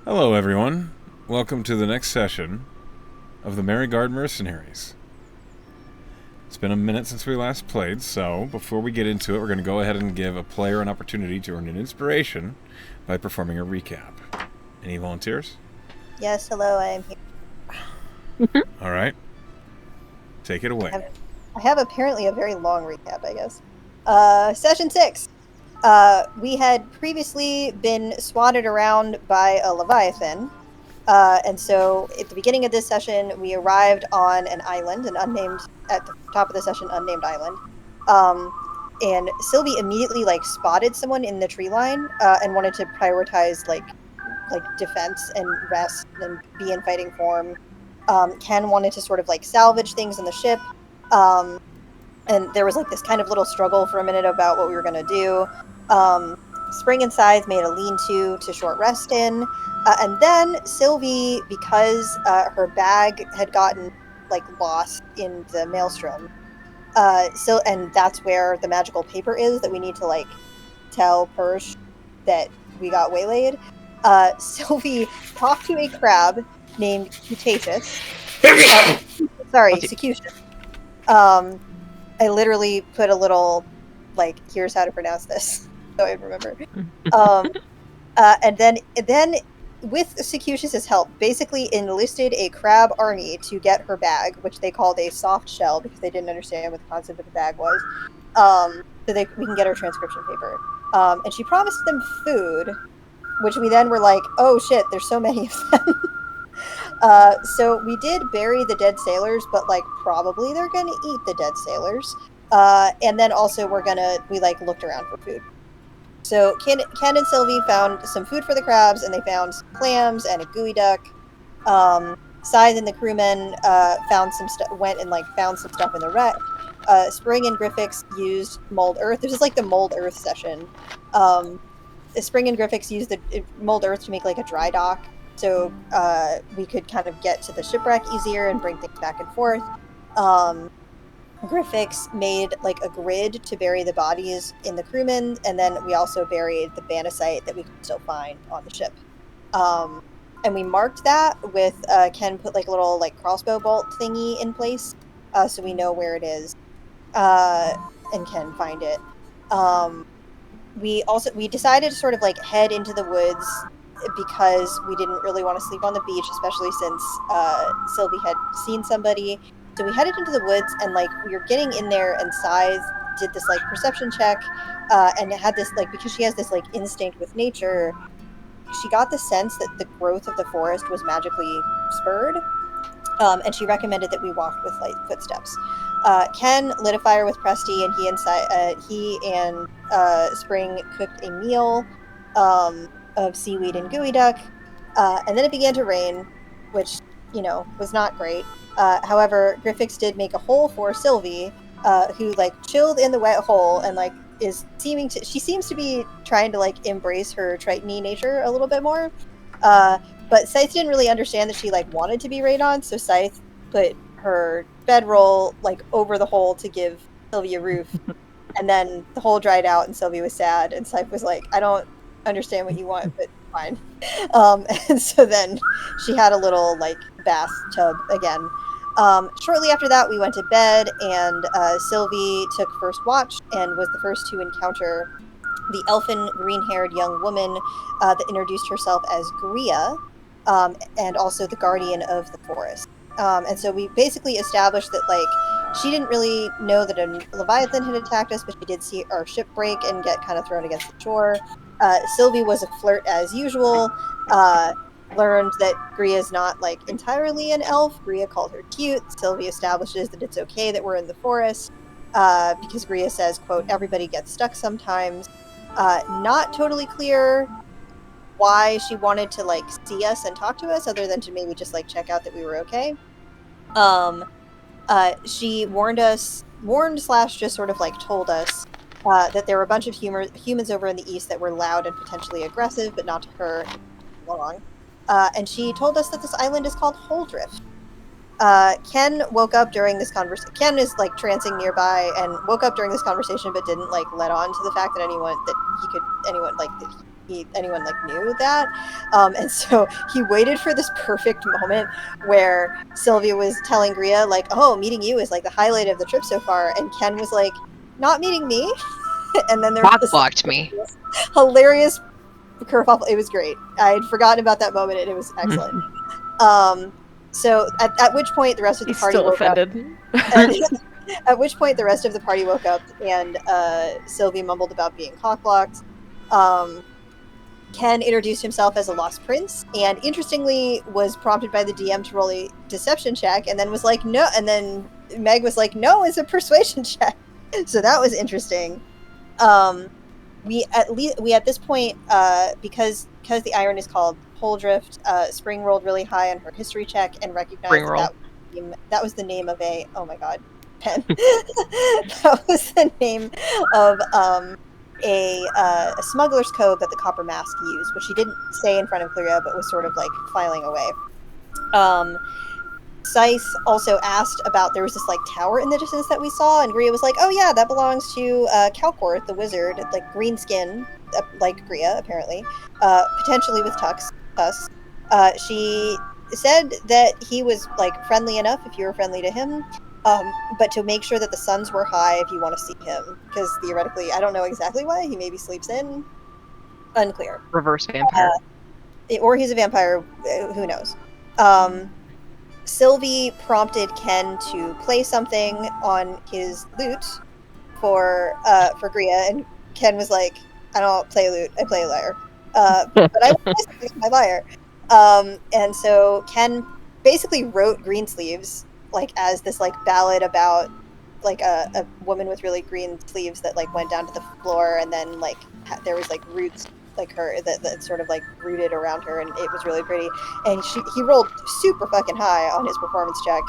Hello, everyone. Welcome to the next session of the Mariguard Mercenaries. It's been a minute since we last played, so before we get into it, we're going to go ahead and give a player an opportunity to earn an inspiration by performing a recap. Any volunteers? Yes, hello, I am here. All right. Take it away. I have apparently a very long recap, I guess. Session 6. We had previously been swatted around by a Leviathan. And so at the beginning of this session, we arrived on an island, at the top of the session, unnamed island. And Sylvie immediately spotted someone in the tree line and wanted to prioritize like defense and rest and be in fighting form. Ken wanted to sort of salvage things in the ship. And there was this kind of little struggle for a minute about what we were going to do. Spring and Scythe made a lean-to short rest in. And then Sylvie, because her bag had gotten lost in the maelstrom, and that's where the magical paper is that we need to tell Persh that we got waylaid. Sylvie talked to a crab named Cutaceous. Secutious. I literally put a little here's how to pronounce this, so I remember. And then with Secutious's help, basically enlisted a crab army to get her bag, which they called a soft shell because they didn't understand what the concept of the bag was. So we can get her transcription paper. And she promised them food, which we then were like, oh shit, there's so many of them. So we did bury the dead sailors, but probably they're gonna eat the dead sailors. And then also we looked around for food. So Ken and Sylvie found some food for the crabs, and they found some clams and a gooey duck. Scythe and the crewmen went and found some stuff in the wreck. Spring and Griffix used mold earth. This is the mold earth session. Spring and Griffix used the mold earth to make a dry dock, so we could kind of get to the shipwreck easier and bring things back and forth. Griffix made a grid to bury the bodies in the crewmen, and then we also buried the Banasite that we could still find on the ship. And we marked that with Ken put a little crossbow bolt thingy in place, so we know where it is, and can find it. We decided to sort of head into the woods because we didn't really want to sleep on the beach, especially since Sylvie had seen somebody. So we headed into the woods, and we were getting in there, and Scythe did this perception check, and it had this because she has this instinct with nature, she got the sense that the growth of the forest was magically spurred, and she recommended that we walked with light footsteps. Ken lit a fire with Presty, and he and Spring cooked a meal of seaweed and gooey duck, and then it began to rain, which was not great. However, Griffix did make a hole for Sylvie, who chilled in the wet hole and she seems to be trying to embrace her Triton-y nature a little bit more. But Scythe didn't really understand that she wanted to be rained on, so Scythe put her bedroll over the hole to give Sylvie a roof. And then the hole dried out and Sylvie was sad, and Scythe was like, I don't understand what you want, but fine. And so then she had a little bathtub again. Shortly after that, we went to bed, and Sylvie took first watch and was the first to encounter the elfin green-haired young woman that introduced herself as Gria, and also the guardian of the forest. And so we basically established that she didn't really know that a Leviathan had attacked us, but she did see our ship break and get kind of thrown against the shore. Sylvie was a flirt as usual. Learned that Gria's not entirely an elf. Gria called her cute. Sylvie establishes that it's okay that we're in the forest, because Gria says, quote, everybody gets stuck sometimes. Not totally clear why she wanted to see us and talk to us, other than to maybe just check out that we were okay. She warned / just sort of told us that there were a bunch of humans over in the east that were loud and potentially aggressive, but not to her long. And she told us that this island is called Holdrift. Ken woke up during this conversation. Ken is trancing nearby and woke up during this conversation, but didn't let on to the fact that anyone anyone like knew that. And so he waited for this perfect moment where Sylvia was telling Gria like, "Oh, meeting you is like the highlight of the trip so far," and Ken was like, "Not meeting me." And then there was That this blocked me. hilarious kerfuffle. It was great. I'd forgotten about that moment, and it was excellent. So at which point the rest of the He's party still woke offended. up. At which point the rest of the party woke up, and Sylvie mumbled about being cockblocked. Ken introduced himself as a lost prince, and interestingly was prompted by the DM to roll a deception check, and then was like, no, and then Meg was like, no, it's a persuasion check. So that was interesting. We at this point, because the iron is called pole drift, Spring rolled really high on her history check and recognized that was the name of a, oh my god, pen. That was the name of a smuggler's code that the Copper Mask used, which she didn't say in front of Cleria, but was sort of like filing away. Scythe also asked about, there was this like tower in the distance that we saw, and Gria was like, "Oh yeah, that belongs to Calcorth, the wizard, like green skin, like Gria apparently, potentially with tusks." She said that he was like friendly enough if you were friendly to him, but to make sure that the suns were high if you want to see him, because theoretically, I don't know exactly why he maybe sleeps in, unclear. Reverse vampire. Or he's a vampire, who knows. Sylvie prompted Ken to play something on his lute for Gria, and Ken was like, "I don't play lute, I play lyre, but I want to play something with my lyre." And so Ken basically wrote Greensleeves like as this like ballad about like a woman with really green sleeves that like went down to the floor, and then like there was like roots like her that sort of like rooted around her, and it was really pretty. And he rolled super fucking high on his performance check,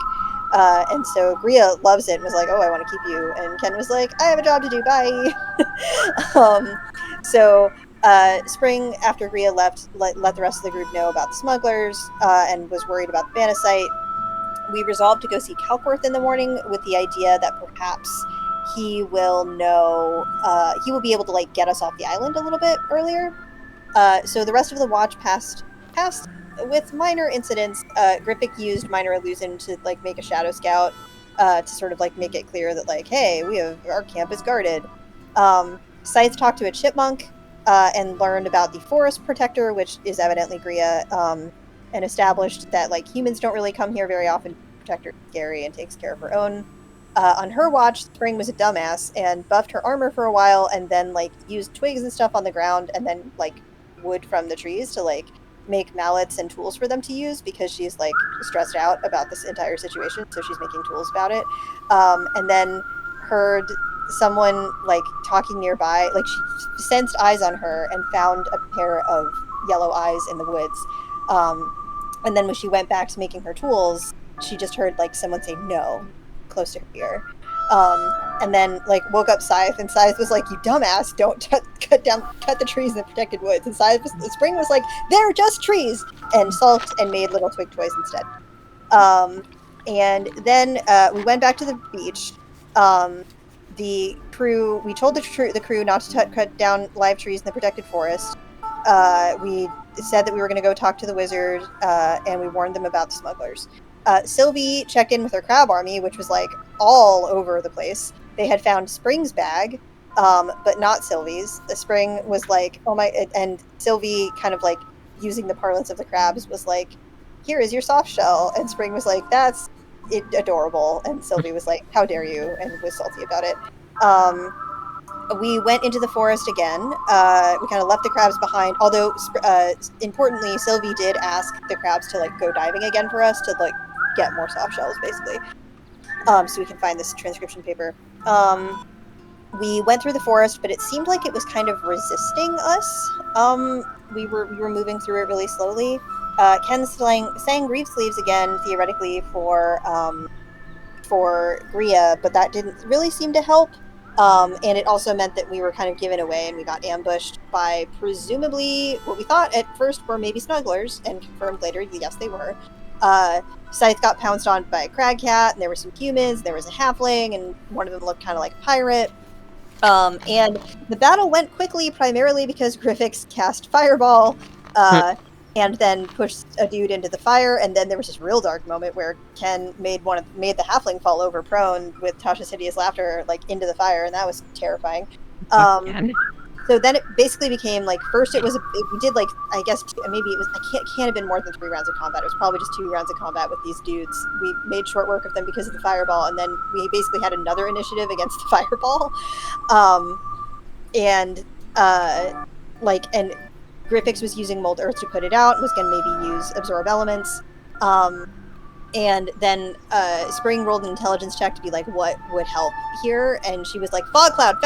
and so Gria loves it and was like, "Oh, I want to keep you." And Ken was like, "I have a job to do, bye." So Spring, after Gria left, let the rest of the group know about the smugglers, and was worried about the Banasite. We resolved to go see Calcorth in the morning with the idea that perhaps he will know, he will be able to like get us off the island a little bit earlier. So the rest of the watch passed with minor incidents. Grippic used minor illusion to like make a shadow scout, to sort of like make it clear that like, hey, our camp is guarded. Scythe talked to a chipmunk, and learned about the forest protector, which is evidently Gria, and established that like humans don't really come here very often. Protector is scary and takes care of her own. On her watch, Spring was a dumbass and buffed her armor for a while, and then like used twigs and stuff on the ground, and then like wood from the trees to like make mallets and tools for them to use, because she's like stressed out about this entire situation, so she's making tools about it. And then heard someone like talking nearby, like she sensed eyes on her and found a pair of yellow eyes in the woods. And then when she went back to making her tools, she just heard like someone say no close to her ear. And then like woke up Scythe, and Scythe was like, "You dumbass, don't cut the trees in the protected woods." And Spring was like, "They're just trees," and sulked and made little twig toys instead. And then we went back to the beach. The crew, we told the crew not to cut down live trees in the protected forest. We said that we were going to go talk to the wizard, and we warned them about the smugglers. Sylvie checked in with her crab army, which was like all over the place. They had found Spring's bag, but not Sylvie's. The Spring was like, "Oh my," and Sylvie, kind of like using the parlance of the crabs, was like, "Here is your soft shell." And Spring was like, "That's adorable." And Sylvie was like, "How dare you," and was salty about it. We went into the forest again. We kind of left the crabs behind, although importantly, Sylvie did ask the crabs to like go diving again for us to like get more soft shells, basically, so we can find this transcription paper. We went through the forest, but it seemed like it was kind of resisting us. We were moving through it really slowly. Ken sang Grief Sleeves again, theoretically for Gria, but that didn't really seem to help. And it also meant that we were kind of given away, and we got ambushed by presumably what we thought at first were maybe smugglers, and confirmed later, yes, they were. Scythe got pounced on by a crag cat, and there were some humans, there was a halfling, and one of them looked kind of like a pirate. And the battle went quickly, primarily because Griffix cast Fireball, and then pushed a dude into the fire. And then there was this real dark moment where Ken made the halfling fall over prone with Tasha's hideous laughter, like into the fire, and that was terrifying. So then it basically became like, first we did like, I guess maybe it was, can't have been more than 3 rounds of combat. It was probably just 2 rounds of combat with these dudes. We made short work of them because of the fireball, and then we basically had another initiative against the fireball. And Griffix was using Mold Earth to put it out, was going to maybe use Absorb Elements. And then Spring rolled an intelligence check to be like, what would help here? And she was like, Fog Cloud.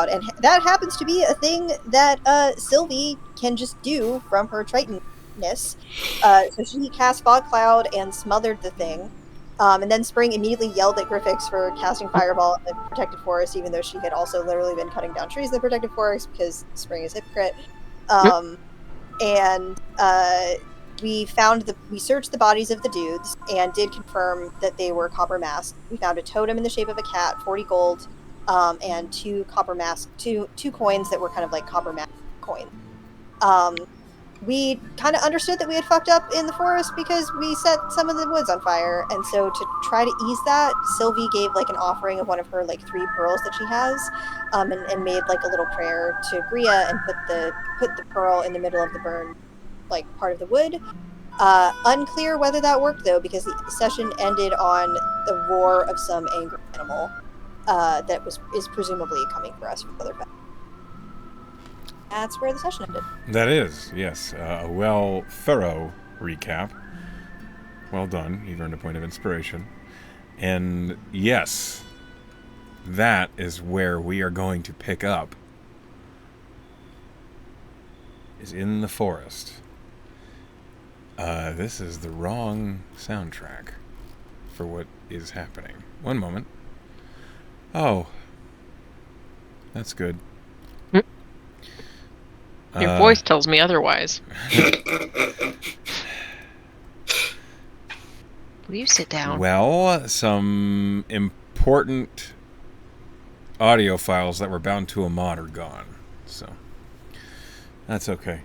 And that happens to be a thing that Sylvie can just do from her Tritonness. So she cast Fog Cloud and smothered the thing. And then Spring immediately yelled at Griffix for casting Fireball in the Protected Forest, even though she had also literally been cutting down trees in the Protected Forest because Spring is a hypocrite. We searched the bodies of the dudes and did confirm that they were copper masked. We found a totem in the shape of a cat, 40 gold, and 2 coins that were kind of like copper mask coins. We kind of understood that we had fucked up in the forest because we set some of the woods on fire, and so to try to ease that, Sylvie gave like an offering of one of her like 3 pearls that she has, and made like a little prayer to Gria and put the pearl in the middle of the burned like part of the wood. Unclear whether that worked though, because the session ended on the roar of some angry animal that is presumably coming for us from other paths. That's where the session ended. That is, yes, a thorough recap. Well done. You've earned a point of inspiration. And yes, that is where we are going to pick up. Is in the forest. This is the wrong soundtrack for what is happening. One moment. Oh. That's good. Your voice tells me otherwise. Will you sit down? Well, some important audio files that were bound to a mod are gone. So, that's okay.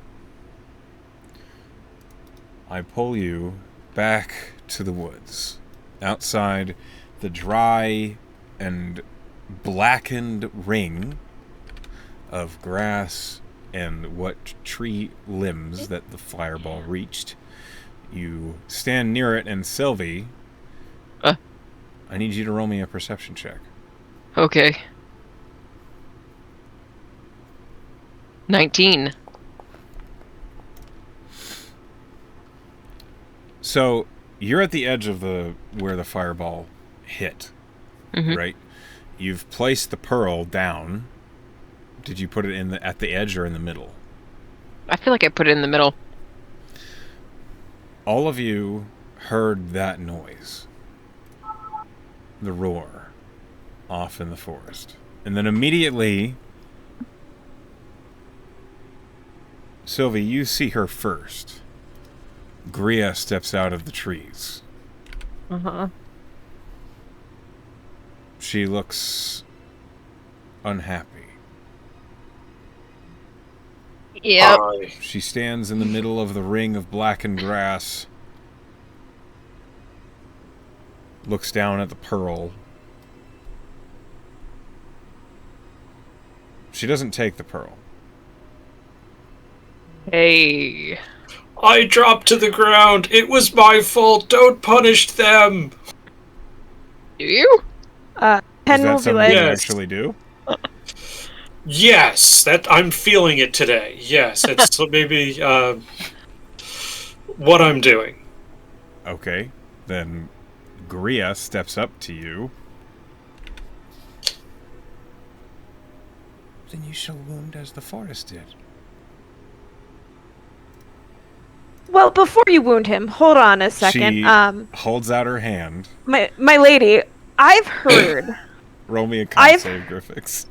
I pull you back to the woods. Outside the dry and blackened ring of grass and what tree limbs that the fireball reached. You stand near it, and Sylvie, I need you to roll me a perception check. Okay. 19. So you're at the edge of where the fireball hit, right? You've placed the pearl down. Did you put it at the edge or in the middle? I feel like I put it in the middle. All of you heard that noise. The roar off in the forest. And then immediately, Sylvie, you see her first. Gria steps out of the trees. She looks unhappy. Yep. She stands in the middle of the ring of blackened grass, looks down at the pearl. She doesn't take the pearl. Hey. I dropped to the ground. It was my fault. Don't punish them. Do you? Ken Is that will be something like, you Yes. actually do? Yes, that I'm feeling it today. Yes, it's maybe what I'm doing. Okay, then Gria steps up to you. Then you shall wound as the forest did. well, before you wound him, hold on a second. She holds out her hand. My lady, I've heard. Roll me a con save, Griffix.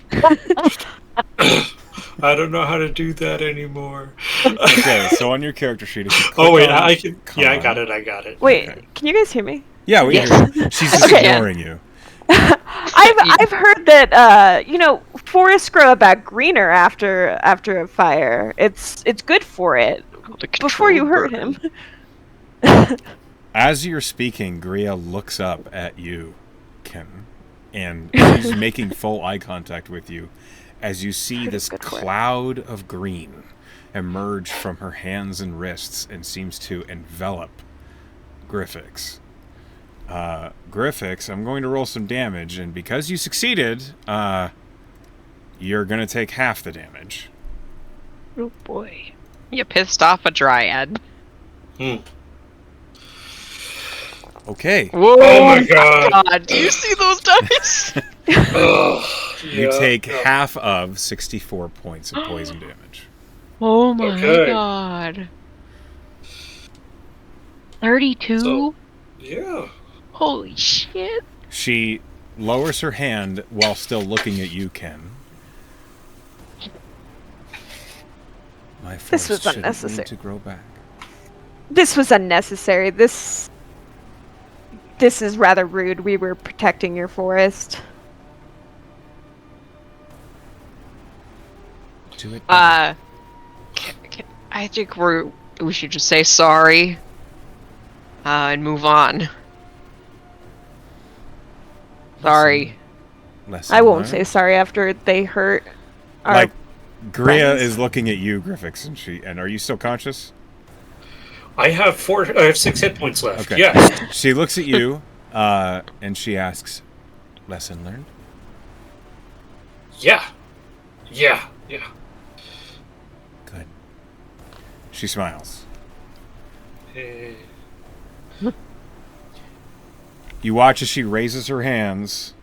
I don't know how to do that anymore. Okay, so on your character sheet, if you click Oh wait, on I can. con, Yeah, I got it. Wait, Okay. can you guys hear me? Yeah, we Yes. hear you. She's just Okay. ignoring you. I've heard that forests grow back greener after a fire. It's good for it. Before you hurt him. As you're speaking, Gria looks up at you, Ken, and she's making full eye contact with you as you see this cloud of green emerge from her hands and wrists and seems to envelop Griffix. Griffix, I'm going to roll some damage, and because you succeeded, you're going to take half the damage. Oh boy. You pissed off a dryad. Okay. Whoa, Oh my god. Do you see those dice? You take half of 64 points of poison damage. Oh my Okay. god. 32? So, yeah. Holy shit. She lowers her hand while still looking at you, Ken. My This was force shouldn't unnecessary. need to grow back. This was unnecessary. This is rather rude. We were protecting your forest. Do it. I think we should just say sorry. And move on. Sorry. Lesson I won't learned. say sorry after they hurt our Like, Gria friends. is looking at you, Griffix, and are you still conscious? I have 6 hit points left. Okay. Yes. She looks at you, and she asks, "Lesson learned?" Yeah. Good. Good. She smiles. You watch as she raises her hands,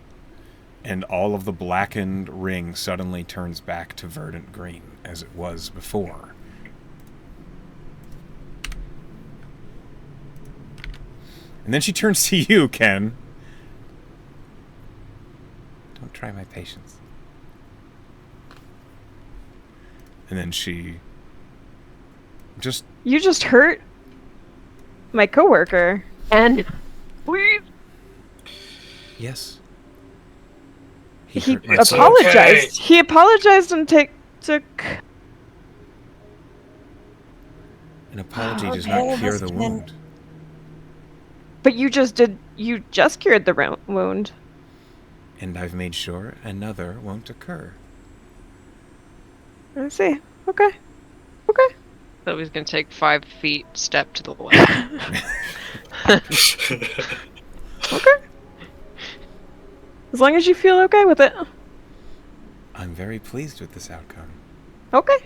and all of the blackened ring suddenly turns back to verdant green, as it was before. And then she turns to you, Ken. Don't try my patience. And then she just... You just hurt my coworker. And please. Yes. He hurt my soul. apologized. Okay. He apologized and took. An apology does Okay, not cure the listen. wound. But you just did. You just cured the wound. And I've made sure another won't occur. I see. Okay. So he's gonna take 5 feet step to the left. Okay. As long as you feel okay with it. I'm very pleased with this outcome. Okay.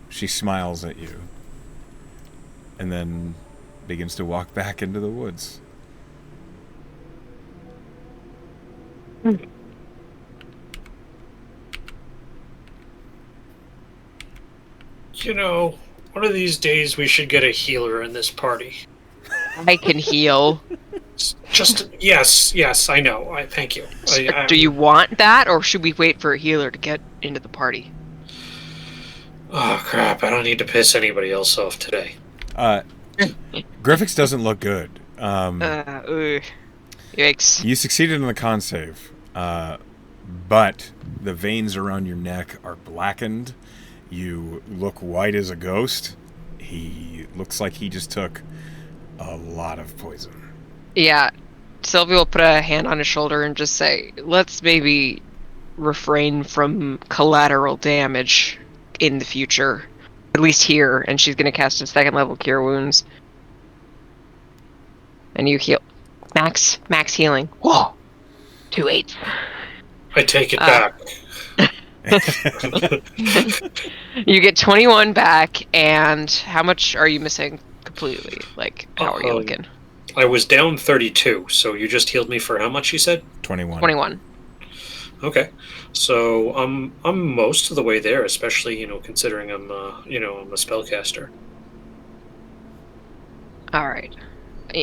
She smiles at you. And then begins to walk back into the woods. You know, one of these days we should get a healer in this party. I can heal. Just yes, I know. I thank you. Do you want that, or should we wait for a healer to get into the party? Oh crap! I don't need to piss anybody else off today. Griffix doesn't look good. Yikes. You succeeded in the con save, but the veins around your neck are blackened. You look white as a ghost. He looks like he just took a lot of poison. Yeah, Sylvia will put a hand on his shoulder and just say, let's maybe refrain from collateral damage in the future. At least here. And she's going to cast a 2nd level Cure Wounds. And you heal. Max healing. Whoa! 2 8s. I take it back. You get 21 back, and how much are you missing completely? Like, how are you looking? I was down 32, so you just healed me for how much you said? 21. 21. Okay. So I'm most of the way there, especially, considering I'm a spellcaster. Alright.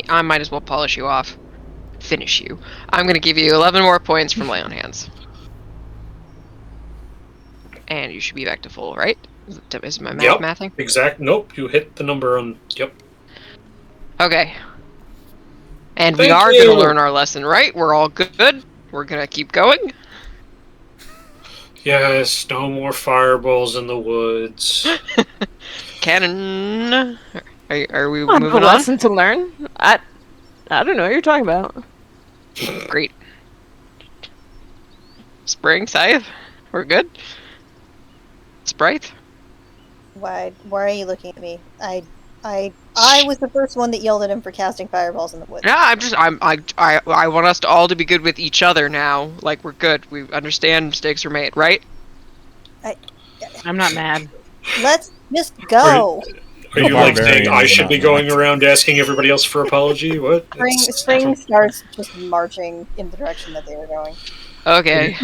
I might as well polish you off. Finish you. I'm going to give you 11 more points from Lay on Hands. And you should be back to full, right? Is my math mathing? Exact. Nope, you hit the number on... Yep. Okay. And we Thank are you. gonna learn our lesson, right? We're all good. We're gonna keep going. Yes, no more fireballs in the woods. Cannon. Are we Well, the moving on? lesson to learn. I don't know what you're talking about. Great. Spring, Scythe. We're good. Sprite. Why are you looking at me? I was the first one that yelled at him for casting fireballs in the woods. Yeah, I want us to all to be good with each other now. Like we're good. We understand mistakes are made, right? I'm not mad. Let's just go. Are you like saying Barbarian I is should not be going mad. around asking everybody else for apology? What? Spring starts just marching in the direction that they were going. Okay.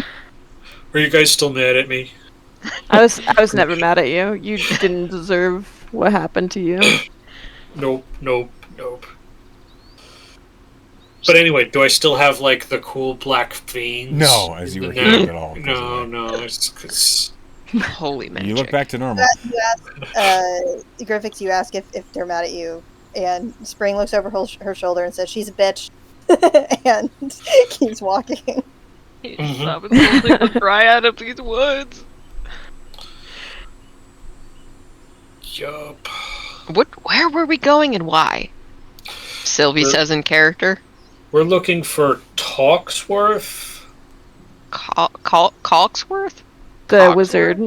Are you guys still mad at me? I was never mad at you. You didn't deserve what happened to you. Nope. But anyway, do I still have like the cool black veins? No, as you were healing it all. No. It's because Holy magic. You look back to normal. You ask, Griffix, you ask if they're mad at you, and Spring looks over her shoulder and says, "She's a bitch," and keeps walking. Stop insulting the dryad of these woods. yup. Where were we going and why? Sylvie says in character. We're looking for Talksworth. Cogsworth? The Cogsworth? wizard.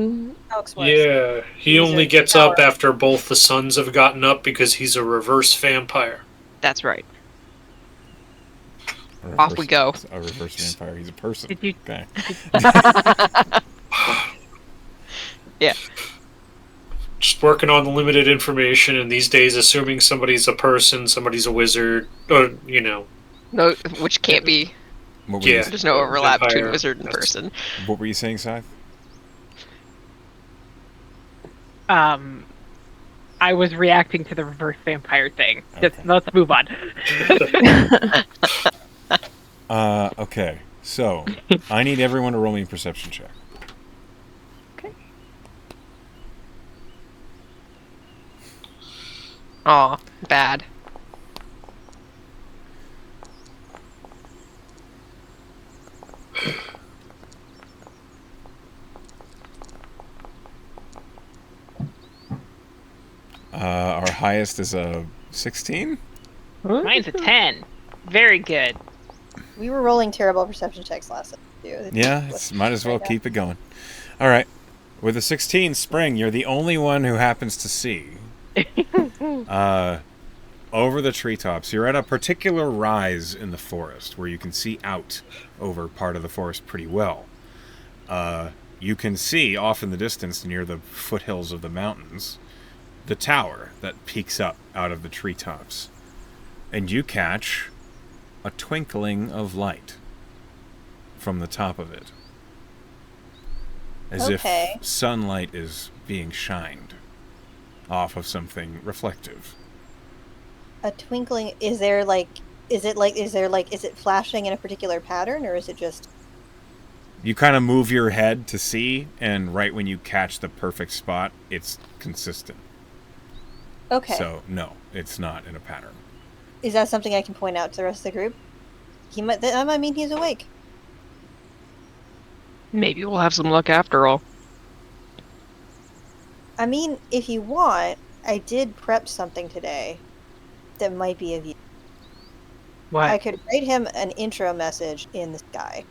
Yeah, he only Wizard gets power. up after both the sons have gotten up because he's a reverse vampire. That's right. A Off we go. A reverse vampire. He's a person. Did you- Okay. Yeah. Just working on the limited information, and these days, assuming somebody's a person, somebody's a wizard, or No, which can't be. What were, Yeah. There's no overlap between Vampire, wizard and that's- person. what were you saying, Scythe? I was reacting to the reverse vampire thing. Just, Okay. let's move on. Okay. So, I need everyone to roll me a perception check. Aw, bad. Our highest is a 16? Mine's a 10. Very good. We were rolling terrible perception checks last time, too. Yeah, might as well keep it going. All right. With a 16, Spring, you're the only one who happens to see. Over the treetops, you're at a particular rise in the forest where you can see out over part of the forest pretty well. You can see off in the distance near the foothills of the mountains the tower that peeks up out of the treetops. And you catch a twinkling of light from the top of it. As Okay. if sunlight is being shined off of something reflective. A twinkling. Is it flashing in a particular pattern, or is it just? You kind of move your head to see, and right when you catch the perfect spot, it's consistent. Okay. So, no, it's not in a pattern. Is that something I can point out to the rest of the group? That might mean he's awake. Maybe we'll have some luck after all. I mean, if you want, I did prep something today that might be of use. What? I could write him an intro message in the sky.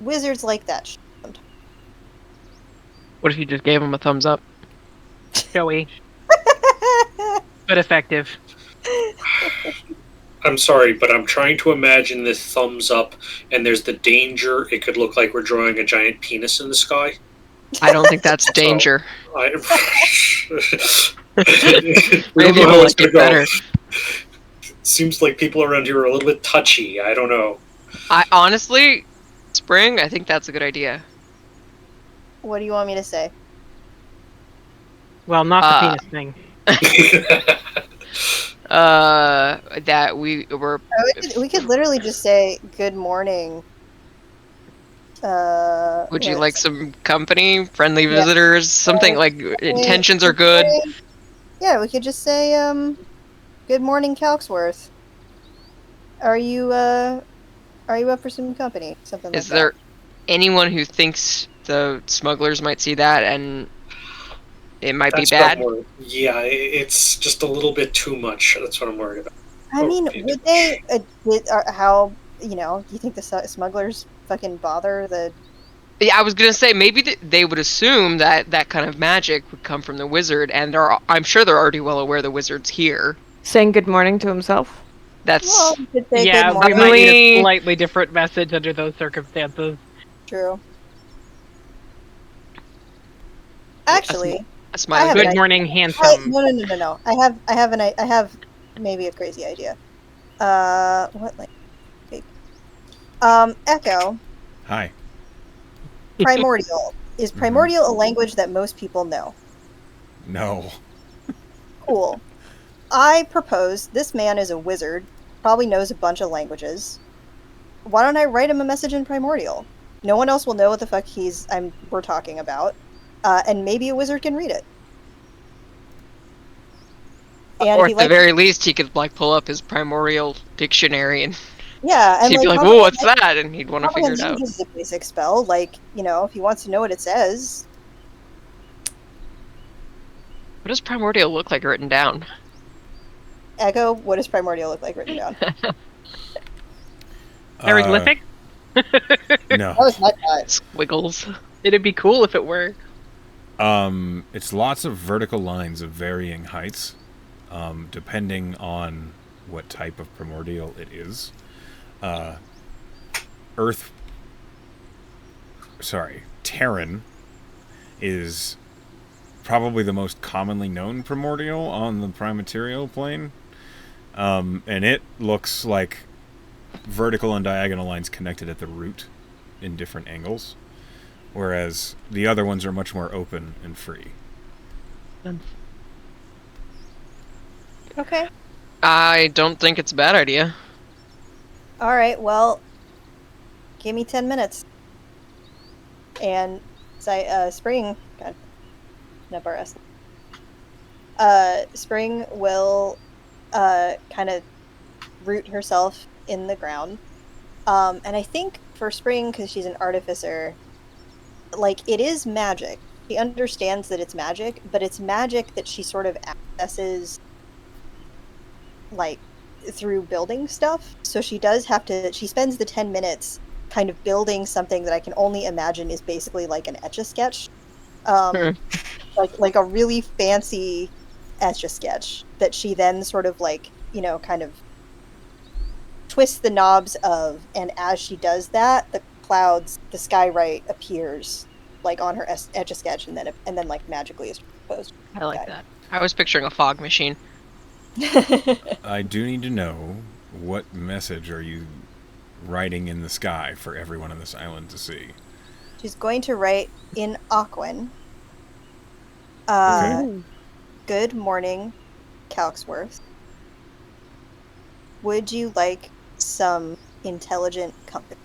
Wizards like that sometimes. What if you just gave him a thumbs up? Showy, but effective. I'm sorry, but I'm trying to imagine this thumbs up, and there's the danger it could look like we're drawing a giant penis in the sky. I don't think that's danger. We Maybe don't know we'll how it's like it gonna go. better. Seems like people around here are a little bit touchy. I don't know. I honestly, Spring, I think that's a good idea. What do you want me to say? Well, not the penis thing. That we were. We could literally just say good morning. Would you like some company, friendly Yeah. visitors, something like intentions are good? Yeah, we could just say good morning, Calxworth. Are you up for some company? Something like Is there that. anyone who thinks the smugglers might see that and it might be That's what I'm bad? worried. Yeah, it's just a little bit too much. That's what I'm worried about. I Oh, mean, be too would much. they? How do you think the smugglers fucking bother the? Yeah, I was gonna say maybe they would assume that that kind of magic would come from the wizard, and I'm sure they're already well aware the wizard's here. Saying good morning to himself. That's Well, you could say good Yeah, we morning. might need a Really? slightly different message under those circumstances. True. a, Actually, a I smiley have an Good face. idea. morning, handsome. No. I have maybe a crazy idea. What like? Echo. Hi. Primordial. Is primordial a language that most people know? No. Cool. I propose this man is a wizard, probably knows a bunch of languages. Why don't I write him a message in primordial? No one else will know what the fuck we're talking about, and maybe a wizard can read it. And Or if he at the likes, very least, he could like pull up his primordial dictionary and yeah, and she'd be like like, "Whoa, what's that?" And he'd want to figure comprehend it out. language is a basic spell. Like, if he wants to know what it says, What does primordial look like written down? Echo, what does primordial look like written down? Hieroglyphic? No. That was my thought. Squiggles. It'd be cool if it were. It's lots of vertical lines of varying heights, depending on what type of primordial it is. Terran is probably the most commonly known primordial on the Primaterial plane. And it looks like vertical and diagonal lines connected at the root in different angles, whereas the other ones are much more open and free. Okay. I don't think it's a bad idea. All right. Well, give me 10 minutes. And Spring. God, never S. Spring will kind of root herself in the ground. And I think for Spring, because she's an artificer, like, it is magic. She understands that it's magic, but it's magic that she sort of accesses, like, through building stuff. So she spends the 10 minutes kind of building something that I can only imagine is basically like an Etch-a-Sketch. Like a really fancy Etch-a-Sketch that she then sort of like, kind of twists the knobs of, and as she does that, the skywrite appears like on her Etch-a-Sketch and then like magically is exposed. I like that. I was picturing a fog machine. I do need to know, what message are you writing in the sky for everyone on this island to see? She's going to write in Aquan. Okay. Good morning, Calxworth. Would you like some intelligent company? ?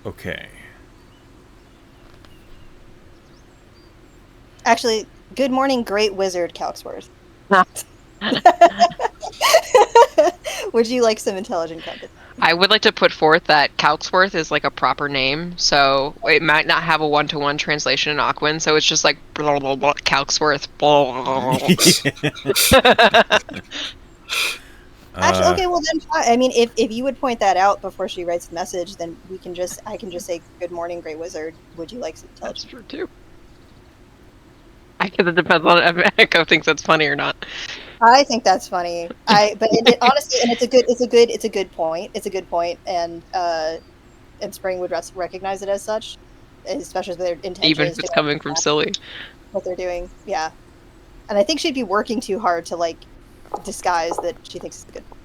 Okay. Actually, good morning, great wizard Calxworth. Would you like some intelligent company? I would like to put forth that Calxworth is like a proper name, so it might not have a one-to-one translation in Aquan, so it's just like blah, blah, blah, Calxworth. Blah, Actually, okay, well then, I mean, if you would point that out before she writes the message, then I can just say, good morning, great wizard. Would you like some That's intelligent? true too. I guess it depends on if Echo thinks that's funny or not. I think that's funny. Honestly, and it's a good point. It's a good point, and Spring would recognize it as such, especially if their intention Even is if it's to coming from Silly. what they're doing. Yeah, and I think she'd be working too hard to like disguise that she thinks it's a good point.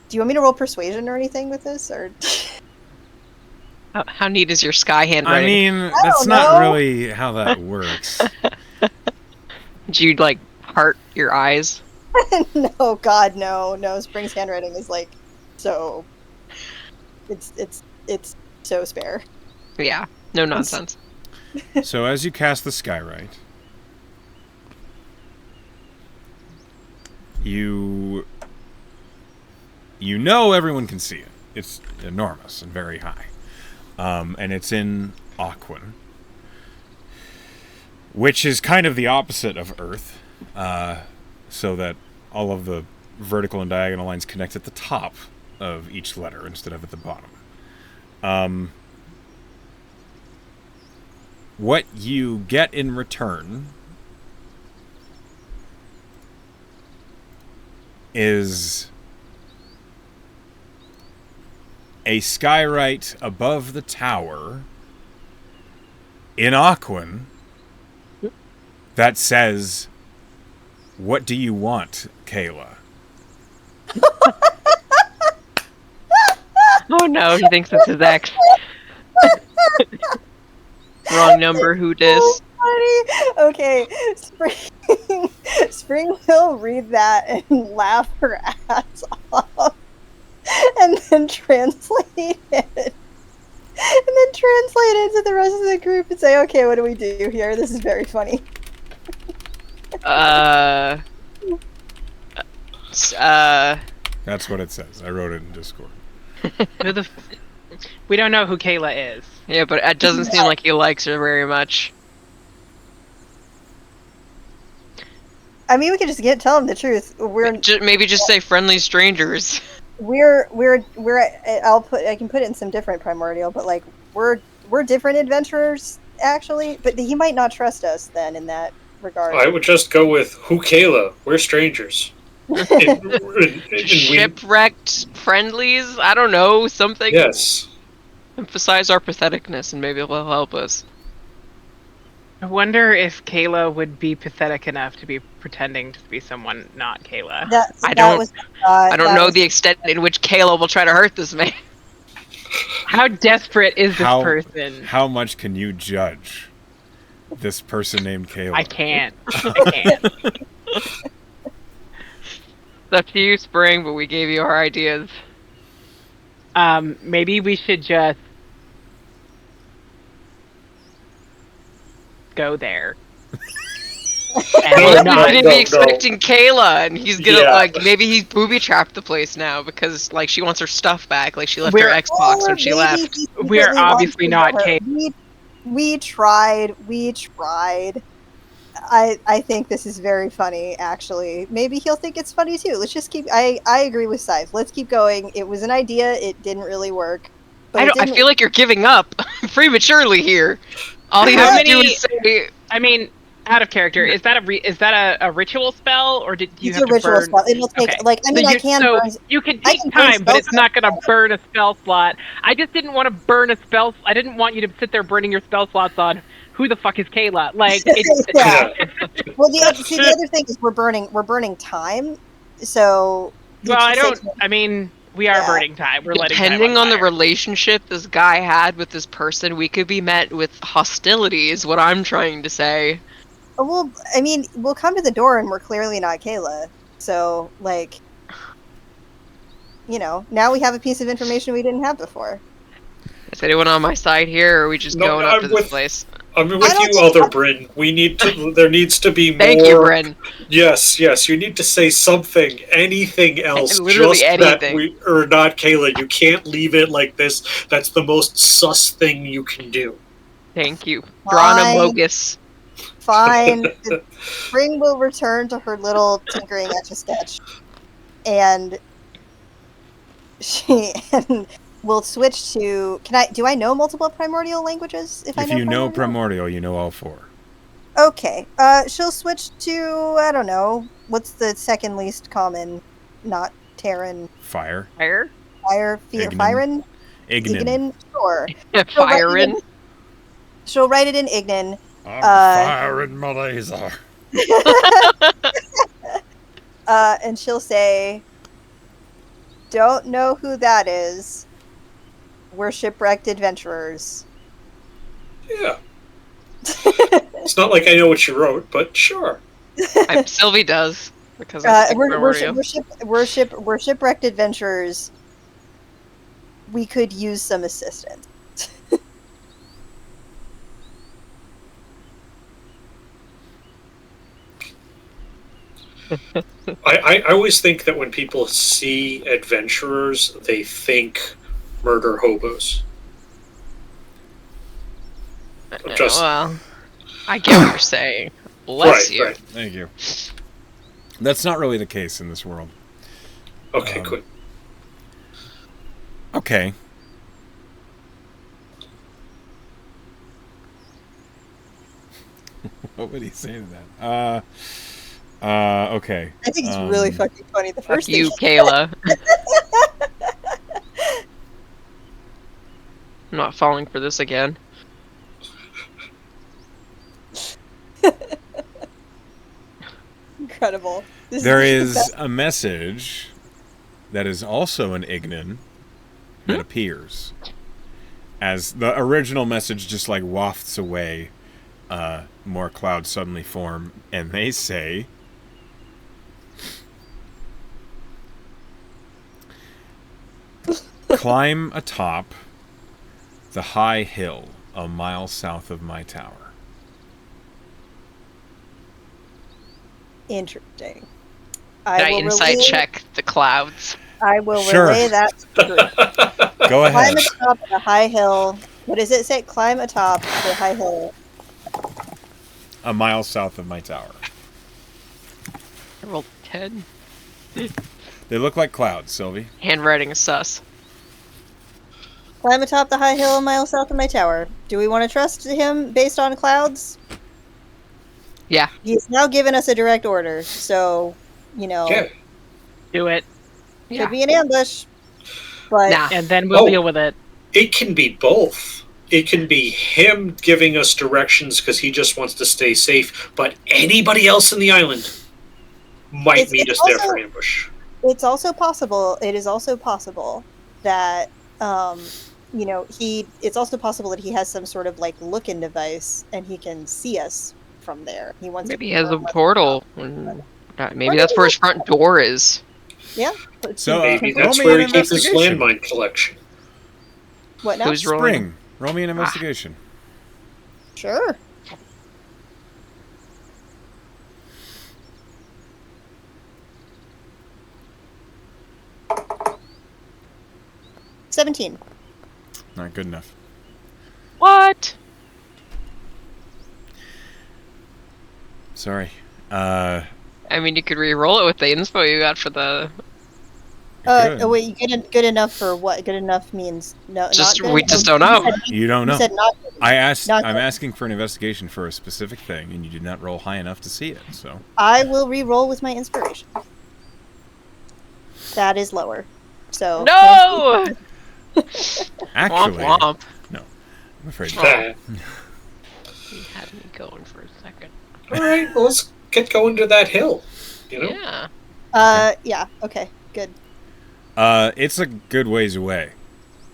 Do you want me to roll persuasion or anything with this, or? How neat is your sky handwriting? I mean, that's not really how that works. Did you like heart your eyes? No, God, no. Spring's handwriting is like so. It's so spare. Yeah, no nonsense. So as you cast the Skywrite, you know everyone can see it. It's enormous and very high. And it's in Aquan, which is kind of the opposite of Earth, so that all of the vertical and diagonal lines connect at the top of each letter instead of at the bottom. What you get in return is a Skywrite above the tower in Aquan that says, "What do you want, Kayla?" Oh no, he thinks it's his ex. Wrong number, who dis? So funny. Okay, Spring will read that and laugh her ass off, and then translate it. And then translate it to the rest of the group and say, "Okay, what do we do here? This is very funny." That's what it says. I wrote it in Discord. We don't know who Kayla is. Yeah, but it doesn't seem like he likes her very much. I mean, we could just tell him the truth. Maybe just say friendly strangers. I can put it in some different primordial, but like we're different adventurers actually. But he might not trust us then in that regard. I would just go with who Kayla. We're strangers. Shipwrecked friendlies? I don't know, something. Yes. Emphasize our patheticness and maybe it'll help us. I wonder if Kayla would be pathetic enough to be pretending to be someone not Kayla. I don't know the extent in which Kayla will try to hurt this man. How desperate is this person? How much can you judge this person named Kayla? I can't. I can't. It's up to you, Spring, but we gave you our ideas. Maybe we should just go there. Well, we didn't be expecting Kayla, and he's gonna maybe he's booby trapped the place now because like she wants her stuff back, like she left her Xbox when she left. We're obviously not Kayla. We tried. I think this is very funny, actually. Maybe he'll think it's funny too. Let's just keep. I agree with Scythe. Let's keep going. It was an idea. It didn't really work. But I feel like you're giving up prematurely here. All you have to do is say. I mean, out of character. Is that a ritual spell, or did you have to burn? It's a ritual spell. It'll take I can. Burn, you can take time, but it's not going to burn a spell slot. I just didn't want to burn a spell. I didn't want you to sit there burning your spell slots on. Who the fuck is Kayla? Like, Well, the other thing is we're burning time. So. Well, I mean, we are burning time. We're letting time Depending on the fire. relationship this guy had with this person, we could be met with hostility. Is what I'm trying to say. Well, I mean, we'll come to the door and we're clearly not Kayla. So, like, now we have a piece of information we didn't have before. Is anyone on my side here, or are we just going up to this place? I'm with you, Elder Bryn. There needs to be more. Thank you, Bryn. Yes, you need to say something, anything else. Literally just anything. That we are not Kayla. You can't leave it like this. That's the most sus thing you can do. Thank you. Drana Mogus. Fine. Spring will return to her little tinkering etch-a-sketch. And we'll switch to... Do I know multiple primordial languages? If you know primordial, you know all four. Okay. She'll switch to, I don't know, what's the second least common, not Terran? Fire. Firen? Ignin. Sure. Firen? She'll write it in Ignin. I'm firing my laser. And she'll say, "Don't know who that is. We're shipwrecked adventurers." Yeah. It's not like I know what you wrote, but sure. Sylvie does. Because we're shipwrecked adventurers. We could use some assistance. I always think that when people see adventurers, they think murder hobos. Just Well, I get what you're saying. Bless you. right. Thank you. That's not really the case in this world. Okay, good. Okay. What would he say to that? Okay. I think it's really fucking funny. The Fuck first you, thing. Kayla. I'm not falling for this again. Incredible. There is a message that is also an Ignan that appears as the original message just like wafts away. More clouds suddenly form, and they say, "Climb atop the high hill a mile south of my tower." Interesting. Did I insight check the clouds? I will Sure. relay that to the group. Go ahead. Climb atop the high hill. What does it say? Climb atop the high hill. A mile south of my tower. I rolled 10. They look like clouds, Sylvie. Handwriting is sus. Climb atop the high hill a mile south of my tower. Do we want to trust him based on clouds? Yeah. He's now given us a direct order, so, Yeah. Do it, could be an ambush. But Nah. and then we'll deal with it. It can be both. It can be him giving us directions because he just wants to stay safe, but anybody else in the island might meet us there for an ambush. it's also possible. It is also possible that, it's also possible that he has some sort of like look-in device and he can see us from there. He wants. Maybe he has a portal. Maybe that's where his front door is. Yeah. So, Maybe roll that's me where an he keeps his investigation. landmine collection. What now? Who's rolling? Spring, roll me an investigation. Sure. $17. Not good enough. What? Sorry. I mean, you could re-roll it with the info you got for the. Good. Wait, good enough for what? Good enough means no. Just not good? we just don't know. You don't know. You said not good. I'm asking for an investigation for a specific thing, and you did not roll high enough to see it. So I will re-roll with my inspiration. That is lower. So No. actually, Womp womp. no, I'm afraid. Oh. Not. He had me going for a second. All right, well, let's get going to that hill. Yeah. Yeah. Okay. Good. It's a good ways away.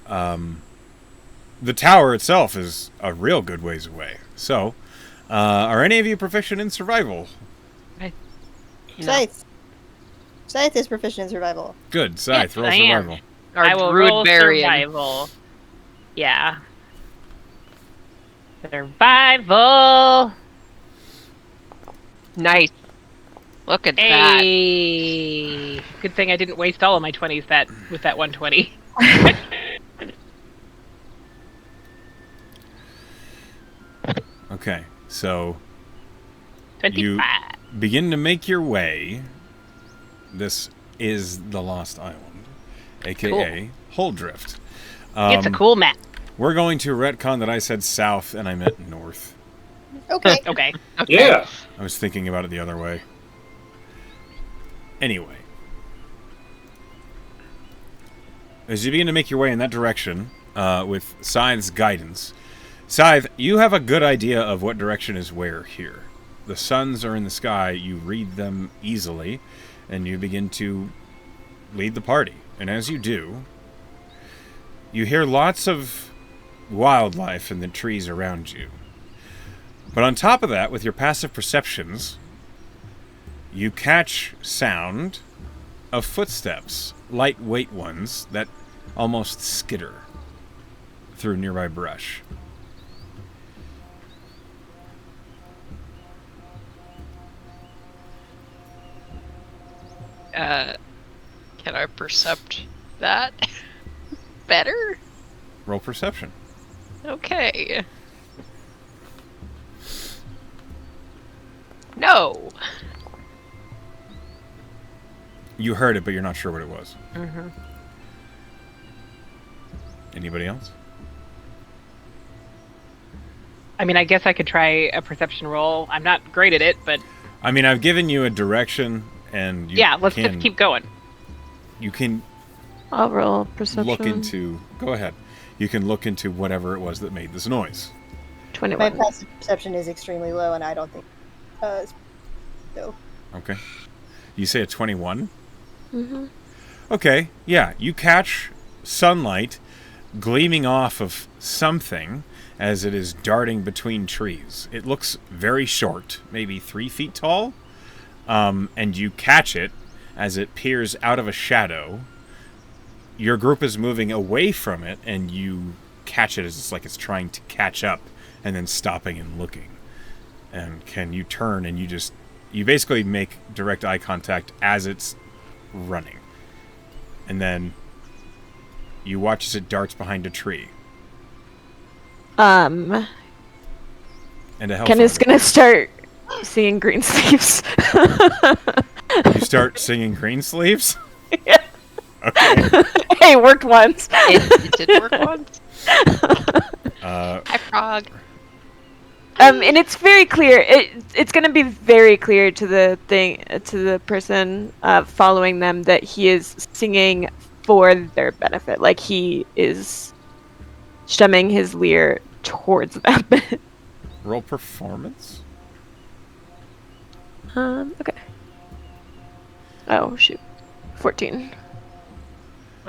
The tower itself is a real good ways away. So, are any of you proficient in survival? No. Scythe is proficient in survival. Good, Scythe, Yes, roll I am. survival. I will Druid roll Barian. survival. Yeah. Survival. Nice. Look at that. Hey. Good thing I didn't waste all of my 20s with that 120. Okay, so 25. you begin to make your way. This is the Lost Island, aka Holdrift. It's a cool map. We're going to retcon that I said south and I meant north. Okay. Okay. Yeah. I was thinking about it the other way. Anyway. As you begin to make your way in that direction, with Scythe's guidance, Scythe, you have a good idea of what direction is where here. The suns are in the sky, you read them easily, and you begin to lead the party. And as you do, you hear lots of wildlife in the trees around you. But on top of that, with your passive perceptions, you catch sound of footsteps, lightweight ones that almost skitter through nearby brush. Can I percept that better? Roll perception. Okay. No. You heard it, but you're not sure what it was. Mm-hmm. Anybody else? I mean, I guess I could try a perception roll. I'm not great at it, but I mean, I've given you a direction, and you let's just keep going. You can I'll roll perception. look into... Go ahead. You can look into whatever it was that made this noise. 21. My passive perception is extremely low, and I don't think so. Okay. You say a 21? Mm-hmm. Okay, yeah. You catch sunlight gleaming off of something as it is darting between trees. It looks very short, maybe 3 feet tall, and you catch it as it peers out of a shadow. Your group is moving away from it, and you catch it as it's like it's trying to catch up and then stopping and looking. And can you turn and you basically make direct eye contact as it's running. And then you watch as it darts behind a tree. And a Ken is gonna start singing Green Sleeves. You start singing Green Sleeves? Yeah. Okay. Hey, it worked once. It did work once. Hi, Frog. And it's very clear. It's going to be very clear to the person following them that he is singing for their benefit. Like he is strumming his lyre towards them. Roll performance? Okay. Oh shoot, 14.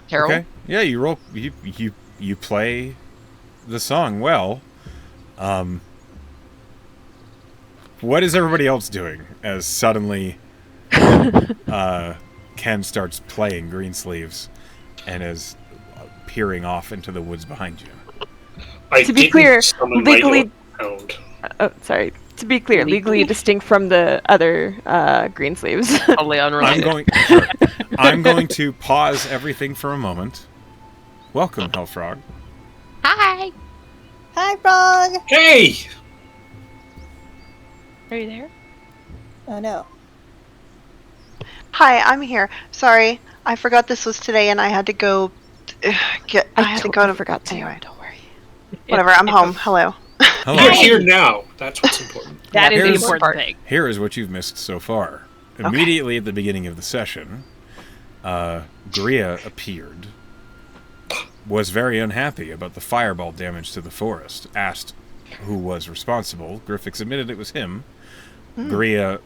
Carol. Okay. Yeah, you roll. You play the song well. What is everybody else doing as suddenly Ken starts playing Green Sleeves and is peering off into the woods behind you? To be clear, legally. Oh, sorry. To be clear, legally distinct from the other Green Sleeves. Totally unrelated. I'm going to pause everything for a moment. Welcome, Hellfrog. Hi. Hi, Frog! Hey! Are you there? Oh no. Hi, I'm here. Sorry, I forgot this was today, and I had to go. Forgot to. Anyway, Don't worry. whatever. I'm home. Hello. Hello. You're here now. That's what's important. That is the Here's- important thing. Here is what you've missed so far. Immediately at the beginning of the session, Gria appeared, was very unhappy about the fireball damage to the forest, asked who was responsible. Griffix admitted it was him. Gria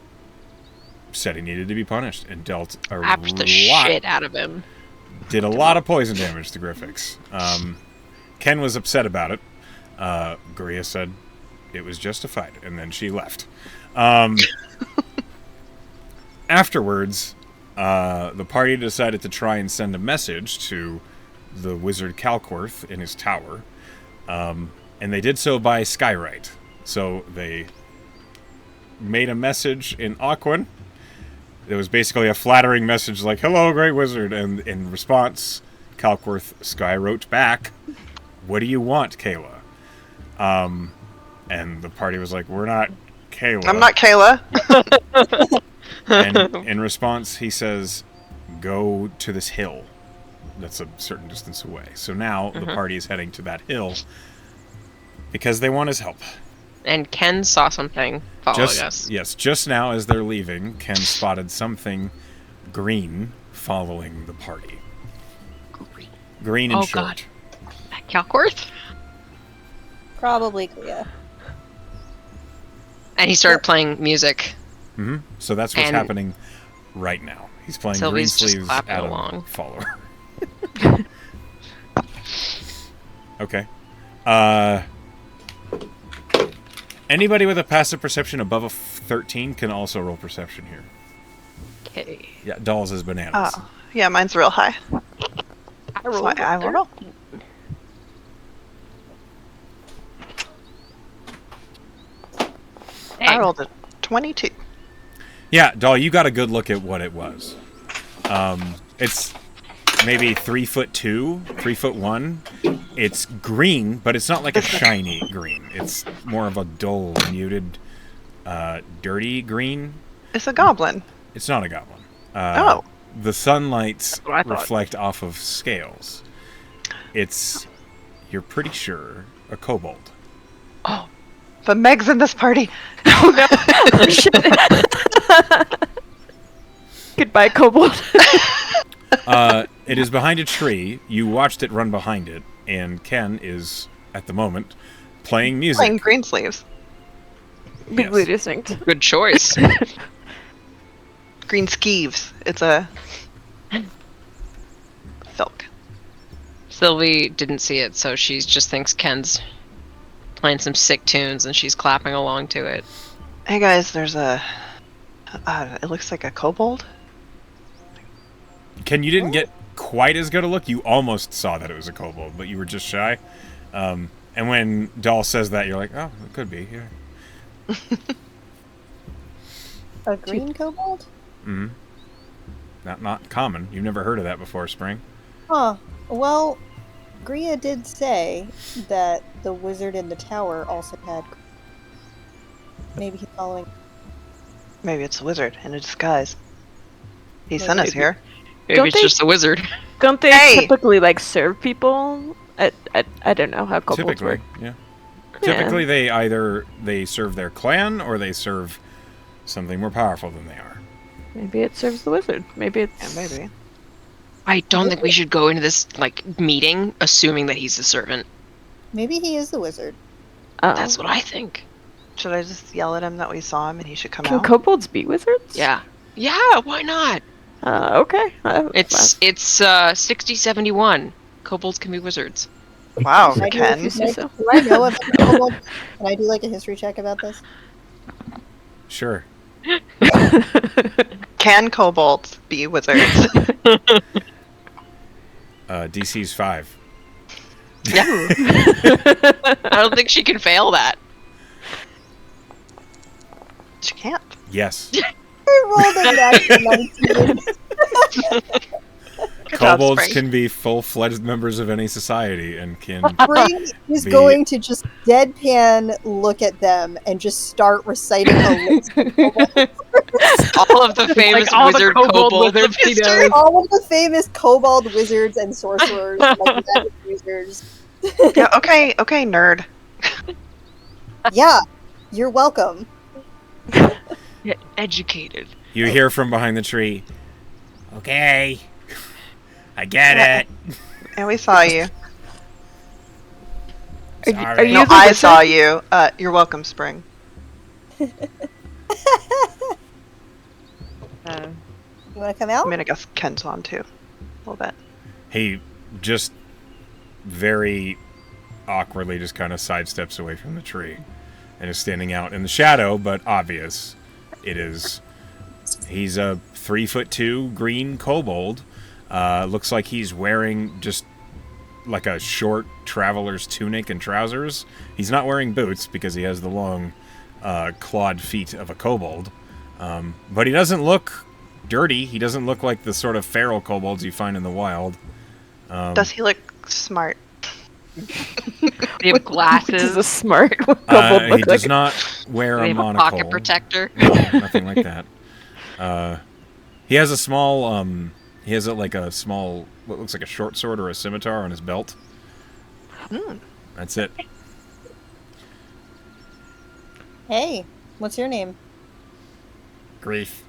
said he needed to be punished and dealt a Slapped the lot, shit out of him. did a lot of poison damage to Griffix. Ken was upset about it. Gria said it was justified, and then she left. Afterwards, the party decided to try and send a message to the wizard Calcorth in his tower, and they did so by skywrite. So they made a message in Aquan. It was basically a flattering message like, "Hello, great wizard," and in response, Calcorth skywrote back, "What do you want, Kayla?" And the party was like, "We're not Kayla." I'm not Kayla. And in response, he says, "Go to this hill that's a certain distance away." So now the party is heading to that hill because they want his help. And Ken saw something following us. Yes, just now as they're leaving, Ken spotted something green following the party. Green and short. God. That Calcorth? Probably Clea. And he started playing music. Mm-hmm. So that's what's And happening right now. He's playing Sylvie's Green just Sleeves clapping Adam along. follower. Okay. Anybody with a passive perception above a 13 can also roll perception here. Okay. Yeah, dolls is bananas. Oh, yeah, mine's real high. I So I will roll. I rolled a 22. Yeah, doll, you got a good look at what it was. It's maybe 3'2", 3'1". It's green, but it's not like a shiny green. It's more of a dull, muted, dirty green. It's a goblin. It's not a goblin. Oh. The sunlights what I thought. reflect off of scales. It's, you're pretty sure, a kobold. Oh. But Meg's in this party. Goodbye, kobold. It is behind a tree. You watched it run behind it, and Ken is, at the moment, playing music. Playing Greensleeves. Legally distinct. Good choice. Green Skeeves. It's a Filk. Sylvie didn't see it, so she just thinks Ken's playing some sick tunes and she's clapping along to it. Hey guys, there's a. It looks like a kobold. Ken, you didn't get quite as good a look. You almost saw that it was a kobold, but you were just shy. And when Doll says that, you're like, oh, it could be, yeah. A green kobold? Mm-hmm. Not common. You've never heard of that before, Spring. Huh. Well, Gria did say that the wizard in the tower also had. Maybe he's following. Maybe it's a wizard in a disguise. He sent us here. Maybe Don't it's they- just a wizard. Don't they Hey! typically like serve people? I don't know how kobolds Typically, work. yeah. Yeah. Typically, they serve their clan or they serve something more powerful than they are. Maybe it serves the wizard. Maybe it's Yeah, maybe. I don't think we should go into this meeting assuming that he's a servant. Maybe he is the wizard. Oh. That's what I think. Should I just yell at him that we saw him and he should come Can out? kobolds be wizards? Yeah. Yeah, why not? Okay. It's 6071. Kobolds can be wizards. Wow, Can I do- Ken. You say so? Do I know about kobold? Can I do like a history check about this? Sure. Can kobolds be wizards? DC's 5. I don't think she can fail that. She can't. Yes. I rolled a natural 19. Good job, Kobolds Spring. can be full-fledged members of any society and can... Spring is The- going to just deadpan look at them and just start reciting a list of kobolds. All of the famous all the wizard kobold kobolds wizards of he history. knows. All of the famous kobold wizards and sorcerers, like magic users. Yeah, okay, nerd. Yeah, you're welcome. Yeah, educated. You hear from behind the tree, okay, I get it. And we saw you. Sorry. Are you No, the I wizard? saw you. You're welcome, Spring. You want to come out? I mean, I guess Ken saw him too. A little bit. He just very awkwardly just kind of sidesteps away from the tree and is standing out in the shadow, but obvious. He's a 3'2" green kobold. Looks like he's wearing just like a short traveler's tunic and trousers. He's not wearing boots because he has the long clawed feet of a kobold. But he doesn't look dirty. He doesn't look like the sort of feral kobolds you find in the wild. Does he look smart? They have glasses. Which is a smart kobold He look does like. not wear They a have a monocle. pocket protector. No, nothing like that. He has a small, like a small, what looks like a short sword or a scimitar on his belt. That's it. Hey, what's your name? Grief.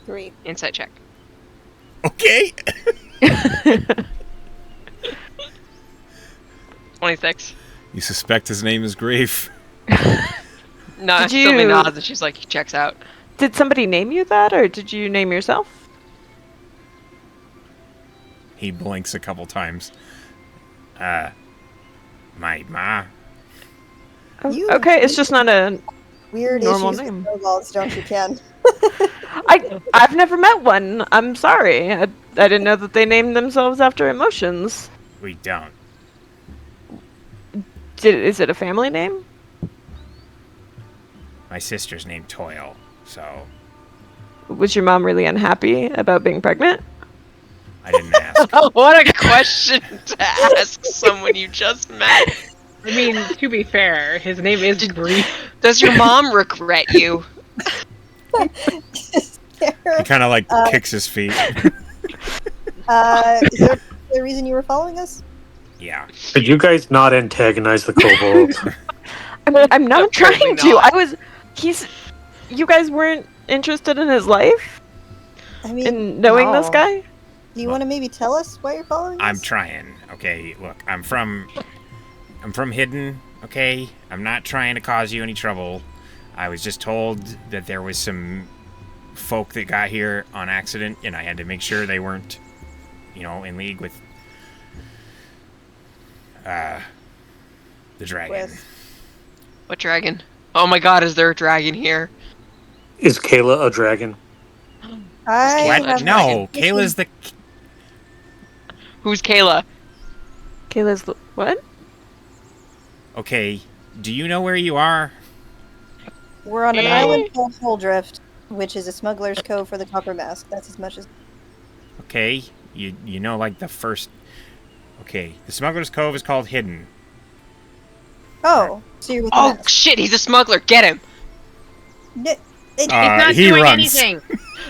3. Insight check. Okay. 26. You suspect his name is Grief. No, Did Sylvie you- nods and she's like, he checks out. Did somebody name you that, or did you name yourself? He blinks a couple times. My ma. Oh, You- okay, it's just not a. Weird Normal issues name. with kobolds, don't you, Ken? I've never met one. I'm sorry. I didn't know that they named themselves after emotions. We don't. Is it a family name? My sister's named Toil, so Was your mom really unhappy about being pregnant? I didn't ask. What a question to ask someone you just met. I mean, to be fair, his name is Grief. Does your mom regret you? He kind of kicks his feet. Is there a reason you were following us? Yeah. Could you guys not antagonize the kobold? I'm not Apparently trying to. not. You guys weren't interested in his life? I mean, In knowing this no. guy? do you want to maybe tell us why you're following us? I'm trying. Okay, look, I'm from Hidden. Okay, I'm not trying to cause you any trouble. I was just told that there was some folk that got here on accident, and I had to make sure they weren't, in league with the dragon. With- What dragon? Oh my god, is there a dragon here? Is Kayla a dragon? I What? have No, a Kayla's the. Who's Kayla? Kayla's what? Okay, do you know where you are? We're on an Eh. island called Holdrift, which is a smuggler's cove for the Copper Mask. That's as much as. Okay, you know the first. Okay, the Smuggler's Cove is called Hidden. Oh, so you're with the Oh mask. shit, he's a smuggler. Get him. N- He's not he doing runs. anything.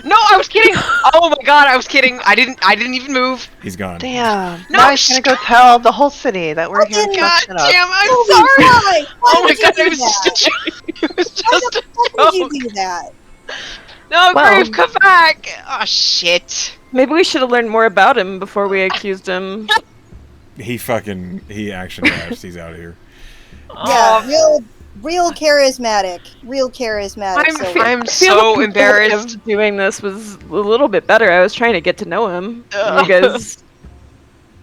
No, I was kidding. Oh my god, I was kidding. I didn't even move. He's gone. Damn. No, Now he's gonna go tell the whole city that we're here Fucking God fucking up. damn, I'm Oh, sorry. why? Why Oh my would you god, do it was that? just a joke. It was Why just the a fuck would you joke. do that? No, Well- Grief, come back. Oh shit. Maybe we should have learned more about him before we accused him. He action dashed. He's out of here. Yeah, real charismatic. Real charismatic. I'm I feel so like the embarrassed. point of doing this was a little bit better. I was trying to get to know him. Ugh. You guys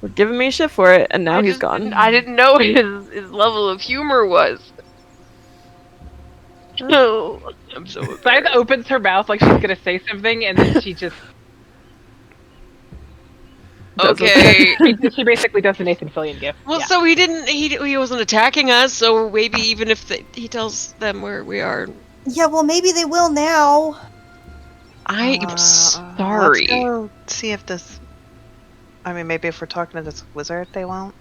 were giving me shit for it, and now he's gone. I didn't know what his level of humor was. No, I'm so Scythe embarrassed. opens her mouth like she's gonna say something, and then she just Okay. she basically does the Nathan Fillion gift. Well, Yeah. so he wasn't attacking us, so maybe even if he tells them where we are, Yeah, well, maybe they will now. I'm Let's sorry. go see if this. I mean, maybe if we're talking to this wizard, they won't.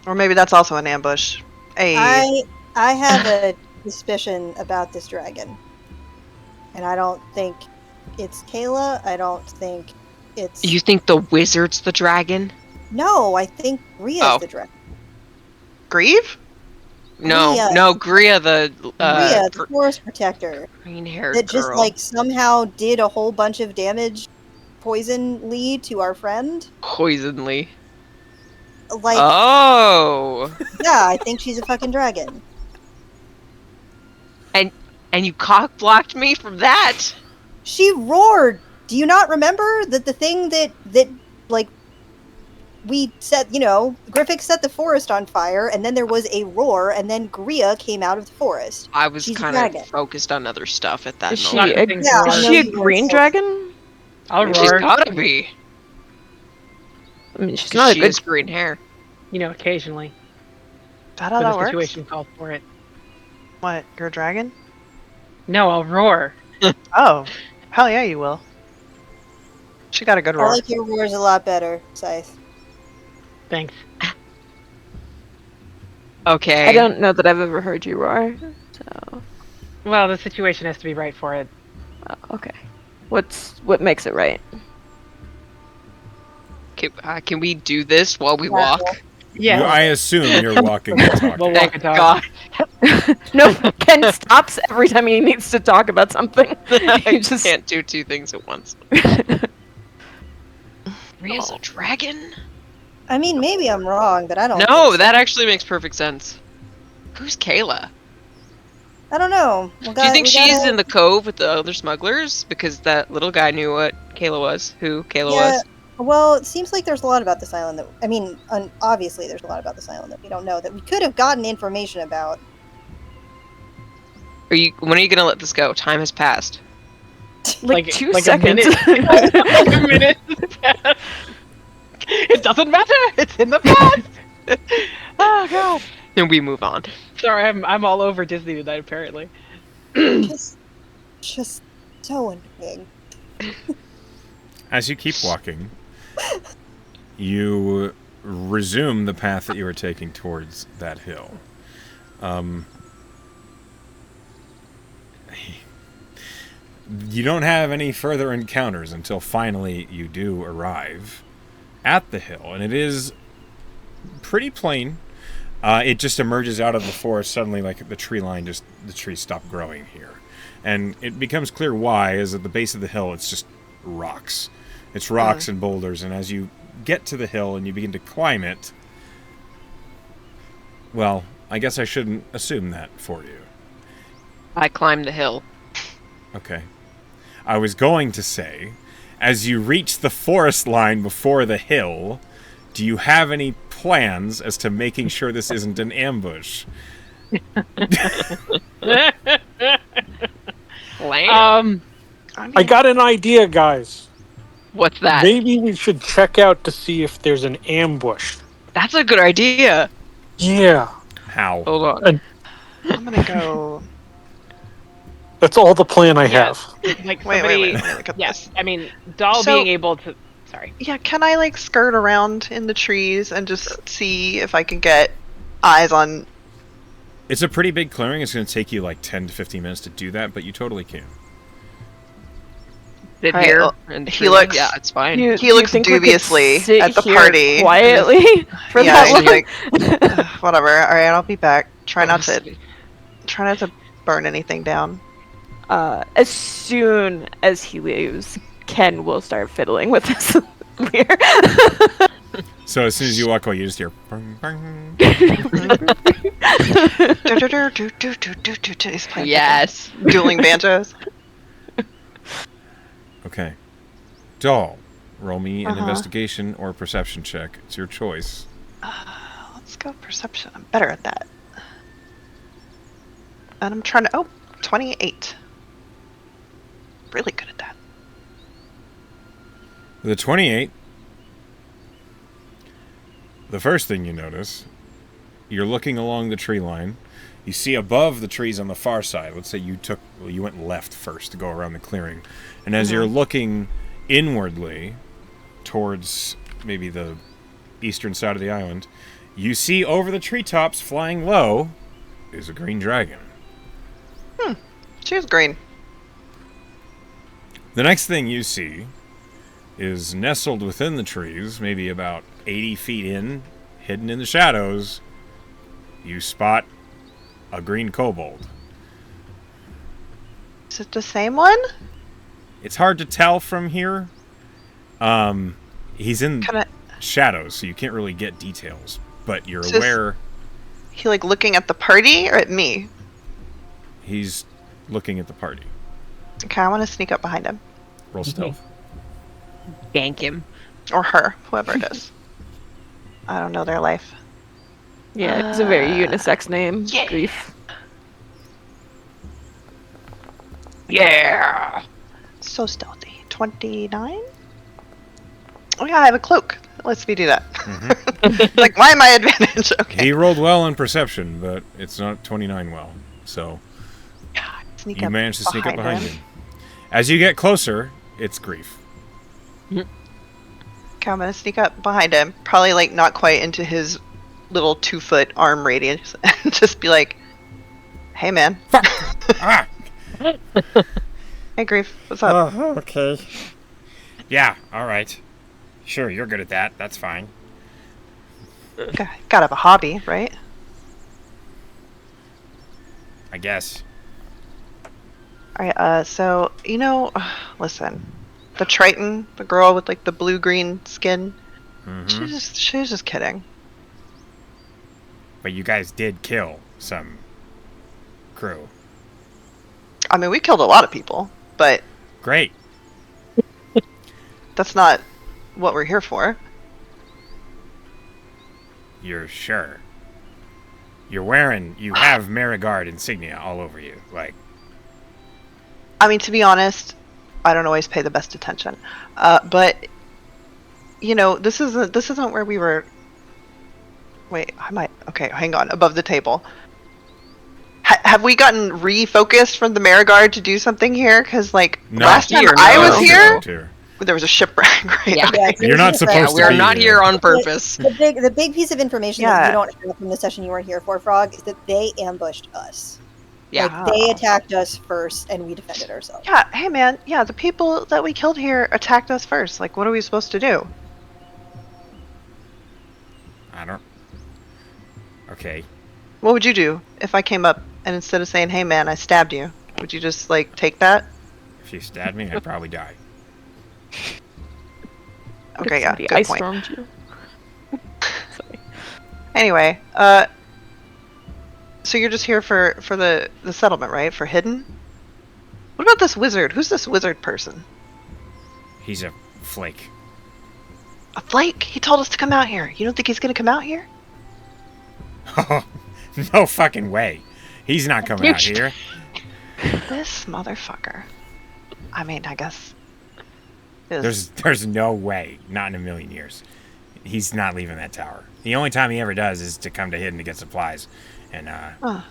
Or maybe that's also an ambush. Hey. I have a suspicion about this dragon, and I don't think it's Kayla. I don't think it's. You think the wizard's the dragon? No, I think Ria's Oh. the dragon. Grieve? No, Gria. no, Gria, the Ria, the forest protector, green-haired that just girl. somehow did a whole bunch of damage, poisonly to our friend. Poisonly. Yeah, Oh, I think she's a fucking dragon. and you cock-blocked me from that? She roared. Do you not remember that the thing that we set, Griffith set the forest on fire, and then there was a roar, and then Gria came out of the forest. I was She's a kind dragon. of focused on other stuff at that Is she moment. a, Things Yeah, roar. is I she a know you were green so- dragon? I'll She's roar. gotta be. I mean, she's not a She good. has green hair. Occasionally. Is that how When that the works? situation calls for it. What? You're a dragon? No, I'll roar. Oh. Hell yeah, you will. She got a good I roar. like your roars a lot better, Scythe. Thanks. Okay. I don't know that I've ever heard you roar. So, Well, the situation has to be right for it. okay. What makes it right? Can we do this while we walk? Yeah. I assume you're walking and talking. We'll walk Thank and talk. God. No, Ken stops every time he needs to talk about something. I He just can't do two things at once. Ria's a dragon? I mean, maybe I'm wrong, but I don't. No, think so. that actually makes perfect sense. Who's Kayla? I don't know. Do you think she's in the cove with the other smugglers? Because that little guy knew what Kayla was, who Kayla was. Well, it seems like there's a lot about this island that obviously there's a lot about this island that we don't know that we could have gotten information about. When are you gonna let this go? Time has passed. like 2 like seconds. A minute. Like a minute. It doesn't matter. It's in the past. Oh god. And we move on. Sorry, I'm all over Disney tonight. Apparently. just so annoying. As you keep walking, you resume the path that you were taking towards that hill. You don't have any further encounters until finally you do arrive at the hill, and it is pretty plain. It just emerges out of the forest suddenly, like the trees stop growing here. And it becomes clear why, is at the base of the hill it's just rocks. It's rocks and boulders, and as you get to the hill and you begin to climb it, well, I guess I shouldn't assume that for you. I climbed the hill. Okay. I was going to say, as you reach the forest line before the hill, do you have any plans as to making sure this isn't an ambush? Plan? I got an idea, guys. What's that? Maybe we should check out to see if there's an ambush. That's a good idea. Yeah. How? Hold on. I'm gonna go. That's all the plan I have. Like Wait, somebody, let me look at yes, this. I mean, Doll So- being able to. Sorry. Yeah, can I like skirt around in the trees and just see if I can get eyes on? It's a pretty big clearing. It's going to take you like 10 to 15 minutes to do that, but you totally can. Sit Alright, here. well, And he looks- Yeah, it's fine. He looks think we could dubiously sit at the here party. quietly for Yeah, that he's long? like, "Ugh, whatever. All right, I'll be back. Try not to burn anything down. As soon as he leaves, Ken will start fiddling with his lyre. So as soon as you walk away, you just hear... Bang, bang. He's playing Yes. dueling banjos. Okay. Doll, roll me an Uh-huh. investigation or perception check. It's your choice. Let's go perception. I'm better at that. And I'm trying to. Oh, 28. Really good at that. With a 28, the first thing you notice, you're looking along the tree line. You see above the trees on the far side. Let's say you went left first to go around the clearing. And as you're looking inwardly towards maybe the eastern side of the island, you see over the treetops flying low is a green dragon. She was green. The next thing you see is nestled within the trees, maybe about 80 feet in, hidden in the shadows, you spot a green kobold. Is it the same one? It's hard to tell from here. He's in Kind of. shadows, so you can't really get details, but you're Just- aware He like looking at the party or at me? he's looking at the party. Okay, I want to sneak up behind him Roll stealth. Gank him. or her, whoever it is. I don't know their life. Yeah, it's a very unisex name. yeah. Grief. Yeah. So stealthy. 29. Oh yeah, I have a cloak. That lets me do that. Like, why am I advantage? Okay. He rolled well in perception, but it's not 29 well. So Sneak you up managed to sneak up behind him. As you get closer, it's Grief. Okay, I'm gonna sneak up behind him. Probably like not quite into his little 2-foot arm radius, and just be like, "Hey, man." Ah! Hey, Grief. What's up? Oh, okay. Yeah, alright. Sure, you're good at that. That's fine. Gotta have a hobby, right? I guess. Alright, so, listen. The Triton, the girl with, like, the blue-green skin, she was just kidding. But you guys did kill some crew. I mean, we killed a lot of people, but Great. that's not what we're here for. You're sure. You have Mariguard insignia all over you. Like, I mean, to be honest, I don't always pay the best attention. But, this isn't where we were... Wait, okay, hang on, above the table. Have we gotten refocused from the Mariguard to do something here? Because No. last time Here, I no. was here, Here. there was a shipwreck. Right? Yeah. Okay. Yeah, You're not supposed We to are be not here on purpose. The big piece of information that Yeah. you don't have from the session you weren't here for, Frog, is that they ambushed us. Yeah. Like, they attacked us first, and we defended ourselves. Yeah. Hey, man. Yeah, the people that we killed here attacked us first. Like, what are we supposed to do? I don't. Okay. What would you do if I came up and instead of saying, "Hey, man, I stabbed you," would you just like take that? If you stabbed me, I'd probably die. Okay, yeah, Somebody good ice point. stormed you. Sorry. Anyway, so you're just here for the settlement, right? For hidden. What about this wizard? Who's this wizard person? He's a flake. A flake? He told us to come out here. You don't think he's gonna come out here? No fucking way. He's not coming out here. This motherfucker. I mean, I guess. is- There's no way. Not in a million years. He's not leaving that tower. The only time he ever does is to come to Hidden to get supplies. And Well,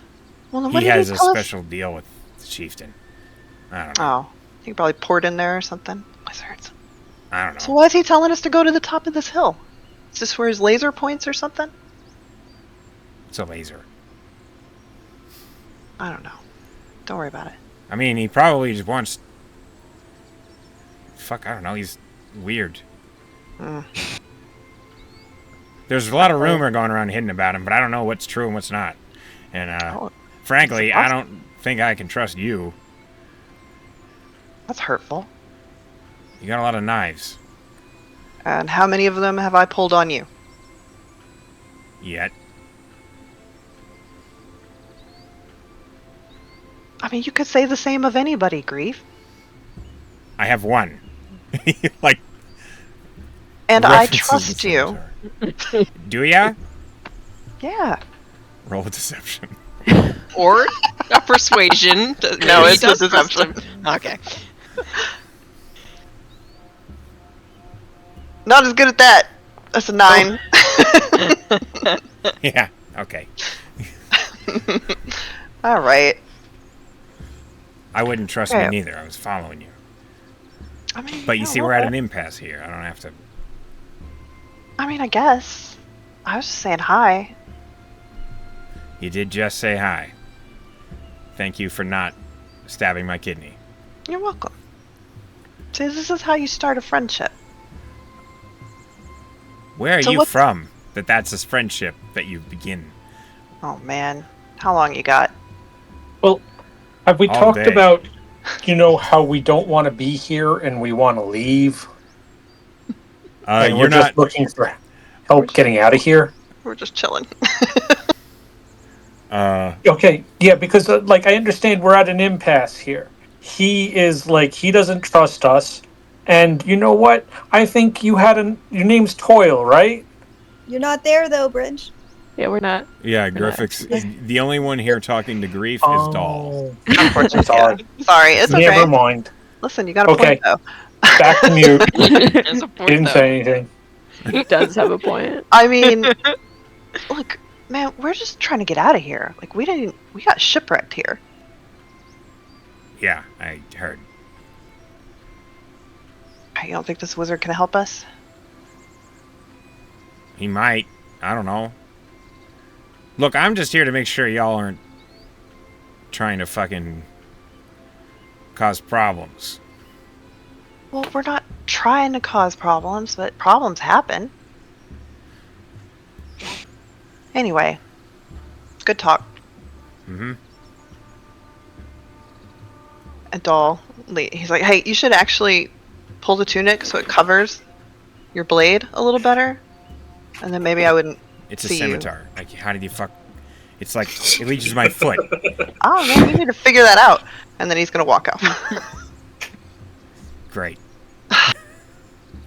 then what he did has a tell us? special deal with the chieftain. I don't know. Oh, he probably poured in there or something. Wizards. I don't know. So why is he telling us to go to the top of this hill? Is this where his laser points or something? It's a laser. I don't know. Don't worry about it. I mean, he probably just wants... Fuck, I don't know. He's weird. Mm. There's a lot of rumor going around Hidden about him, but I don't know what's true and what's not. And, Oh, frankly, it's I impossible. don't think I can trust you. That's hurtful. You got a lot of knives. And how many of them have I pulled on you? Yet. I mean, you could say the same of anybody, Grief. I have one. Like, And I references trust the you. scimitar. do ya? Yeah. Roll a deception. Or a persuasion. No, He it's a does deception. Okay. Not as good at that. That's a 9. Yeah, okay. All right. I wouldn't trust Okay. me neither. I was following you. I mean, But you yeah, see, well, we're at an impasse here. I don't have to... I mean, I guess. I was just saying hi. You did just say hi. Thank you for not stabbing my kidney. You're welcome. See, this is how you start a friendship. Where are So you what's- from that that's a friendship that you begin? Oh man, how long you got? Well, have we All talked day. about, how we don't want to be here and we want to leave? And You're we're just not... looking for help getting out of here? We're just chilling. Okay, yeah, because, I understand we're at an impasse here. He is, he doesn't trust us. And you know what? I think you had your name's Toil, right? You're not there, though, Bridge. Yeah, we're not. Yeah, We're not. Griffix. The only one here talking to Grief is Doll. Unfortunately, sorry. Sorry, it's okay. Never mind. Listen, you got a Okay. point though. Back to mute. There's a point, Didn't though. say anything. He does have a point. I mean, look, man, we're just trying to get out of here. Like we got shipwrecked here. Yeah, I heard. You don't think this wizard can help us? He might. I don't know. Look, I'm just here to make sure y'all aren't trying to fucking cause problems. Well, we're not trying to cause problems, but problems happen. Anyway, good talk. Mm-hmm. A doll. He's like, hey, you should actually pull the tunic so it covers your blade a little better, and then maybe I wouldn't It's a see you. scimitar. Like, how did you fuck... It's like, it reaches my foot. Oh man, you need to figure that out. And then he's gonna walk out. Great.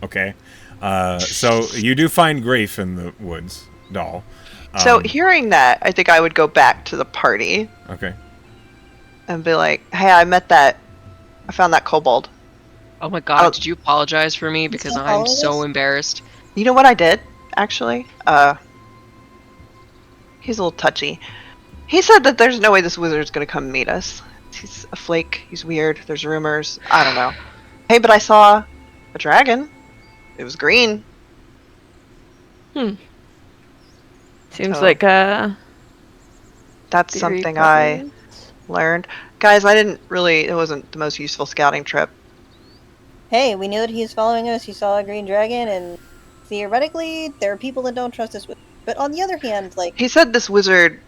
Okay. So you do find Grief in the woods, Doll. So hearing that, I think I would go back to the party Okay. and be like, hey, I found that kobold. Oh my god, Oh. did you apologize for me? Because see I'm all of so this? embarrassed. You know what I did, actually? He's a little touchy. He said that there's no way this wizard's gonna come meet us. He's a flake. He's weird. There's rumors. I don't know. Hey, but I saw a dragon. It was green. Seems So- like That's theory something I prevalent. learned. Guys, I didn't really. It wasn't the most useful scouting trip. Hey, we knew that he was following us. He saw a green dragon, and theoretically, there are people that don't trust us. But on the other hand, like, He said this wizard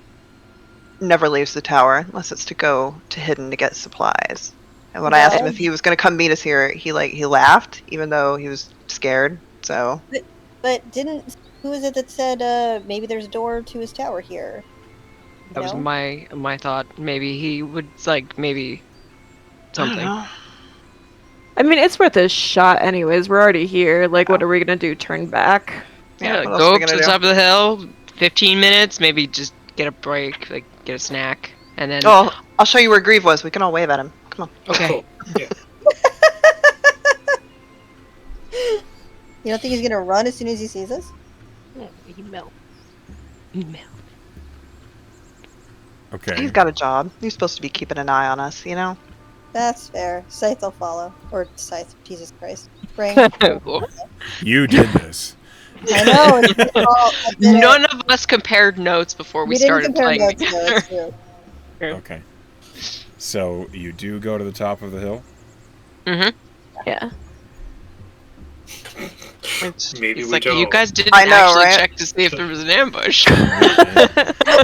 never leaves the tower unless it's to go to Hidden to get supplies. And when I asked him if he was going to come meet us here, he laughed, even though he was scared. So but who is it that said maybe there's a door to his tower here? That was No? my thought. Maybe he would maybe I something. don't know. I mean, it's worth a shot anyways. We're already here. Like, what are we gonna do? Turn back? Yeah, what else go are we up to gonna the do? top of the hill. 15 minutes, maybe just get a break, like get a snack, and then. Oh, I'll show you where Grieve was. We can all wave at him. Come on. Okay. Cool. Yeah. You don't think he's gonna run as soon as he sees us? Email. Okay. He's got a job. He's supposed to be keeping an eye on us, you know? That's fair. Scythe will follow. Or Scythe, Jesus Christ. Spring. You did this. I know. It's his fault. I did it. None of us compared notes before we didn't started compare playing notes, though, together. it's true. Okay. So you do go to the top of the hill? Mm-hmm. Yeah. Maybe It's we like don't. you guys didn't I know, actually right? check to see if there was an ambush.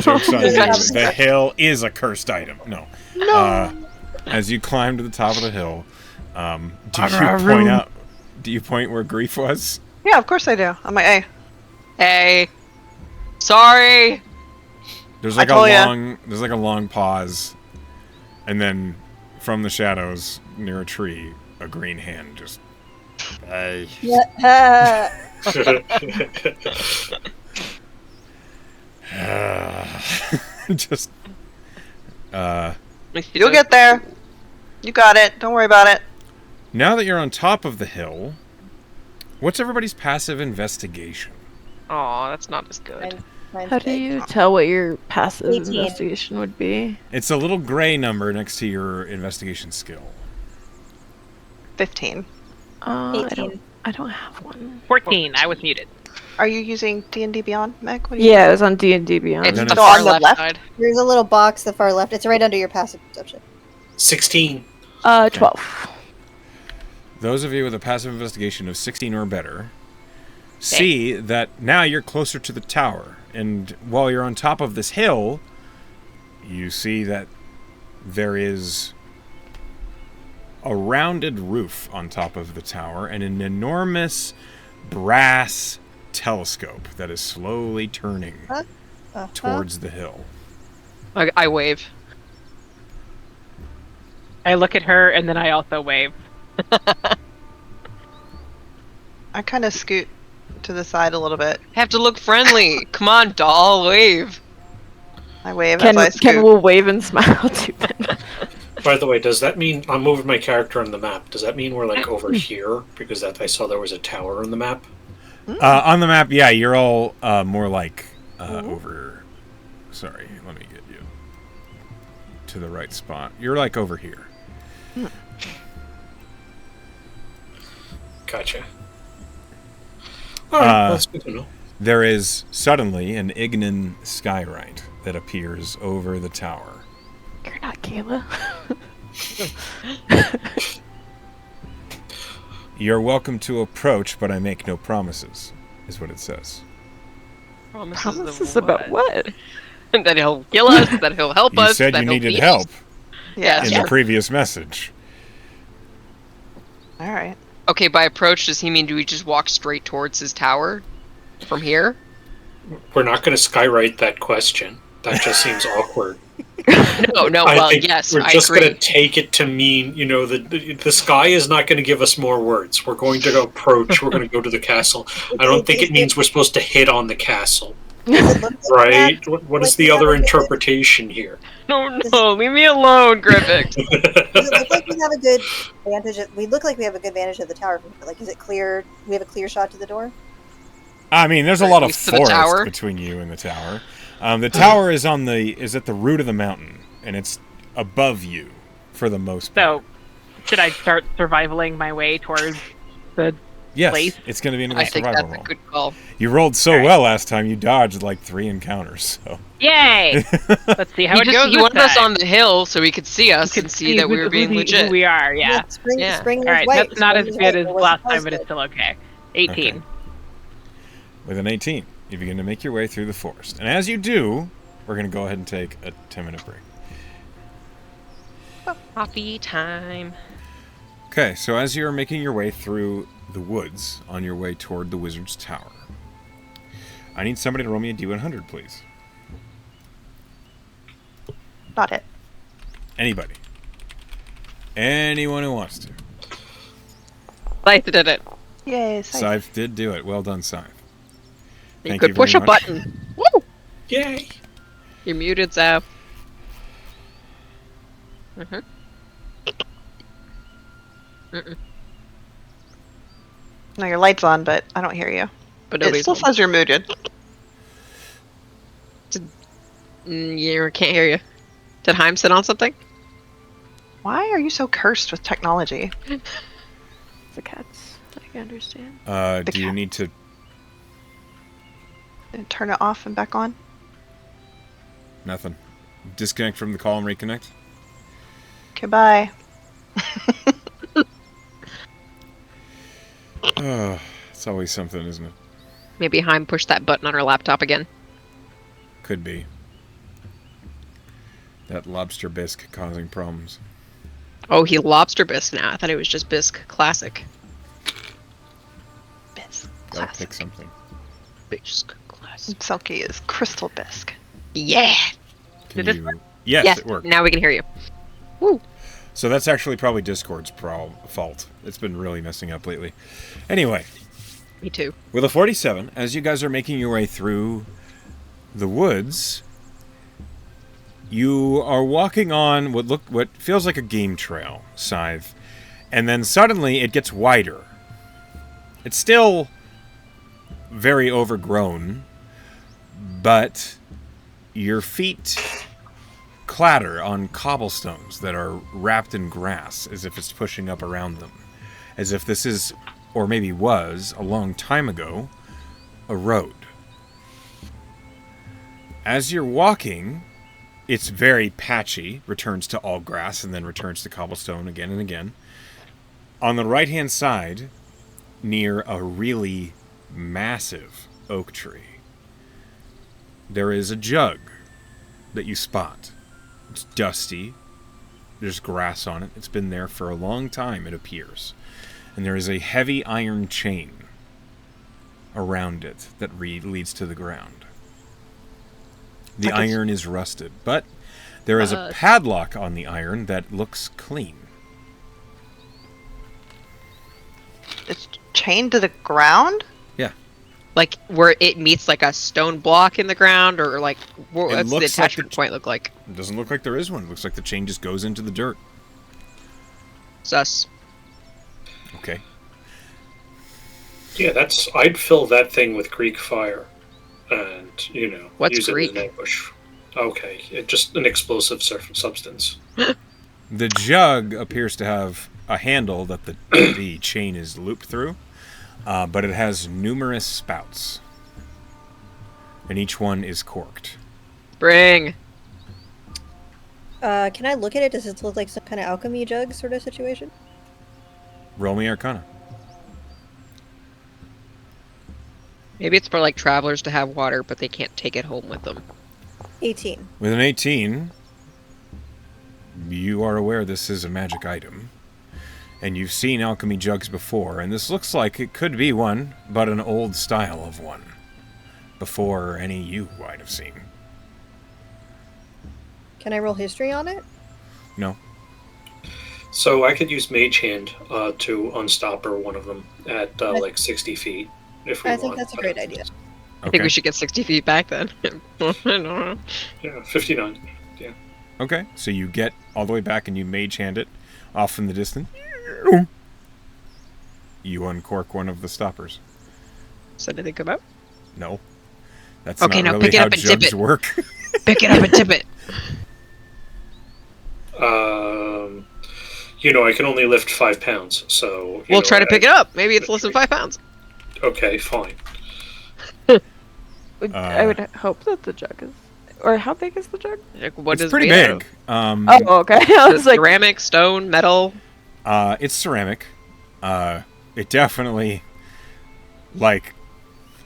Joke's on you. Guys- The hill is a cursed item. No. No. As you climb to the top of the hill, do you point where Grief was? Yeah, of course I do. I'm like, hey, Hey, sorry. There's I like told ya. there's like a long pause, and then from the shadows near a tree, a green hand just. Hey. Yeah. Just. you'll get there. You got it. Don't worry about it. Now that you're on top of the hill, what's everybody's passive investigation? Oh, that's not as good. Mine's How do big. you tell what your passive 18. investigation would be? It's a little gray number next to your investigation skill. 15. $18. I don't have one. 14. I was muted. Are you using D&D Beyond, Meg? What are you Yeah, it was on D&D Beyond. It's then the it's- far on the left left? side. There's a little box the far left. It's right under your passive perception. 16. 12. Those of you with a passive investigation of 16 or better see that now you're closer to the tower. And while you're on top of this hill, you see that there is a rounded roof on top of the tower and an enormous brass telescope that is slowly turning towards the hill. I wave. I look at her and then I also wave. I kind of scoot to the side a little bit. Have to look friendly. Come on, doll, wave. I wave as I scoot. Ken will wave and smile too. By the way, does that mean I'm moving my character on the map? Does that mean we're like over here? Because I saw there was a tower on the map. On the map, yeah, you're all more like over. Sorry, let me get you to the right spot. You're like over here. Gotcha. Alright, that's good to know. There is suddenly an Ignan skyrite that appears over the tower. You're not Kayla. You're welcome to approach, but I make no promises, is what it says. Promises about what? That he'll kill us, that he'll help You us. said that you he'll needed feed help us. Yeah. in the previous message. All right. Okay, by approach, does he mean do we just walk straight towards his tower? From here? We're not going to skywrite that question. That just seems awkward. No, I well, think yes, we're I just agree. going to take it to mean, the sky is not going to give us more words. We're going to approach. We're going to go to the castle. I don't think it means we're supposed to hit on the castle, right? What is the other interpretation here? No, leave me alone, Griffith. Does it look like we have a good vantage? We look like we have a good vantage of the tower. Like, is it clear? We have a clear shot to the door. I mean, there's a Or lot at of least to the forest tower? between you and the tower. The tower is at the root of the mountain, and it's above you for the most part. So, should I start survivaling my way towards the Yes, place? it's going to be another I think survival that's a roll. good call. You rolled so Alright. well last time, you dodged like 3 encounters. So. Yay! Let's see how He it goes. he this wanted us time. on the hill so he could see us Could and see that we were being who legit. we are, yeah. Spring, Yeah. spring is All white. right, that's not spring as is good white. as It wasn't last time, but it's posted. still okay. 18. Okay. With an 18, you begin to make your way through the forest. And as you do, we're going to go ahead and take a 10-minute break. Coffee time. Okay, so as you're making your way through the woods on your way toward the wizard's tower, I need somebody to roll me a D100, please. Not it. Anybody. Anyone who wants to. Scythe did it. Yay, Scythe did do it. Well done, Scythe. You Thank could you very push a much. button. Woo! Yay! You're muted, Zap. No, your light's on, but I don't hear you. But It nobody's still home. says you're muted. Yeah, can't hear you. Did Heim sit on something? Why are you so cursed with technology? The cats. I understand. Do you need to... Turn it off and back on? Nothing. Disconnect from the call and reconnect? Goodbye. Oh, it's always something, isn't it? Maybe Heim pushed that button on her laptop again. Could be. That lobster bisque causing problems. Oh, he lobster bisque now. I thought it was just bisque classic. Bisque. Gotta Classic. pick something. Bisque classic. Silky is crystal bisque. Yeah. Can Did this you... Yes, Yes. it worked. Now we can hear you. Woo. So that's actually probably Discord's fault. It's been really messing up lately. Anyway, Me too. with a 47, as you guys are making your way through the woods, you are walking on what feels like a game trail, Scythe, and then suddenly it gets wider. It's still very overgrown, but your feet clatter on cobblestones that are wrapped in grass as if it's pushing up around them. As if this is, or maybe was, a long time ago, a road. As you're walking, it's very patchy, returns to all grass and then returns to cobblestone again and again. On the right-hand side, near a really massive oak tree, there is a jug that you spot. It's dusty. There's grass on it. It's been there for a long time, it appears. And there is a heavy iron chain around it that leads to the ground. The iron is rusted, but there is a padlock on the iron that looks clean. It's chained to the ground? Like where it meets like a stone block in the ground, or like what's the looks like attachment point look like? It doesn't look like there is one. It looks like the chain just goes into the dirt. Sus. Okay. Yeah, I'd fill that thing with Greek fire, and What's use Greek? it as an ambush. Okay, just an explosive substance. The jug appears to have a handle that the chain is looped through, but it has numerous spouts, and each one is corked. Bring. Can I look at it? Does it look like some kind of alchemy jug sort of situation? Roll me Arcana. Maybe it's for like travelers to have water, but they can't take it home with them. 18. With an 18, you are aware this is a magic item. And you've seen alchemy jugs before, and this looks like it could be one, but an old style of one. Before any you might have seen. Can I roll history on it? No. So I could use Mage Hand to unstopper one of them at like 60 feet, if we I want. think that's a great idea. I think we should get 60 feet back then. I don't know. Yeah, 59. Yeah. Okay, so you get all the way back and you mage hand it off in the distance. You uncork one of the stoppers. So did they come out? No. That's Okay, not now really pick it how up and tip jugs it. work. Pick it up and tip it. I can only lift 5 pounds, so... We'll try to pick it up. Maybe it's less than 5 pounds. Okay, fine. I would hope that the jug is... Or how big is the jug? Like, what It's is pretty made out big. Oh, okay. I was like... ceramic, stone, metal. It's ceramic. It definitely, like,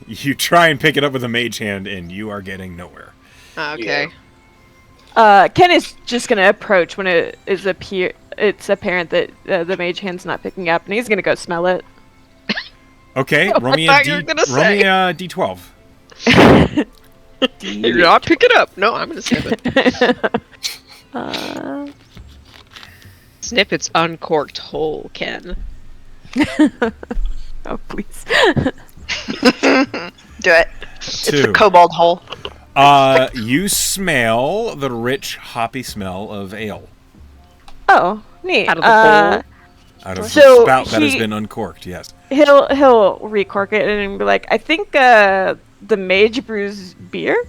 you try and pick it up with a mage hand, and you are getting nowhere. Okay. Ken is just gonna approach when it's apparent that the mage hand's not picking up, and he's gonna go smell it. Okay, roll me a D12. You're not pick it up. No, I'm gonna snip it. Snip its uncorked hole, Ken. Oh, please. Do it. It's 2. the kobold hole. You smell the rich, hoppy smell of ale Oh, neat. Out of the hole. out of So the spout that has he- been uncorked. Yes. He'll recork it and be like, I think the mage brews beer.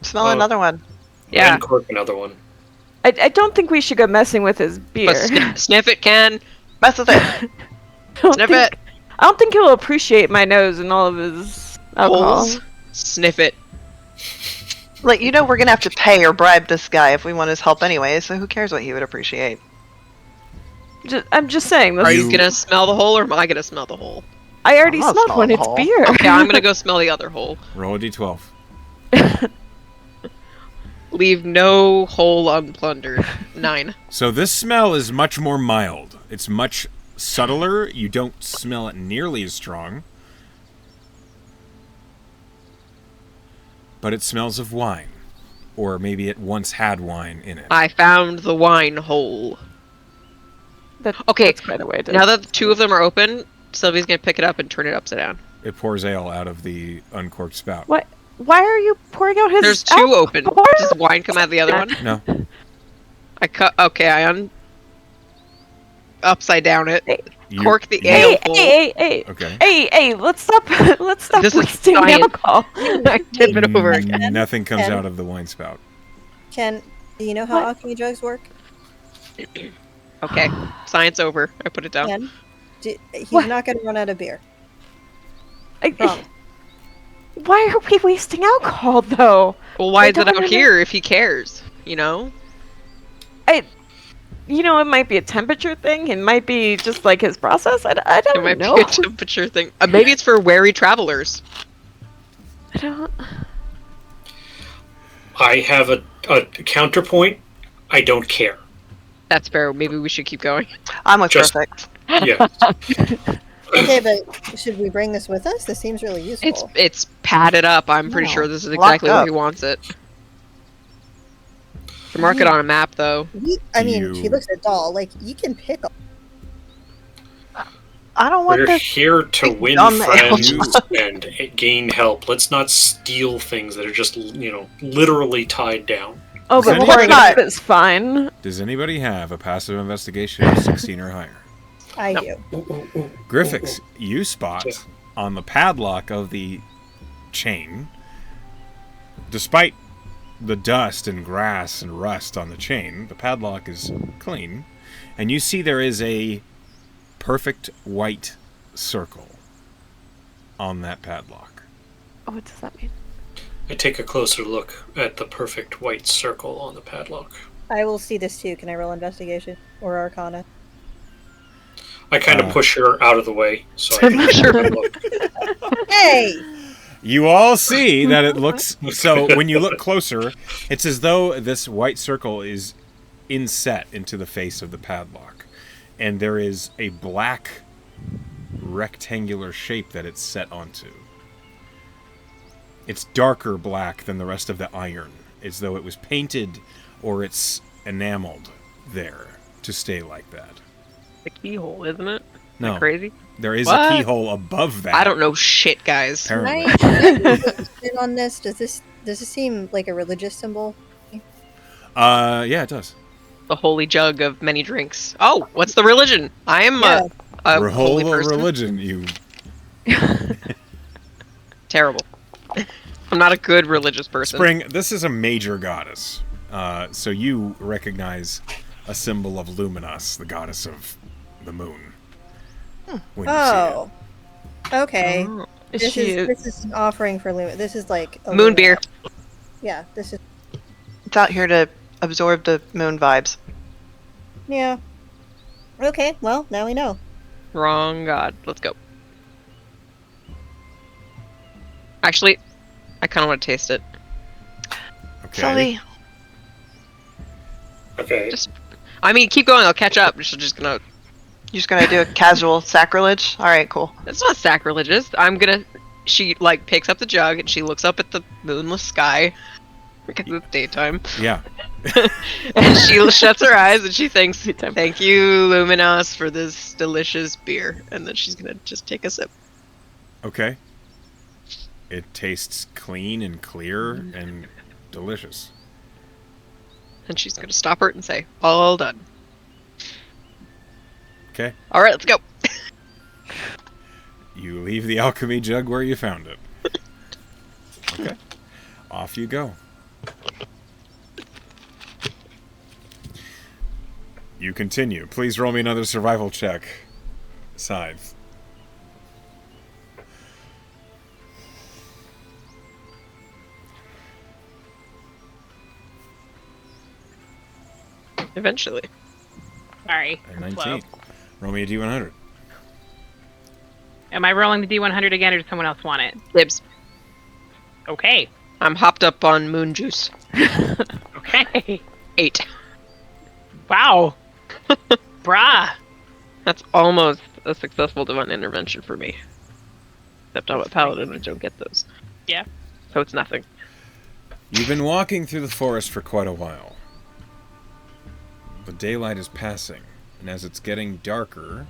Smell another one. Yeah. And cork another one. I don't think we should go messing with his beer. But sniff it, Ken. Mess with it. I don't Sniff think- it. I don't think he'll appreciate my nose and all of his alcohol. Holes. Sniff it. Like, we're gonna have to pay or bribe this guy if we want his help anyway, so who cares what he would appreciate? I'm just saying. Are This, you gonna smell the hole, or am I gonna smell the hole? I already I'll smelled smell when the it's hole. beer. Okay, I'm gonna go smell the other hole. Roll a D12. Leave no hole unplundered. 9. So this smell is much more mild. It's much subtler. You don't smell it nearly as strong. But it smells of wine. Or maybe it once had wine in it. I found the wine hole. Okay, That's quite a way to. Now that the 2 of them are open, Sylvie's gonna pick it up and turn it upside down. It pours ale out of the uncorked spout. What? Why are you pouring out his? There's 2 open. alcohol? Does wine come out of the other one? No. I cut. Okay, upside down it. You- Cork the you- ale Hey, full. hey! Okay. Hey! Let's stop! Let's stop This is wasting science. alcohol. I tip it over again. Nothing comes Ken? out of the wine spout. Ken, do you know how What? alchemy drugs work? Okay, science over. I put it down. Ken, he's What? not going to run out of beer. I- Promise. Why are we wasting alcohol, though? Well, why I is it don't out remember- here if he cares? You know? It might be a temperature thing. It might be just like his process. I It don't might know. be a temperature thing. Maybe it's for wary travelers. I don't. I have a counterpoint. I don't care. That's fair. Maybe we should keep going. I'm with Just- perfect. Yeah. Okay, but should we bring this with us? This seems really useful. It's padded up. I'm pretty No, sure this is locked exactly where up. he wants it. To mark it on a map, though. I mean, You- he looks at doll. Like, you can pick up. I don't want We're this. here to win dumb friends elf. and gain help. Let's not steal things that are just, literally tied down. Oh, Does but anyone- pouring it up is fine. Does anybody have a passive investigation of 16 or higher? I No. do. Ooh, ooh, ooh. Griffiths, you spot Yeah. on the padlock of the chain, despite the dust and grass and rust on the chain, the padlock is clean, and you see there is a perfect white circle on that padlock. Oh, what does that mean? I take a closer look at the perfect white circle on the padlock. I will see this too. Can I roll investigation or arcana? I kind of push her out of the way so I can Sure. look. Hey! You all see that it looks... So when you look closer, it's as though this white circle is inset into the face of the padlock. And there is a black rectangular shape that it's set onto. It's darker black than the rest of the iron, as though it was painted or it's enameled there to stay like that. The keyhole, isn't it? No, That crazy? there is What? a keyhole above that. I don't know shit, guys. Apparently. Can I spin on this? Does this seem like a religious symbol? Yeah, it does. The holy jug of many drinks. Oh, what's the religion? I am Yeah. a holy Whole person. religion, you. Terrible. I'm not a good religious person. Spring, this is a major goddess. So you recognize a symbol of Luminos, the goddess of the moon. When you Oh. Okay. Oh. This is an offering for Luna. This is like a Moon Luna. beer. Yeah, this is. It's out here to absorb the moon vibes. Yeah. Okay, well, now we know. Wrong god. Let's go. Actually, I kind of want to taste it. Okay. Sully, Okay. I mean, keep going. I'll catch up. She's just gonna. you're just gonna do a casual sacrilege? Alright, cool. It's not sacrilegious. She like picks up the jug and she looks up at the moonless sky because it's daytime. Yeah. And she shuts her eyes and she thinks, "Thank you, Luminos, for this delicious beer." And then she's gonna just take a sip. Okay. It tastes clean and clear and delicious. And she's gonna stop her and say, "All done." Okay. All right, let's go. You leave the alchemy jug where you found it. Okay. Off you go. You continue. Please roll me another survival check. Scythe. Eventually. Sorry. And I'm 19. slow. Roll me a d100. Am I rolling the D100 again, or does someone else want it? Dibs. Okay. I'm hopped up on moon juice. Okay. 8. Wow. Brah. That's almost a successful divine intervention for me. Except I'm a paladin, I don't get those. Yeah. So it's nothing. You've been walking through the forest for quite a while. The daylight is passing, and as it's getting darker,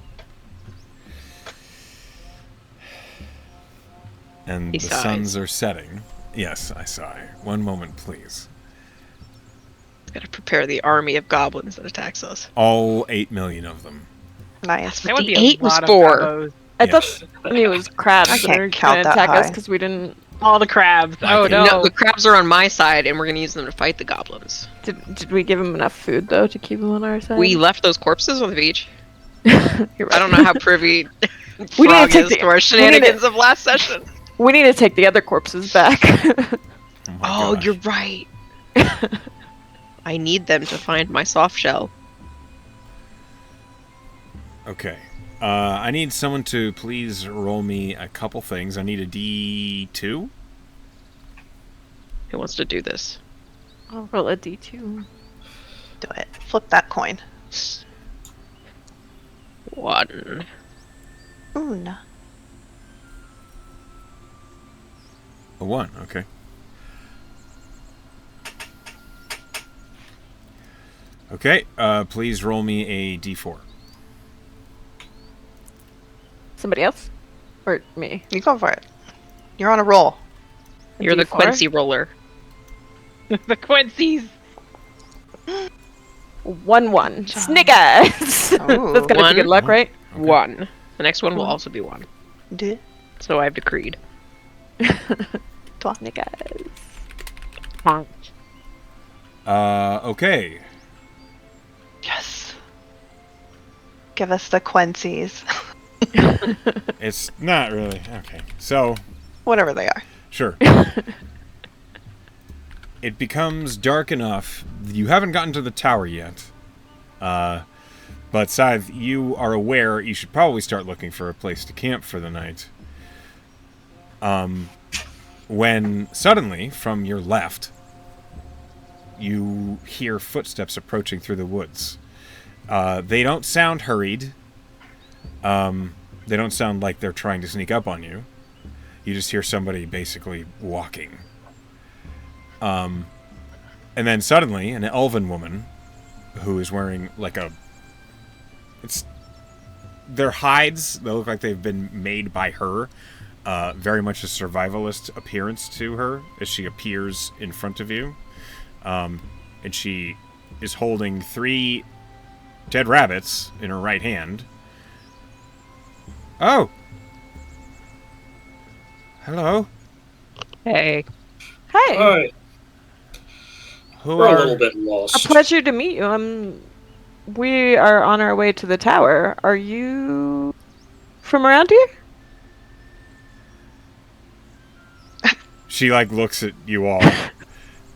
and He the sighs. suns are setting. Yes, I sigh. One moment, please. Gotta prepare the army of goblins that attacks us. All 8 million of them. Nice. That would The be a 8 was lot of for. gobos. I Yes. thought it was crabs I that can't were count gonna that attack us high. because we didn't. All the crabs. My Oh goodness. no. No, the crabs are on my side, and we're gonna use them to fight the goblins. Did we give him enough food though to keep him on our side? We left those corpses on the beach. You're right. I don't know how privy We need to Frog take is the- to our we need to- shenanigans of last session. We need to take the other corpses back. Oh, my Oh, gosh. you're right. I need them to find my soft shell. Okay. I need someone to please roll me a couple things. I need a D2. Who wants to do this? I'll roll a D2. Do it. Flip that coin. 1. Una. A 1, okay. Okay, please roll me a D4. Somebody else? Or me? You go for it. You're on a roll. A You're the D4? Quincy roller. The Quincy's. 1-1. Snickers! Ooh. That's gotta be good luck, right? Okay. 1. The next one will One. also be 1. Do So I've decreed. Snickers. Okay. Yes. Give us the Quincy's. It's not really. Okay. So, Whatever they are. sure. It becomes dark enough. You haven't gotten to the tower yet. But Scythe, you are aware you should probably start looking for a place to camp for the night. When suddenly, from your left, you hear footsteps approaching through the woods. They don't sound hurried. They don't sound like they're trying to sneak up on you. You just hear somebody basically walking. And then suddenly, an elven woman who is wearing like their hides, they look like they've been made by her. Very much a survivalist appearance to her as she appears in front of you. And she is holding 3 dead rabbits in her right hand. Oh! Hello? Hey. Hey, Hi. Who We're a are... little bit a lost. pleasure to meet you. We are on our way to the tower. Are you from around here? She, like, looks at you all.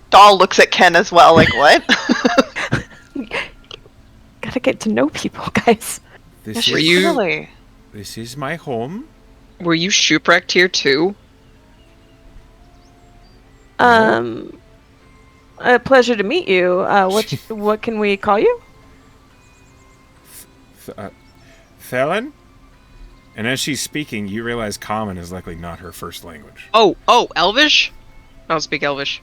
Doll looks at Ken as well, like, what? Gotta get to know people, guys. This Were is, you- Really? this is my home. Were you shipwrecked here too? A pleasure to meet you. What can we call you? Felon? And as she's speaking, you realize Common is likely not her first language. Oh, Elvish? I don't speak Elvish.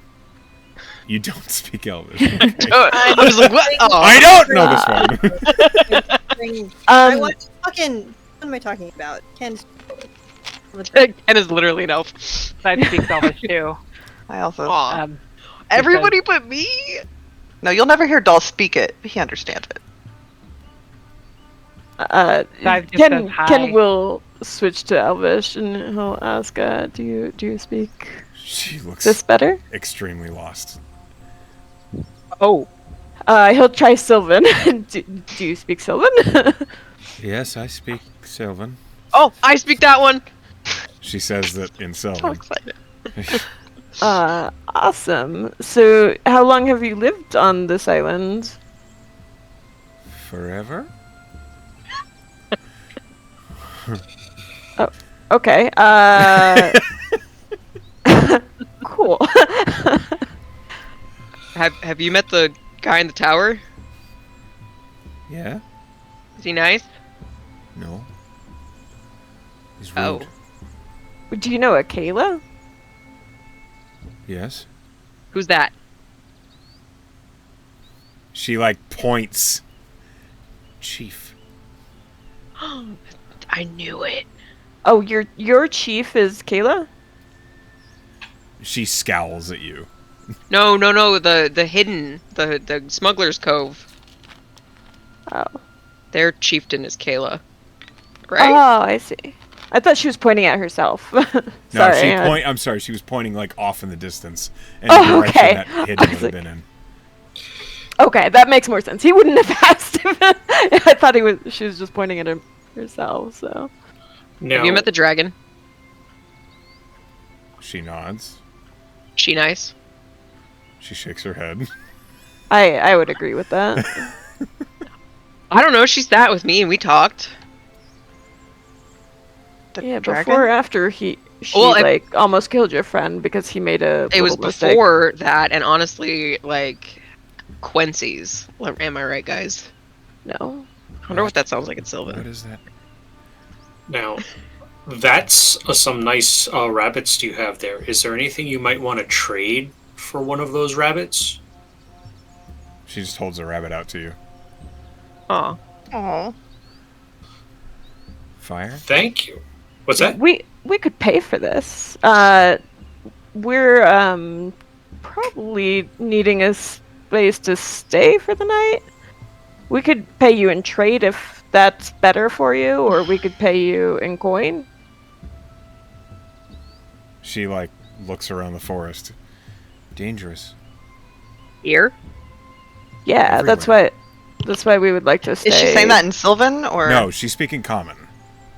You don't speak Elvish. I was like, what? Oh. I don't know this one. I want to fucking. What am I talking about? Ken's. Ken is literally an elf. I speak Elvish too. I also. Aw. Everybody but me? No, you'll never hear Doll speak it, but he understands it. Dive just says hi. Ken will switch to Elvish and he'll ask, do you speak She looks this better? extremely lost. Oh. He'll try Sylvan. do you speak Sylvan? Yes, I speak Sylvan. Oh, I speak that one. She says that in So Sylvan. excited. Awesome. So, how long have you lived on this island? Forever? Okay. Cool. Have you met the guy in the tower? Yeah? Is he nice? No. He's rude. Oh. Do you know a Kayla? Yes? Who's that? She, like, points. Chief. I knew it. Oh, your chief is Kayla? She scowls at you. No, the hidden, the Smuggler's Cove. Oh. Their chieftain is Kayla. Right? Oh, I see. I thought she was pointing at herself. No, Sorry. I'm sorry, she was pointing, like, off in the distance. In Oh, the direction okay. that hidden I would was have like- been in. Okay, that makes more sense. He wouldn't have asked him. I thought she was just pointing at herself, so. Now, Have you met the dragon? She nods. She nice? She shakes her head. I would agree with that. I don't know. She sat with me and we talked. The Yeah, dragon? before or after she Well, like almost killed your friend because he made a It was little mistake. before that, and honestly, like Quincy's. Am I right, guys? No. I wonder what that sounds like in What Sylvan. is that? now, that's some nice rabbits you have there. Is there anything you might want to trade for one of those rabbits? She just holds a rabbit out to you. Aw. Aw. Fire? Thank you. What's that? We could pay for this. We're probably needing a space to stay for the night. We could pay you in trade if that's better for you, or we could pay you in coin. She, like, looks around the forest. Dangerous. Here? Yeah, that's why we would like to stay. Is she saying that in Sylvan, or? No, she's speaking common.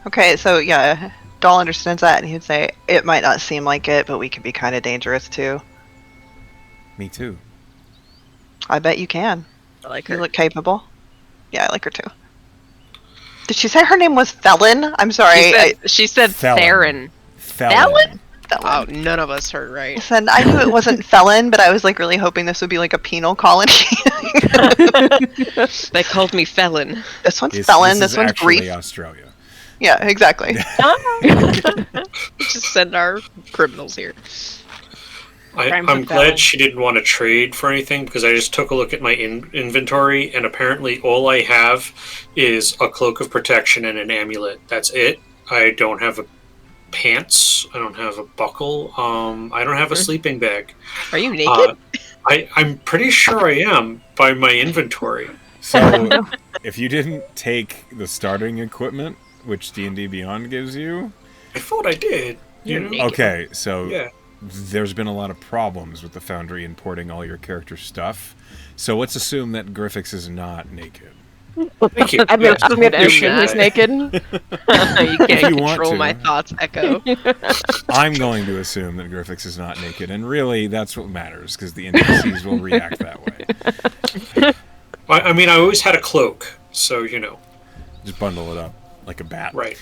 Okay, so yeah, Doll understands that, and he'd say, it might not seem like it, but we could be kind of dangerous too. Me too. I bet you can. I like You her. look capable. Yeah, I like her too. Did she say her name was Felon? I'm sorry. She said Felon. Theron. Felon. Oh, none of us heard right. Listen, I knew it wasn't felon, but I was like really hoping this would be like a penal colony. They called me Felon. This one's felon, this is one's actually grief. Australia. Yeah, exactly. Just send our criminals here. I'm felon. glad she didn't want to trade for anything because I just took a look at my inventory and apparently all I have is a cloak of protection and an amulet. That's it. I don't have a pants. I don't have a buckle. I don't have a sleeping bag. Are you naked? I'm pretty sure I am by my inventory. So, if you didn't take the starting equipment, which D&D Beyond gives you... I thought I did. You're You know? naked. Okay, so Yeah. there's been a lot of problems with the Foundry importing all your character stuff. So let's assume that Griffix is not naked. Thank you. I'm Yes, gonna don't assume he's naked. You can't you want control to. my thoughts, Echo. I'm going to assume that Griffix is not naked, and really, that's what matters, because the NPCs will react that way. I mean, I always had a cloak, so you know. Just bundle it up like a bat. Right.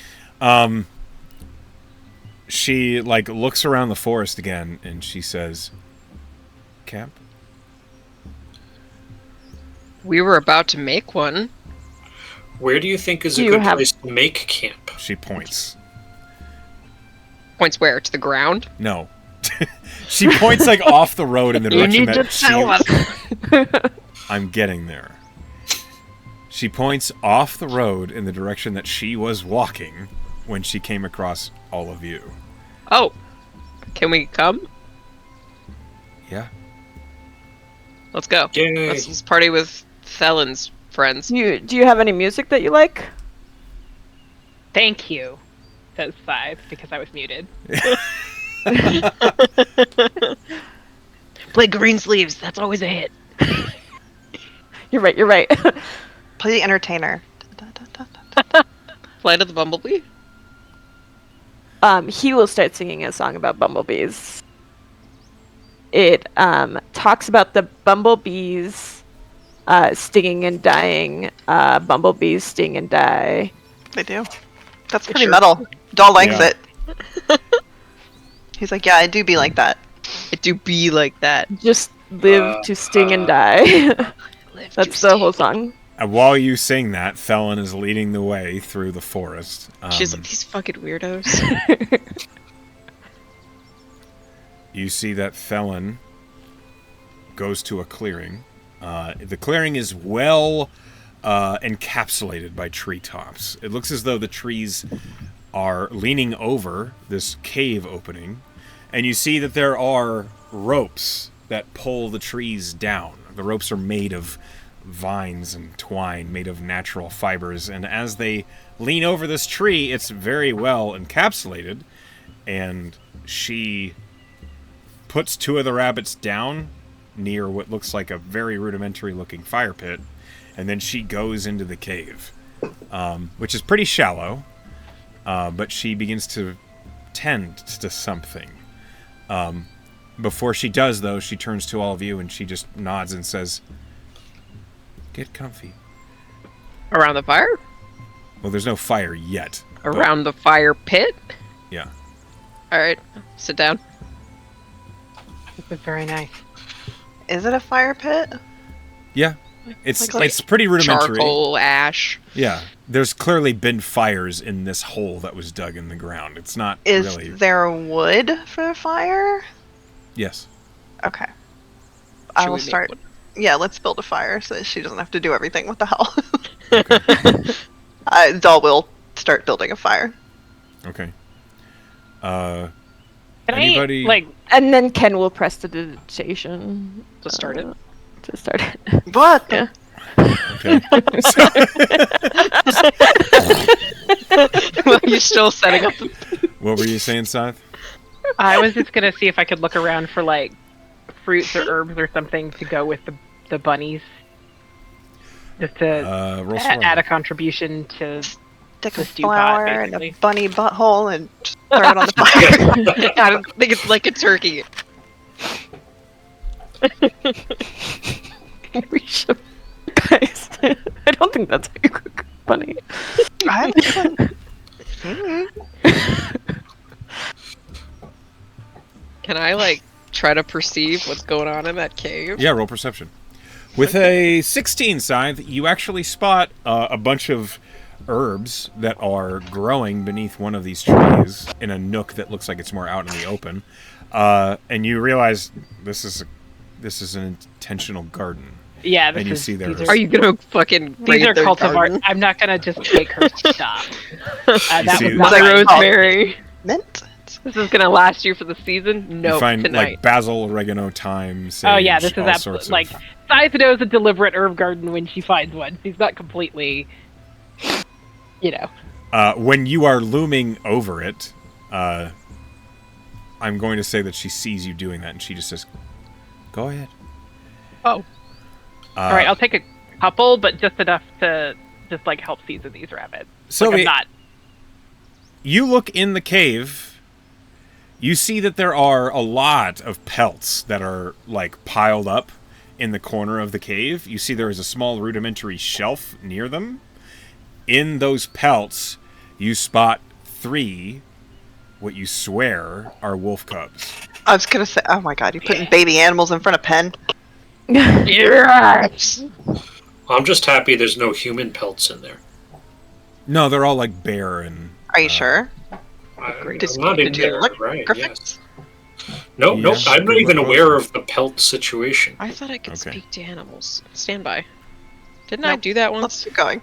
She, like, looks around the forest again, and she says, "Camp?" We were about to make one. Where do you think is a You good have- place to make camp? She points. Points where? To the ground? No. She points, like, off the road in the You direction need to that tell us. I'm getting there. She points off the road in the direction that she was walking when she came across all of you. Oh. Can we come? Yeah. Let's go. Yay. Let's party with Felon's friends. Do you have any music that you like? Thank you, says Five, because I was muted. Play Greensleeves. That's always a hit. You're right. Play the entertainer. Flight of the Bumblebee? He will start singing a song about bumblebees. It talks about the bumblebees stinging and dying. Bumblebees sting and die. They do. That's pretty Sure. metal. Doll likes Yeah. it. He's like, yeah, I do be like that. It do be like that. Just live to sting and die. Live That's to the whole sting. song. And while you sing that, Felon is leading the way through the forest. She's like, these fucking weirdos. You see that Felon goes to a clearing. The clearing is well encapsulated by treetops. It looks as though the trees are leaning over this cave opening, and you see that there are ropes that pull the trees down. The ropes are made of vines and twine, made of natural fibers, and as they lean over this tree, it's very well encapsulated, and she puts two of the rabbits down near what looks like a very rudimentary looking fire pit, and then she goes into the cave, which is pretty shallow, but she begins to tend to something. Before she does, though, she turns to all of you and she just nods and says, "Get comfy." Around the fire? Well, there's no fire yet. but- Around the fire pit? Yeah. Alright, sit down. This is very nice. Is it a fire pit? Yeah. It's Like it's pretty rudimentary. Charcoal, ash. Yeah. There's clearly been fires in this hole that was dug in the ground. It's not Is really... there wood for a fire? Yes. Okay. I Should will we make start. one? Yeah, let's build a fire so that she doesn't have to do everything. What the hell? Okay. Doll will start building a fire. Okay. Can Anybody... I, like, And then Ken will press the digitation To start it. to start it. What? the- Okay. Well, you're still setting up the... What were you saying, Scythe? I was just gonna see if I could look around for, like, fruits or herbs or something to go with the bunnies. Just to Roll add a contribution to Stick the a stew pot, flower in basically. a bunny butthole and just throw it on the fire. I don't think it's like a turkey. We should, guys. I don't think that's how you cook bunny. I haven't even- Can I, like, try to perceive what's going on in that cave? Yeah, roll perception. With a 16, Scythe, you actually spot a bunch of herbs that are growing beneath one of these trees in a nook that looks like it's more out in the open. And you realize this is an intentional garden. Yeah, this And you is, see there these is- Are you gonna fucking these raid are their cultivar. garden? I'm not gonna just take her stuff. That see- was not Like my fault. rosemary. Mint? This is gonna last you for the season? No, you find tonight. like basil, oregano, thyme, sage, Oh yeah, this is all absolutely sorts like of... Scythe knows a deliberate herb garden when she finds one. She's not completely, you know. When you are looming over it, I'm going to say that she sees you doing that, and she just says, "Go ahead." Oh. All right, I'll take a couple, but just enough to just like help season these rabbits. Sylvie, like, I'm not. You look in the cave. You see that there are a lot of pelts that are like piled up in the corner of the cave. You see there is a small rudimentary shelf near them. In those pelts, you spot 3, what you swear are wolf cubs. I was gonna say, oh my god, you're putting baby animals in front of pen? Yes! I'm just happy there's no human pelts in there. No, they're all like bear and... Are you sure? I'm not in there, look, right? Griffiths? Yes. Nope, Yes, I'm not good even look. aware of the pelt situation. I thought I could Okay. speak to animals. Stand by. Didn't I Nope. do that Let's once? keep going.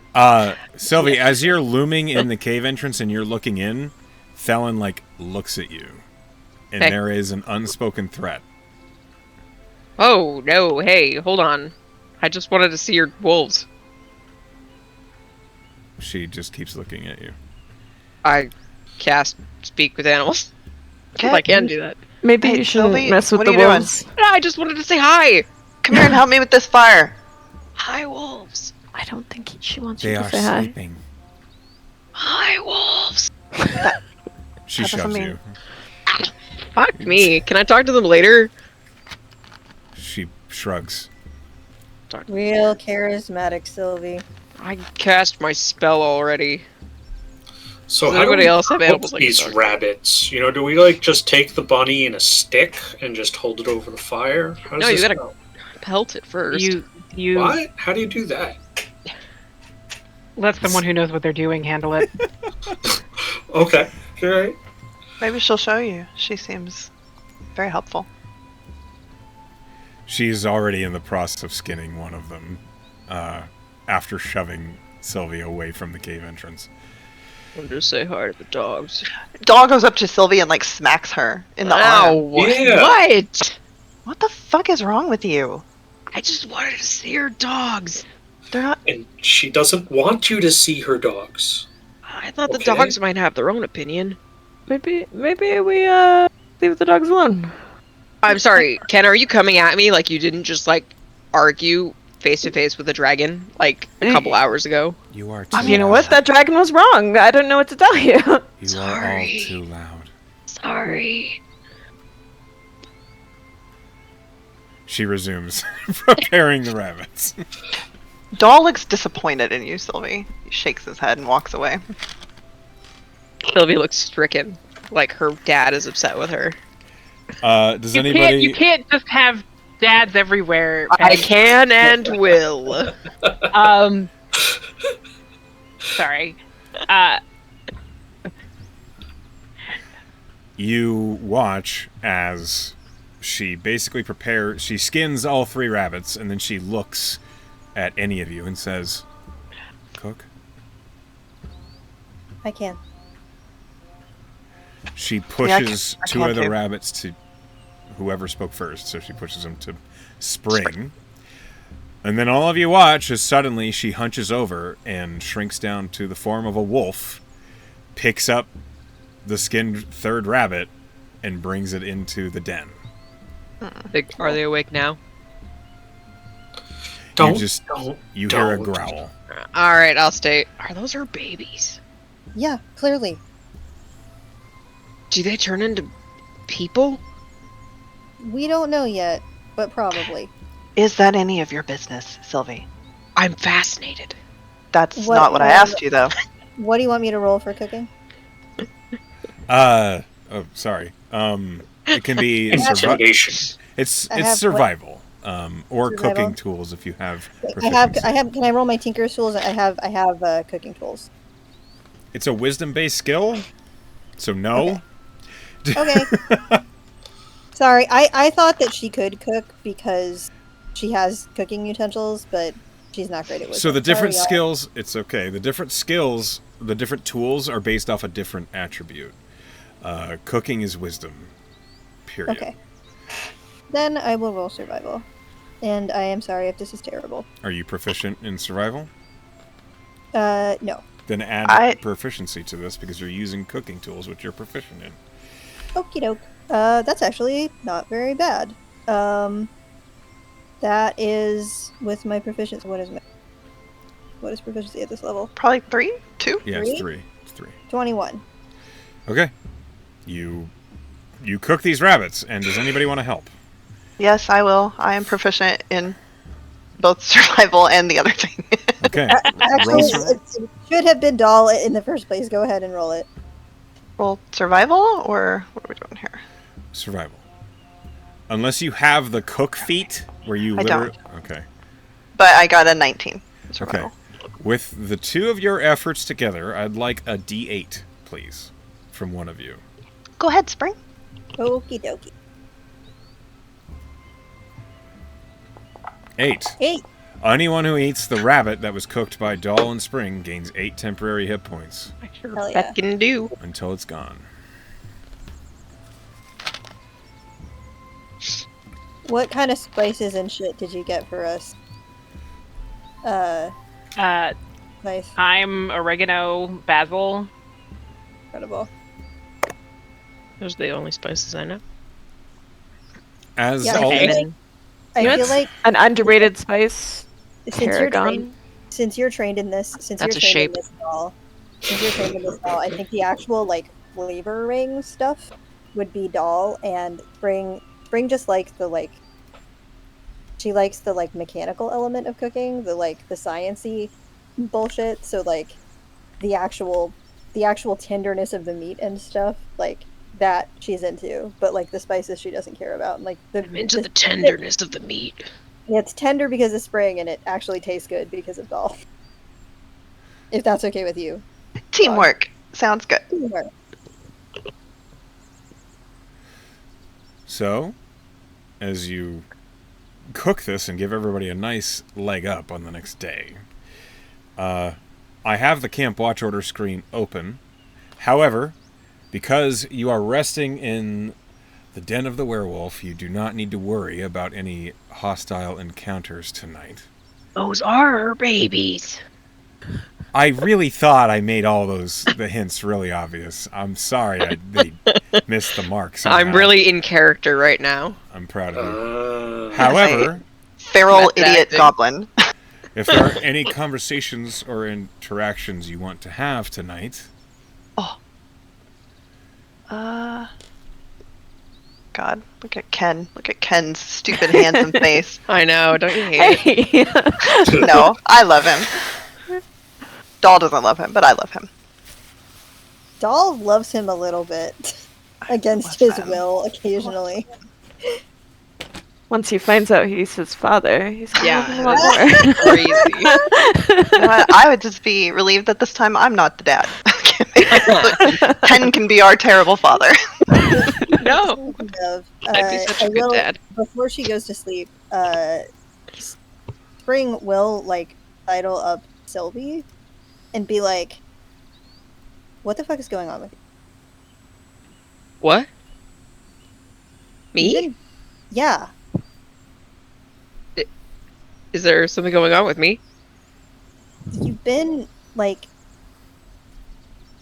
Sylvie, as you're looming in the cave entrance and you're looking in, Felon, like, looks at you. And Okay. there is an unspoken threat. Oh, no, hey, hold on. I just wanted to see your wolves. She just keeps looking at you. I cast Speak with Animals. Okay. I can do that. Maybe Hey, you shouldn't Sylvie, mess with what the are you doing? wolves. No, I just wanted to say hi! Come here and help me with this fire. Hi, wolves. I don't think she wants They you to are say hi. sleeping. Hi, wolves. She That doesn't shoves mean- you. Fuck me. Can I talk to them later? She shrugs. Real charismatic, Sylvie. I cast my spell already. So Does how do anybody we else have cook animals I can these talk to? rabbits? You know, do we like just take the bunny in a stick and just hold it over the fire? How does No, you this gotta- go? Pelt it first. You What? How do you do that? let someone who knows what they're doing handle it. Okay, all right. Maybe she'll show you. She seems very helpful. She's already in the process of skinning one of them after shoving Sylvie away from the cave entrance. I'll just say hi to the dogs. Dog goes up to Sylvie and like smacks her in the arm. Ow! Yeah. What? What the fuck is wrong with you? I just wanted to see your dogs. They're not. And she doesn't want you to see her dogs. I thought the Okay. dogs might have their own opinion. Maybe we leave the dogs alone. I'm sorry, Ken, are you coming at me like you didn't just, like, argue face-to-face with a dragon, like, a couple hours ago? You are too You know what? loud. That dragon was wrong. I don't know what to tell you. You are all Sorry. too loud. Sorry. She resumes preparing the rabbits. Doll looks disappointed in you, Sylvie. He shakes his head and walks away. Sylvie looks stricken, like her dad is upset with her. Does You anybody... can't just have dads everywhere. I Peg. can and will. Sorry. You watch as she basically she skins all 3 rabbits, and then she looks at any of you and says, "Cook?" I can. She pushes I 2 can of the too. rabbits to whoever spoke first, so she pushes them to spring. And then all of you watch as suddenly she hunches over and shrinks down to the form of a wolf, picks up the skinned 3rd rabbit, and brings it into the den. Are they awake now? Don't. You hear a don't. growl. Alright, I'll stay. Are those her babies? Yeah, clearly. Do they turn into people? We don't know yet, but probably. Is that any of your business, Sylvie? I'm fascinated. That's What- not what I asked you, though. What do you want me to roll for cooking? Oh, sorry. It can be Intimidation. It's I have survival, or Survival? cooking tools if you have. I have. proficiency. Can I roll my tinker's tools? I have cooking tools. It's a wisdom-based skill, so no. Okay. Sorry, I thought that she could cook because she has cooking utensils, but she's not great at wisdom. So the different Sorry, y'all. skills, it's okay. The different skills, the different tools are based off a different attribute. Cooking is wisdom. Period. Okay. Then I will roll survival. And I am sorry if this is terrible. Are you proficient in survival? No. Then add proficiency to this because you're using cooking tools, which you're proficient in. Okie doke. That's actually not very bad. That is with my proficiency. What is proficiency at this level? Probably 3, 2. Yeah, Three? it's 3. It's 3. 21. Okay. You cook these rabbits, and does anybody want to help? Yes, I will. I am proficient in both survival and the other thing. Okay. Actually, Roll it should have been Doll in the first place. Go ahead and roll it. Roll survival, or what are we doing here? survival. Unless you have the cook feat, where you I literally... don't. Okay. But I got a 19 survival. Okay. With the two of your efforts together, I'd like a D8, please, from one of you. Go ahead, Spring. Okie dokie. 8. 8. Anyone who eats the rabbit that was cooked by Doll and Spring gains 8 temporary hit points I sure Hell yeah. That can do. until it's gone. What kind of spices and shit did you get for us? Nice. I'm oregano, basil. Incredible. Those are the only spices I know. As Yeah, all... I feel like An underrated spice. since you're trained in this, That's a shape. Doll, I think the actual like flavoring stuff would be Doll, and Spring just likes she likes the like mechanical element of cooking, the sciencey bullshit. So like the actual tenderness of the meat and stuff, like that she's into, but like the spices she doesn't care about. And like I'm into the tenderness of the meat. it's tender because of Spring, and it actually tastes good because of Doll. If that's okay with you. Teamwork. Sounds good. Teamwork. So, as you cook this and give everybody a nice leg up on the next day, I have the camp watch order screen open. However, because you are resting in the den of the werewolf, you do not need to worry about any hostile encounters tonight. Those are her babies. I really thought I made all the hints really obvious. I'm sorry they missed the mark somehow. I'm really in character right now. I'm proud of you. Yes, However, Feral Method idiot acting. goblin. if there are any conversations or interactions you want to have tonight, God, look at Ken. Look at Ken's stupid handsome face. I know, don't you hate it? Hey. No, I love him. Doll doesn't love him, but I love him. Doll loves him a little bit. Against love his him. will, occasionally. Once he finds out he's his father, he's gonna Yeah, love him a lot more. Crazy. You know what? I would just be relieved that this time I'm not the dad. Ken can be our terrible father. No. I'd be such a good dad. Before she goes to sleep, Spring will like idle up Sylvie and be like, "What the fuck is going on with you?" What? You've Me? been- Yeah. Is there something going on with me? You've been like,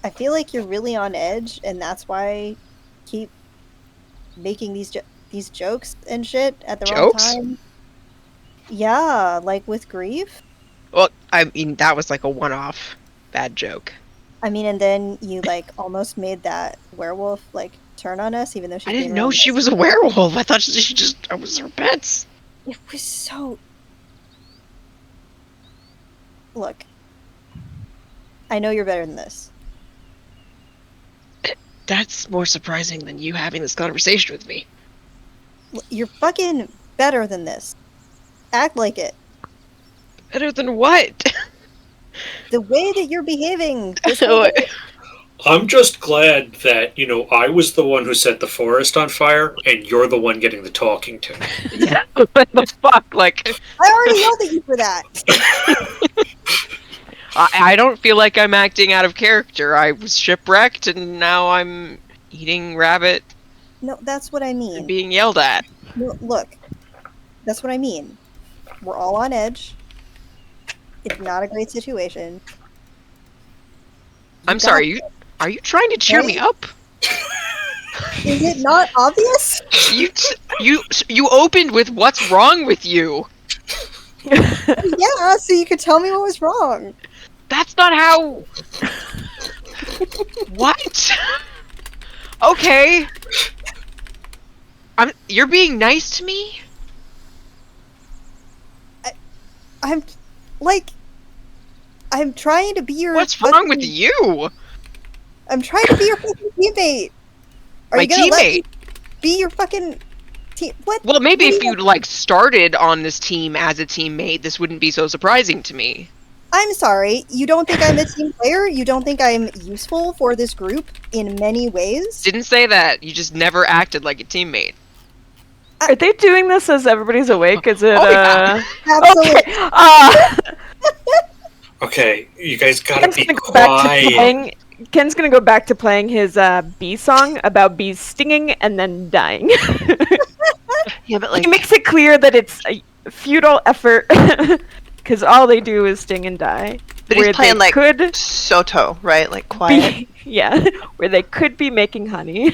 I feel like you're really on edge, and that's why I keep making these jokes and shit at the Jokes? wrong time. Yeah, like with grief. Well, I mean, that was like a one-off bad joke. I mean, and then you like almost made that werewolf like turn on us, even though she I didn't know she was a werewolf. I thought I was her pets. It was so. Look, I know you're better than this. That's more surprising than you having this conversation with me. You're fucking better than this. Act like it. Better than what? The way that you're behaving. This Oh, whole day- I'm just glad that, I was the one who set the forest on fire, and you're the one getting the talking to. Yeah. What the fuck? Like, I already yelled at you for that. I don't feel like I'm acting out of character. I was shipwrecked, and now I'm eating rabbit No, that's what I and mean. being yelled at. No, look, that's what I mean. We're all on edge. It's not a great situation. I'm sorry. Are you trying to cheer me up? Is it not obvious? You opened with what's wrong with you. Yeah, so you could tell me what was wrong. That's not how. What? Okay. You're being nice to me? I'm trying to be your. What's wrong with you? I'm trying to be your fucking teammate. Are My you gonna let me teammate? be your fucking team? What? Well, maybe what if do you- you'd started on this team as a teammate, this wouldn't be so surprising to me. I'm sorry. You don't think I'm a team player? You don't think I'm useful for this group in many ways? Didn't say that. You just never acted like a teammate. Are they doing this as everybody's awake? Is it? Oh, yeah. Absolutely. Okay. Okay, you guys gotta Ken's be gonna go back to quiet. playing. Ken's gonna go back to playing his bee song about bees stinging and then dying. Yeah, but like He makes it clear that it's a futile effort because all they do is sting and die. But where he's playing they like could Soto, right? Like quiet. yeah, where they could be making honey.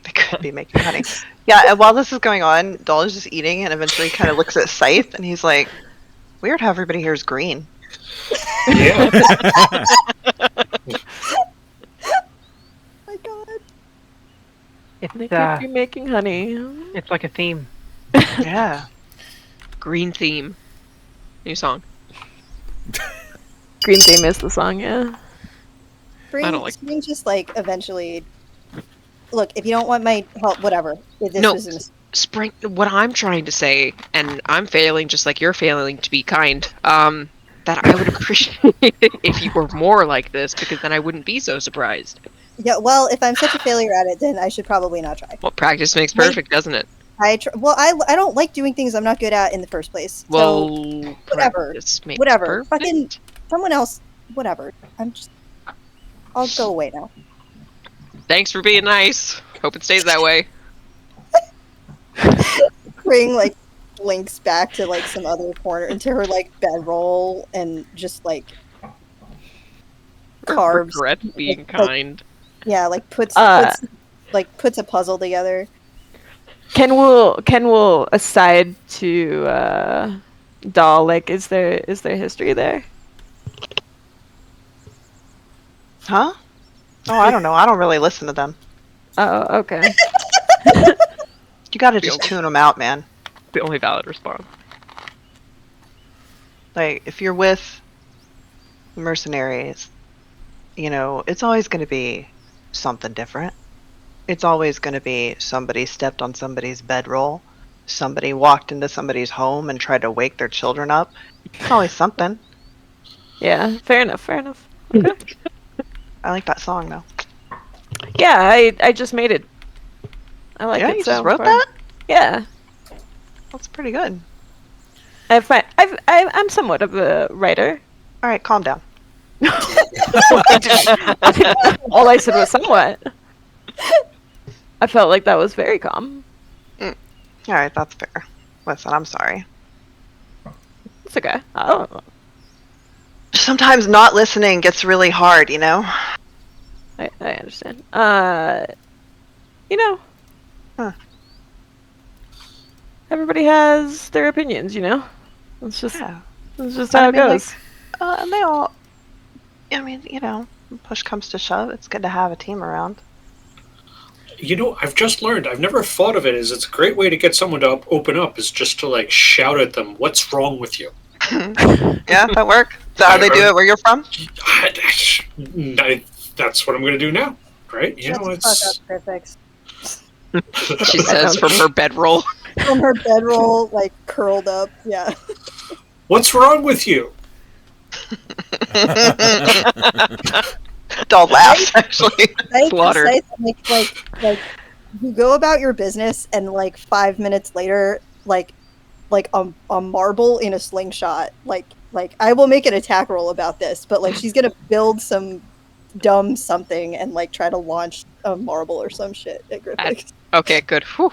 They could be making honey. Yeah, and while this is going on, Doll is just eating and eventually kind of looks at Scythe and he's like, weird how everybody here is green. Yeah. My God. They It's could be making honey. it's like a theme. Yeah. Green theme. New song. Green theme is the song, yeah. Spring just eventually. Look, if you don't want my help, whatever. This No. was a mistake. Spring, what I'm trying to say, and I'm failing just like you're failing to be kind, that I would appreciate it if you were more like this, because then I wouldn't be so surprised. Yeah, well, if I'm such a failure at it, then I should probably not try. Well, practice makes perfect, doesn't it? I don't like doing things I'm not good at in the first place. Well, so, whatever. practice makes Whatever. perfect. Fucking someone else. Whatever. I'll go away now. Thanks for being nice. Hope it stays that way. Spring blinks back to some other corner into her bedroll and just carves. Regrets being kind. Yeah, puts a puzzle together. Ken will aside to Doll, is there history there? Huh? Oh, I don't know. I don't really listen to them. Oh, okay. You gotta just tune them out, man. The only valid response. Like, if you're with mercenaries, it's always going to be something different. It's always going to be somebody stepped on somebody's bedroll, somebody walked into somebody's home and tried to wake their children up. It's always something. Yeah, fair enough. Okay. I like that song, though. Yeah, I just made it. I like it. You so just wrote far. that? Yeah. That's pretty good. I'm somewhat of a writer. All right, calm down. All I said was somewhat. I felt like that was very calm. All right, that's fair. Listen, I'm sorry. It's okay. I don't know. Sometimes not listening gets really hard, I understand. Huh. Everybody has their opinions, It's just Yeah. it's just how it goes. And they all, push comes to shove, it's good to have a team around. I've just learned. I've never thought of it as it's a great way to get someone to open up is just to shout at them, "What's wrong with you?" Yeah, that work? Is that how they do it where you're from? That's what I'm going to do now, right? Shut the fuck up, Perfect. She says from her bedroll. From her bedroll, curled up. Yeah. What's wrong with you? Doll laughs, actually. Slaughtered. You go about your business, and 5 minutes later, a marble in a slingshot. I will make an attack roll about this, but she's gonna build some dumb something and try to launch a marble or some shit at Griffith. Okay, good. Whew.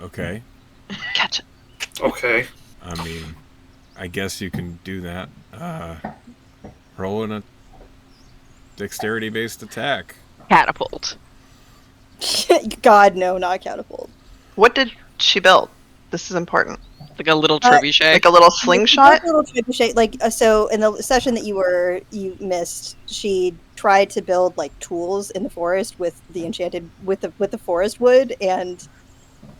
Okay. Catch it. Okay. I mean, I guess you can do that. Roll in a dexterity-based attack. Catapult. God, no, not catapult. What did she build? This is important. Like a little trebuchet. Like a little slingshot? A little trebuchet. Like so, in the session that you missed, she tried to build like tools in the forest with the enchanted with the forest wood, and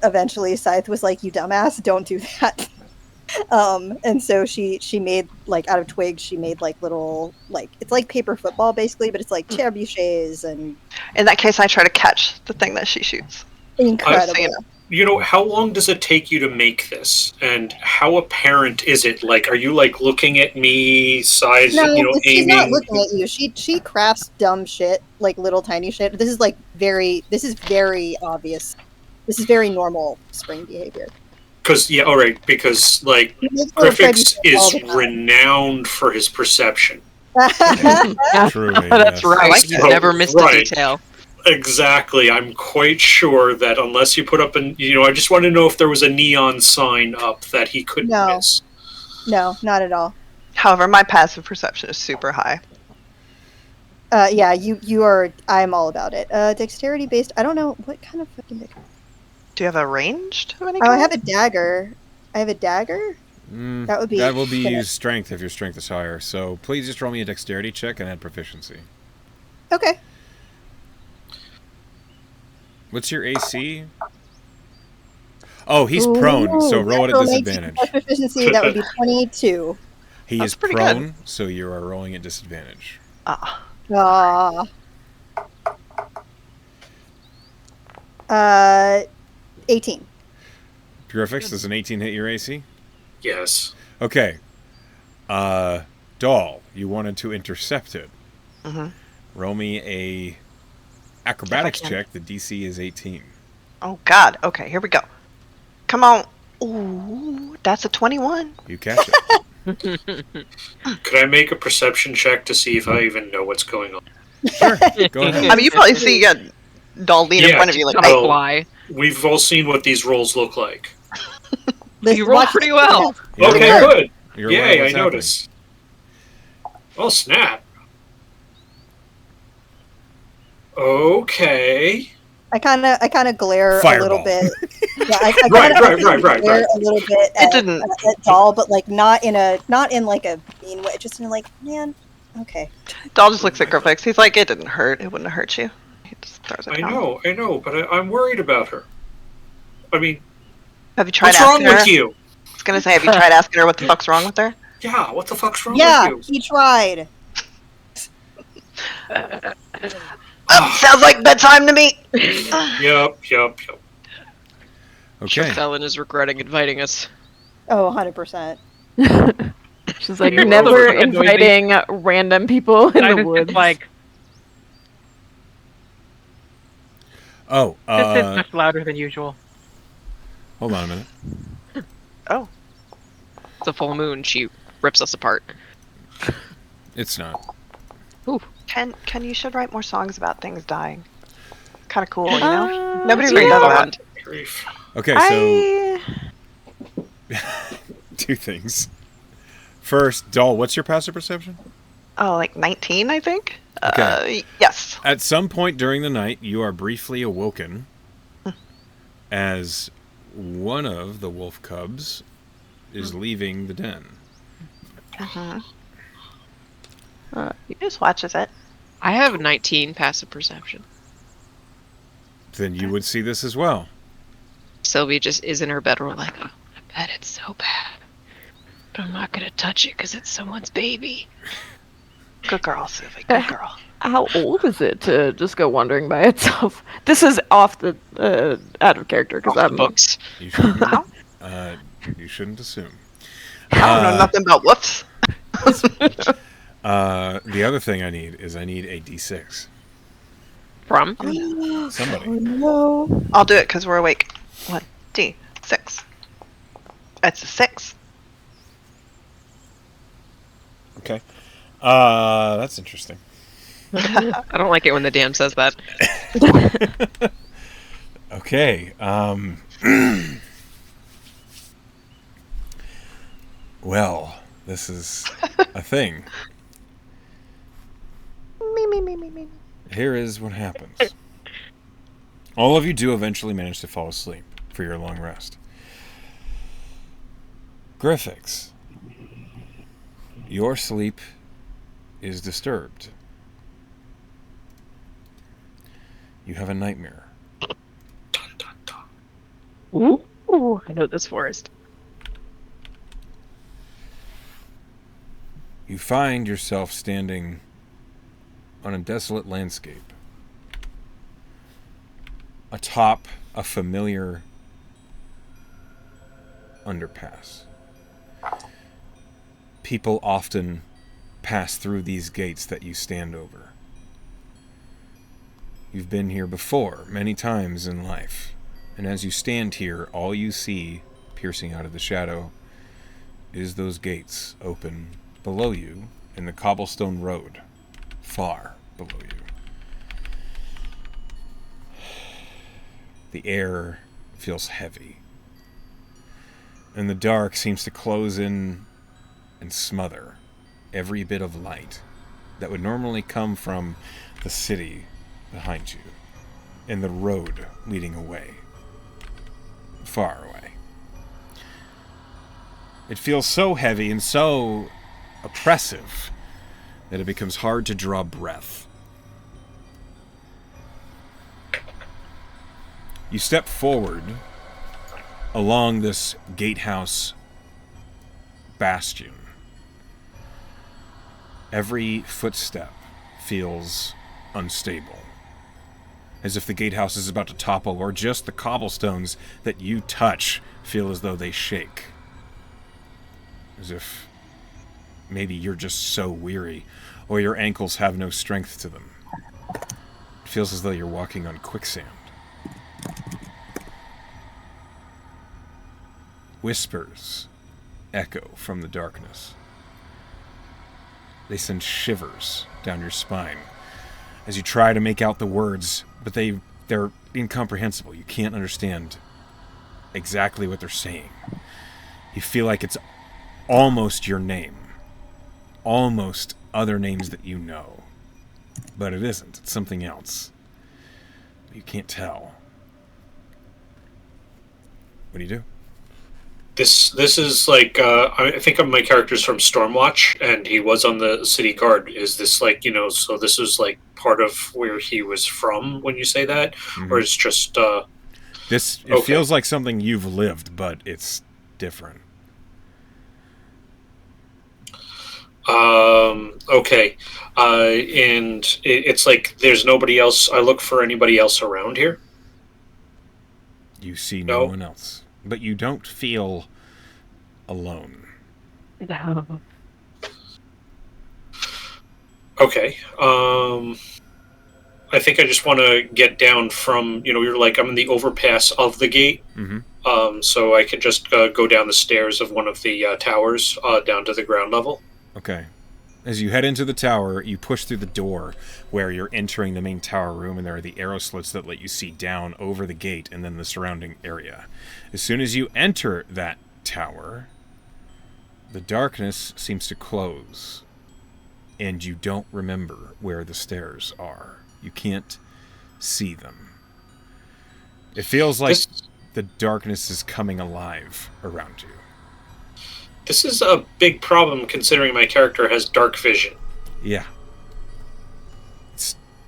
eventually Scythe was like, "You dumbass, don't do that." And so she made like out of twigs. She made like little like it's like paper football basically, but it's like trebuchets and. In that case, I try to catch the thing that she shoots. Incredible. You know, how long does it take you to make this, and how apparent is it? Like, are you like looking at me, size, No, you know, she's aiming? not looking at you. She crafts dumb shit, like little tiny shit. This is very obvious. This is very normal spring behavior. Because all right, because like Griffiths is renowned for his perception. Truly, That's yes. right. like He's that. never missed a detail. Exactly. I'm quite sure that unless you put up I just want to know if there was a neon sign up that he couldn't miss. No, not at all. However, my passive perception is super high. Yeah, you are. I'm all about it. Dexterity based. I don't know what kind of fucking. Do you have a ranged of any Oh, I kind? have a dagger. I have a dagger. That would be. That will be used strength if your strength is higher. So please just roll me a dexterity check and add proficiency. Okay. What's your AC? Oh, he's prone, so roll at a disadvantage. Proficiency, that would be 22. He is pretty prone, good. so you are rolling at disadvantage. Ah. 18. Purifix, does an 18 hit your AC? Yes. Okay. Doll, you wanted to intercept it. Mm-hmm. Roll me a acrobatics can. check. The DC is 18. Oh, God. Okay, here we go. Come on. Ooh, that's a 21. You catch it. Could I make a perception check to see if I even know what's going on? Sure. Go ahead. I mean, you probably see a doll lean in Yeah, front of you like, On hey, a fly. We've all seen what these rolls look like. You rolled pretty well. You're Okay, aware. good. You're aware of Yay, I what's happening. notice. Oh, snap. Okay. I kind of glare Fireball. a little bit. Yeah, I Right, kinda right. glare a little bit at, didn't- at Doll, but like not in like a mean way. Just in like, man, okay. doll just looks at Griffix. He's like, it didn't hurt. It wouldn't have hurt you. He just throws it I down. know, but I'm worried about her. I mean, Have you tried what's asking wrong her? with you? I was going to say, have you tried asking her what the fuck's wrong with her? Yeah, what the fuck's wrong Yeah, with you? he tried. Oh, sounds like bedtime to me. Yep. Okay. Fallon is regretting inviting us. Oh, 100%. She's like You're never fucking noisy. inviting random people in I the just woods. like Oh, this is much louder than usual. hold on a minute. Oh, It's a full moon. She rips us apart. It's not. Ken, you should write more songs about things dying. Kind of cool, you know? Nobody So really does bond. that. Grief. Okay, so two things. First, Doll, what's your passive perception? Oh, like 19, I think? Okay. Yes. At some point during the night, you are briefly awoken as one of the wolf cubs is leaving the den. Mm-hmm. He just watches it. I have 19 passive perception. Then you would see this as well. Sylvia just is in her bedroom like, oh, I bet it's so bad. But I'm not going to touch it because it's someone's baby. Good girl, Sylvie. Good girl. How old is it to just go wandering by itself? This is off the out of character because I'm Books. You shouldn't, you shouldn't assume. I don't know nothing about whoops. The other thing I need a D6. From? Somebody. No. I'll do it because we're awake. 1, D6. That's a 6. Okay. That's interesting. I don't like it when the DM says that. Okay. Well, this is a thing. Me. here is what happens. All of you do eventually manage to fall asleep for your long rest. Griffix, your sleep is disturbed. You have a nightmare. Ooh, I know this forest. You find yourself standing on a desolate landscape, atop a familiar underpass. People often pass through these gates that you stand over. You've been here before, many times in life, and as you stand here, all you see, piercing out of the shadow, is those gates open below you in the cobblestone road, far below you. The air feels heavy, and the dark seems to close in and smother every bit of light that would normally come from the city behind you and the road leading away, far away. It feels so heavy and so oppressive that it becomes hard to draw breath. You step forward along this gatehouse bastion. Every footstep feels unstable, as if the gatehouse is about to topple, or just the cobblestones that you touch feel as though they shake. As if maybe you're just so weary, or your ankles have no strength to them. It feels as though you're walking on quicksand. Whispers echo from the darkness. They send shivers down your spine as you try to make out the words, but they're incomprehensible. You can't understand exactly what they're saying. You feel like it's almost your name, almost other names that you know, but it isn't. It's something else. You can't tell. What do you do? This is like I think of my character's from Stormwatch, and he was on the city guard. Is this like, so this is like part of where he was from when you say that, or it's just this? It okay. Feels like something you've lived, but it's different. Okay, and it's like there's nobody else. I look for anybody else around here. You see no one else, but you don't feel alone. No. Okay. I think I just want to get down from, you're like, I'm in the overpass of the gate. So I could just go down the stairs of one of the towers down to the ground level. Okay. As you head into the tower, you push through the door where you're entering the main tower room, and there are the arrow slits that let you see down over the gate and then the surrounding area. As soon as you enter that tower, the darkness seems to close, and you don't remember where the stairs are. You can't see them. It feels like the darkness is coming alive around you. This is a big problem considering my character has dark vision. Yeah.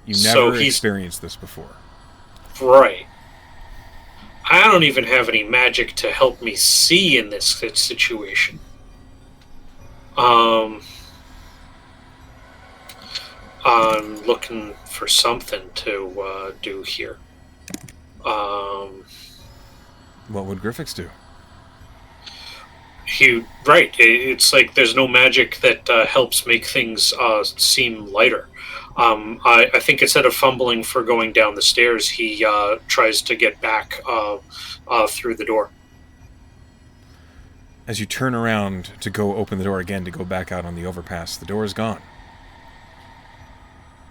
You never experienced this before. Right. I don't even have any magic to help me see in this situation. I'm looking for something to do here. What would Griffix do? Right. It's like there's no magic that helps make things seem lighter. I think instead of fumbling for going down the stairs, he tries to get back through the door. As you turn around to go open the door again to go back out on the overpass, the door is gone.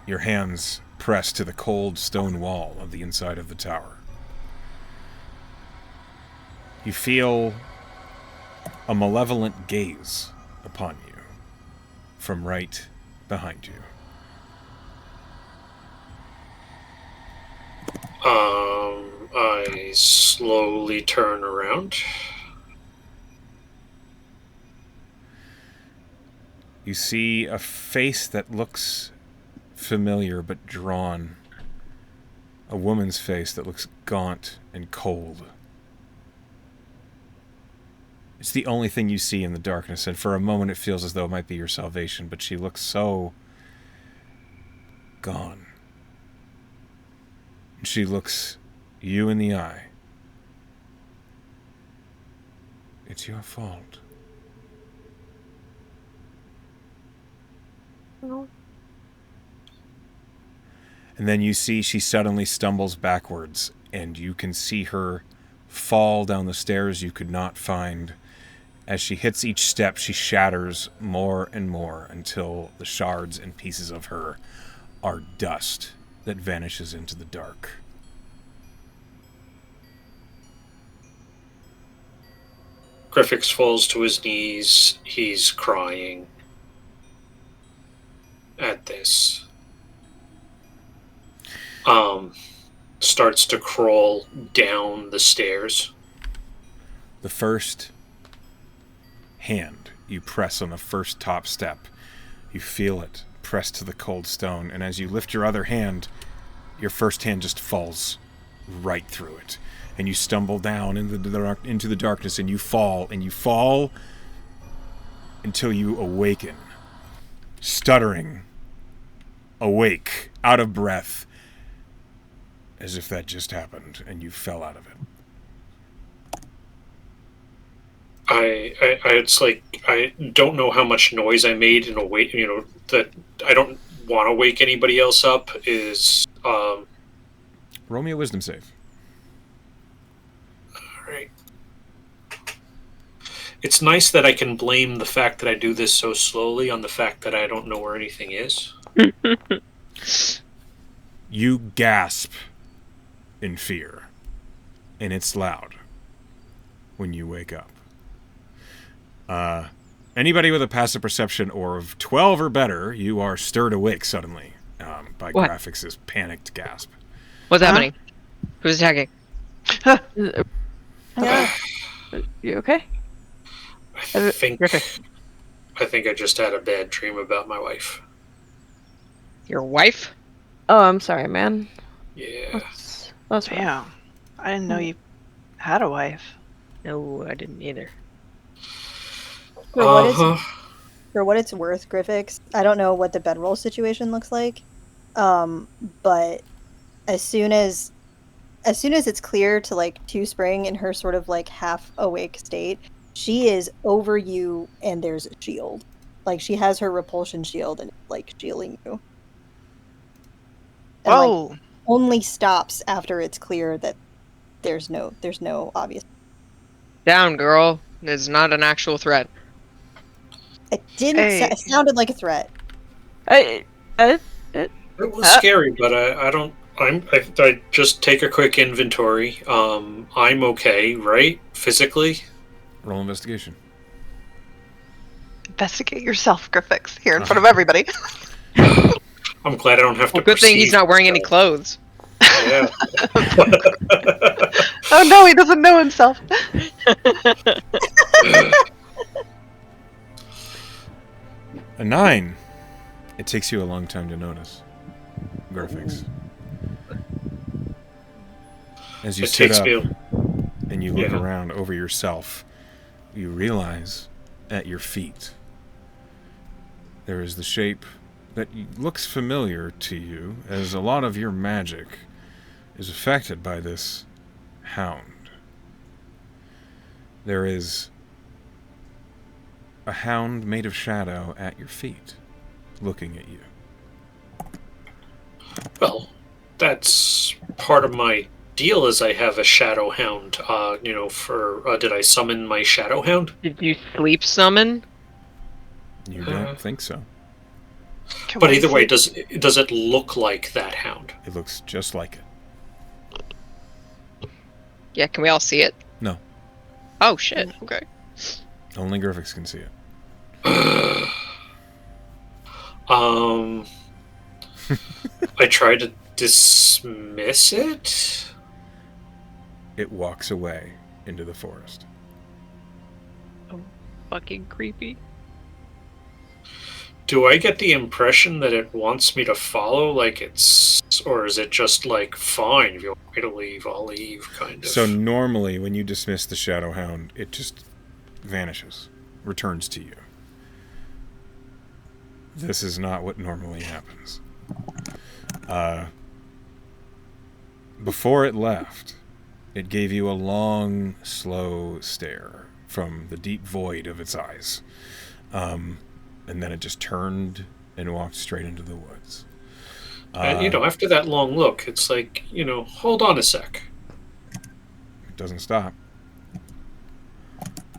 Your hands press to the cold stone wall of the inside of the tower. You feel a malevolent gaze upon you from right behind you. I slowly turn around. You see a face that looks familiar but drawn. A woman's face that looks gaunt and cold. It's the only thing you see in the darkness, and for a moment it feels as though it might be your salvation, but she looks so gone. She looks you in the eye. It's your fault. No. And then you see she suddenly stumbles backwards, and you can see her fall down the stairs you could not find. As she hits each step, she shatters more and more until the shards and pieces of her are dust that vanishes into the dark. Griffiths falls to his knees. He's crying at this. Starts to crawl down the stairs. The first hand you press on the first top step, you feel it pressed to the cold stone, and as you lift your other hand, your first hand just falls right through it, and you stumble down into the darkness, and you fall until you awaken, stuttering, awake, out of breath, as if that just happened and you fell out of it. It's like I don't know how much noise I made in a way, that I don't want to wake anybody else up. Roll me a wisdom save. All right. It's nice that I can blame the fact that I do this so slowly on the fact that I don't know where anything is. You gasp in fear, and it's loud when you wake up. Anybody with a passive perception or of 12 or better, you are stirred awake suddenly by What? Graphics' panicked gasp. What's happening? Who's attacking? You okay? I think I just had a bad dream about my wife. Your wife? Oh, I'm sorry, man. Yeah. That's right. Damn. I didn't know you had a wife. No, I didn't either. For what it's worth, Griffiths, I don't know what the bedroll situation looks like, but as soon as it's clear to like Two Spring in her sort of like half awake state, she is over you, and there's a shield. Like she has her repulsion shield and like shielding you. And, Whoa. like, only stops after it's clear that there's no obvious. Down, girl. It's not an actual threat. It didn't. Hey. It sounded like a threat. It was scary, but I just take a quick inventory. I'm okay, right? Physically? Roll investigation. Investigate yourself, Griffiths, here in front of everybody. I'm glad I don't have to. Well, good thing he's perceive not wearing any myself. clothes. Yeah. Oh no, he doesn't know himself. A 9. It takes you a long time to notice. Graphics. As you It sit takes up me. and you look Yeah. around over yourself, you realize at your feet there is the shape that looks familiar to you, as a lot of your magic is affected by this hound. There is a hound made of shadow at your feet, looking at you. Well, that's part of my deal. Is I have a shadow hound. Did I summon my shadow hound? Did you sleep summon? You don't think so. Can But we either way, see- does it look like that hound? It looks just like it. Yeah, can we all see it? No. Oh, shit. Okay. Only Griffiths can see it. I try to dismiss it. it walks away into the forest. Oh, fucking creepy. Do I get the impression that it wants me to follow, or is it just like, fine, if you want me to leave, I'll leave, kind of? So normally, when you dismiss the Shadow Hound, it just vanishes, returns to you. This is not what normally happens. Before it left, it gave you a long, slow stare from the deep void of its eyes. And then it just turned and walked straight into the woods. And, after that long look, it's like, hold on a sec. It doesn't stop.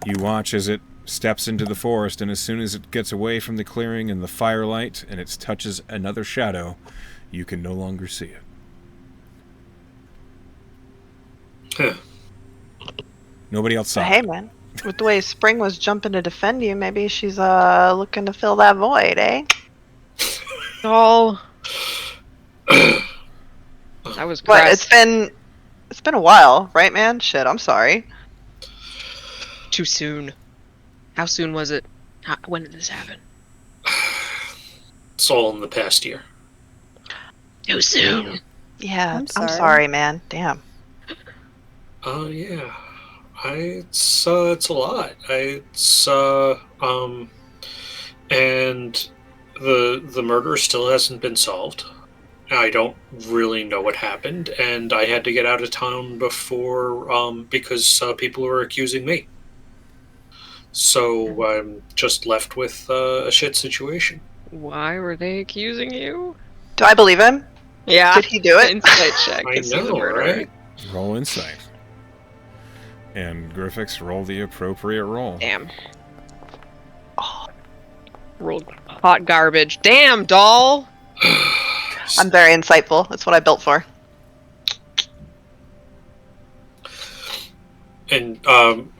You watch as it steps into the forest, and as soon as it gets away from the clearing and the firelight and it touches another shadow, you can no longer see it. Huh. Nobody else saw But hey, it. man, with the way Spring was jumping to defend you, maybe she's looking to fill that void, eh? Doll. I was But gross. it's been a while, right, man? Shit, I'm sorry. Too soon. How soon was it? When did this happen? It's all in the past year. Too soon. Yeah, I'm I'm sorry. sorry, man. Damn. Yeah. It's a lot. And the murder still hasn't been solved. I don't really know what happened, and I had to get out of town before, because people were accusing me. So I'm just left with a shit situation. Why were they accusing you? Do I believe him? Yeah. Did he do it? Insight check. I Is he the know, murderer? right? Roll insight. And Griffix, roll the appropriate roll. Damn. Oh. Rolled hot garbage. Damn, doll! I'm very insightful. That's what I built for. And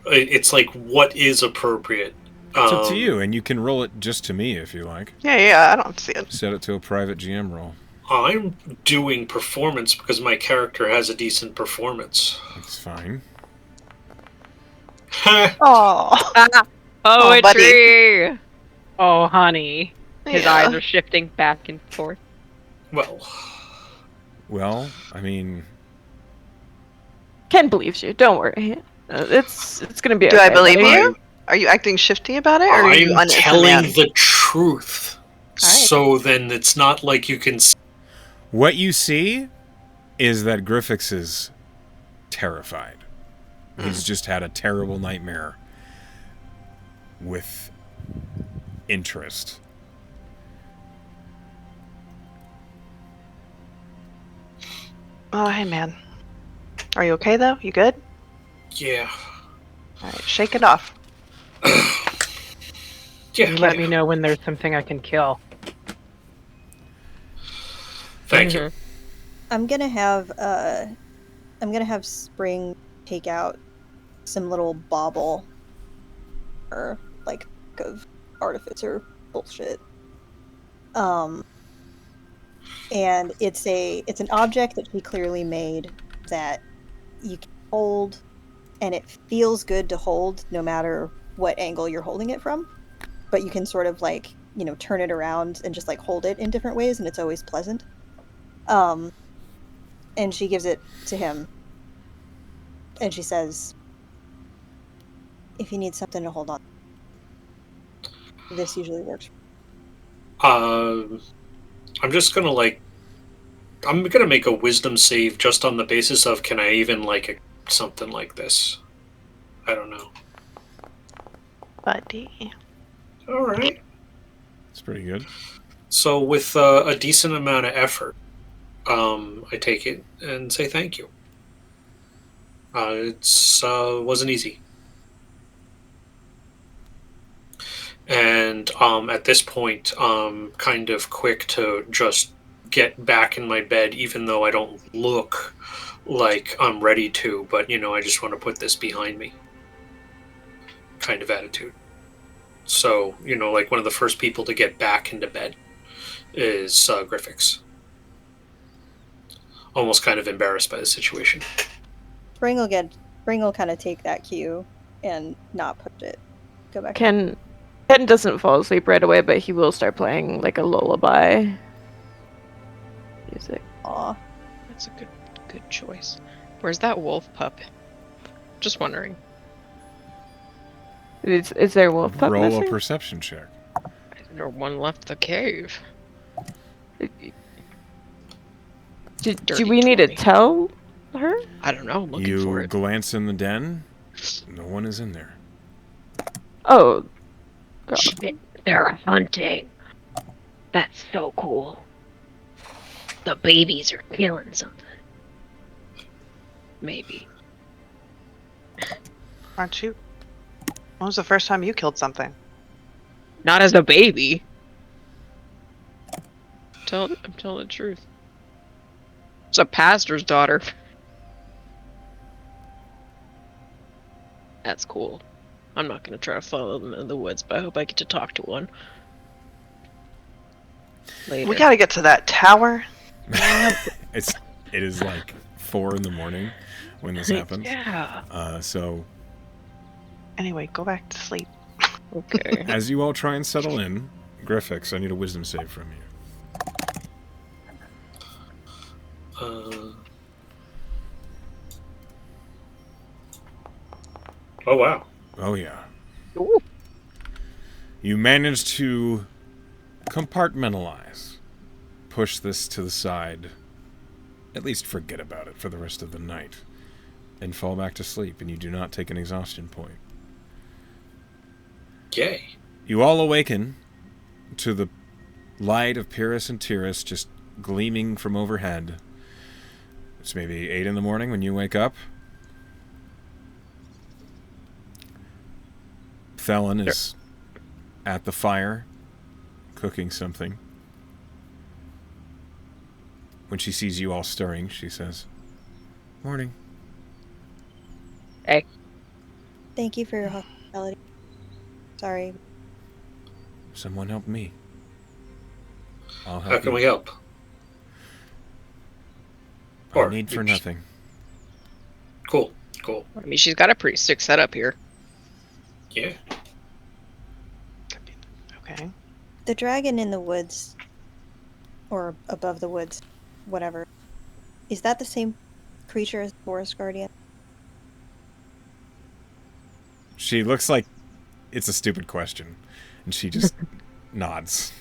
it's like, what is appropriate? It's up to you, and you can roll it just to me if you like. Yeah, I don't see it. Set it to a private GM roll. I'm doing performance because my character has a decent performance. That's fine. Oh, Poetry! Oh, honey. His eyes are shifting back and forth. Well, I mean, Ken believes you. Don't worry. It's gonna be Do okay. I believe buddy. you? Are you acting shifty about it, or are you I'm honest telling man? the truth. All right. So then it's not like you can what you see is that Griffix is terrified. He's just had a terrible nightmare with interest. Oh, hey, man. Are you okay, though? You good? Yeah. All right, shake it off. Yeah. You let me know when there's something I can kill. Thank you. I'm gonna have Spring take out some little bauble or like of artificer bullshit. And it's an object that he clearly made that you can hold, and it feels good to hold no matter what angle you're holding it from. But you can sort of like, turn it around and just like hold it in different ways, and it's always pleasant. And she gives it to him. And she says, if you need something to hold on, this usually works. I'm just gonna I'm gonna make a wisdom save just on the basis of, can I even something like this? I don't know. Buddy. All right. It's pretty good. So with a decent amount of effort, I take it and say thank you. It's wasn't easy. And at this point, kind of quick to just get back in my bed, even though I don't look like I'm ready to, but I just want to put this behind me kind of attitude. So, like one of the first people to get back into bed is Griffix. Almost kind of embarrassed by the situation. Spring will kind of take that cue and not push it. Go back. Ken doesn't fall asleep right away, but he will start playing like a lullaby music. Aw. That's a good choice. Where's that wolf pup? Just wondering. Is there a wolf pup Roll missing? a perception check. Or one left the cave. Do Dirty we need to 20. tell her? I don't know. I'm looking for You it. glance in the den. No one is in there. Oh, Shit, they're hunting. That's so cool. The babies are killing something. Maybe. Aren't you? When was the first time you killed something? Not as a baby. I'm telling the truth. It's a pastor's daughter. That's cool. I'm not gonna try to follow them in the woods, but I hope I get to talk to one. Later. We gotta get to that tower. It is like 4 a.m. when this happens. Yeah. So Anyway, go back to sleep. Okay. as you all try and settle in, Griffix, I need a wisdom save from you. Oh wow. Oh yeah. Ooh. You manage to compartmentalize, push this to the side, at least forget about it for the rest of the night, and fall back to sleep, and you do not take an exhaustion point. Yay. You all awaken to the light of Pyrrhus and Tyrrus just gleaming from overhead. It's maybe 8 a.m. when you wake up. Thelen is at the fire, cooking something. When she sees you all stirring, she says, "Morning." Hey. Thank you for your hospitality. Sorry. Someone help me. I'll help How can you. we help? I Or need for you just- nothing. Cool. I mean, she's got a pretty sick setup here. Yeah. Okay. The dragon in the woods, or above the woods, whatever, is that the same creature as the Forest Guardian? She looks like it's a stupid question, and she just nods.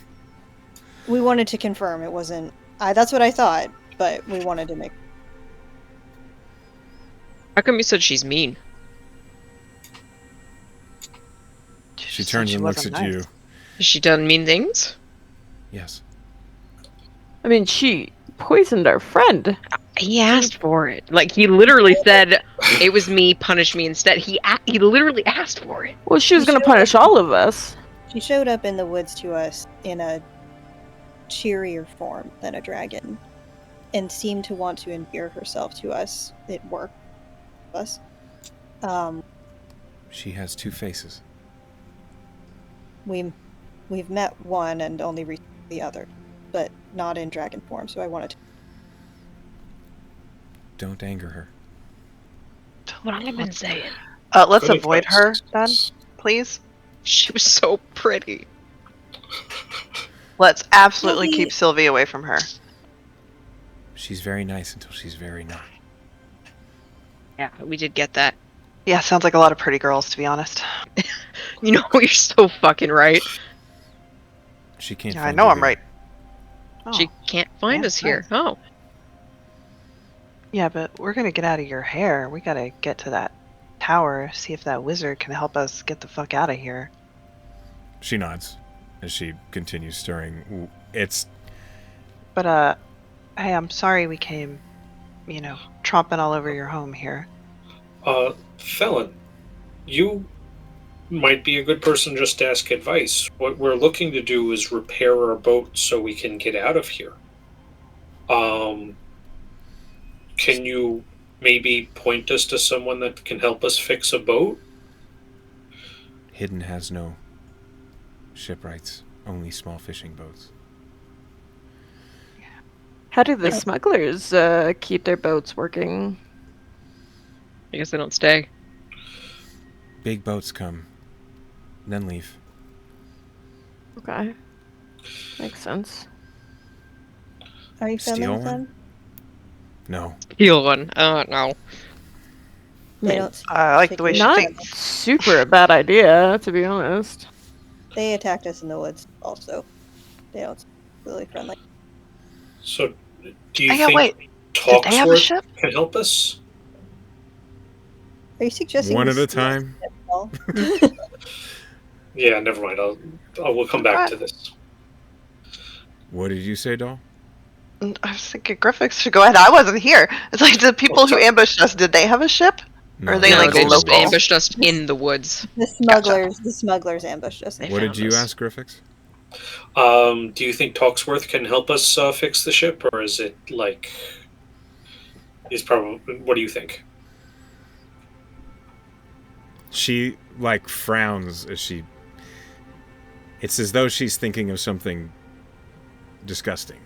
We wanted to confirm it wasn't. That's what I thought, but we wanted to make. How come you said she's mean? She just turns said and looks wasn't at you. nice. Has she done mean things? Yes. I mean, she poisoned our friend. He asked for it. Like, he literally said, it was me, punish me instead. He literally asked for it. Well, she was going to punish all of us. She showed up in the woods to us in a cheerier form than a dragon, and seemed to want to endear herself to us. It worked for us. She has 2 faces. We've met one and only reached the other, but not in dragon form. So I wanted to. Don't anger her. That's what I've been saying. Let's Good avoid advice. her then, please. She was so pretty. Let's absolutely Maybe- keep Sylvie away from her. She's very nice until she's very not. Yeah, we did get that. Yeah, sounds like a lot of pretty girls, to be honest. You know, you're so fucking right. She can't. Yeah, I find know you I'm here. right. She Oh. can't find Yeah, us here. nice. Oh. Yeah, but we're gonna get out of your hair. We gotta get to that tower, see if that wizard can help us get the fuck out of here. She nods as she continues stirring. It's But, hey, I'm sorry we came, tromping all over your home here. Felon, you might be a good person just to ask advice. What we're looking to do is repair our boat so we can get out of here. Can you maybe point us to someone that can help us fix a boat? Hidden has no shipwrights, only small fishing boats. How do the smugglers keep their boats working? I guess they don't stay. Big boats come, then leave. Okay. Makes sense. Are you filming Steal with one? them? No. Heal one. No. They don't. I like the way she Not thinks. super a bad idea, to be honest. They attacked us in the woods. Also, they don't really friendly. So, do you Oh, yeah, think wait. Did they have a Talksworth ship? can help us? Are you suggesting One we at a steal time. it all? Yeah, never mind. We'll come back to this. What did you say, doll? I was thinking Griffiths should go ahead. I wasn't here. It's like the people who ambushed us, did they have a ship? Or are they No, like they just local? ambushed us in the woods. The smugglers ambushed us. They What did found you us. ask, Griffiths? Do you think Talksworth can help us fix the ship, or is it like? Is probably. What do you think? She, like, frowns as she... It's as though she's thinking of something disgusting.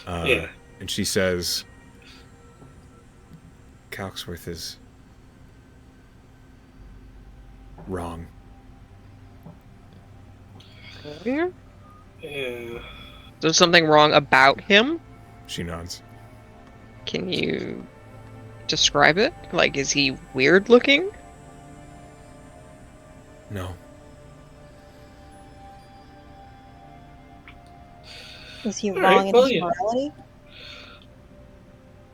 Yeah. And she says... Coxworth is... wrong. Yeah. There's something wrong about him? She nods. Can you describe it? Like, is he weird looking? No. Is he All wrong right, in well, his yeah. morality?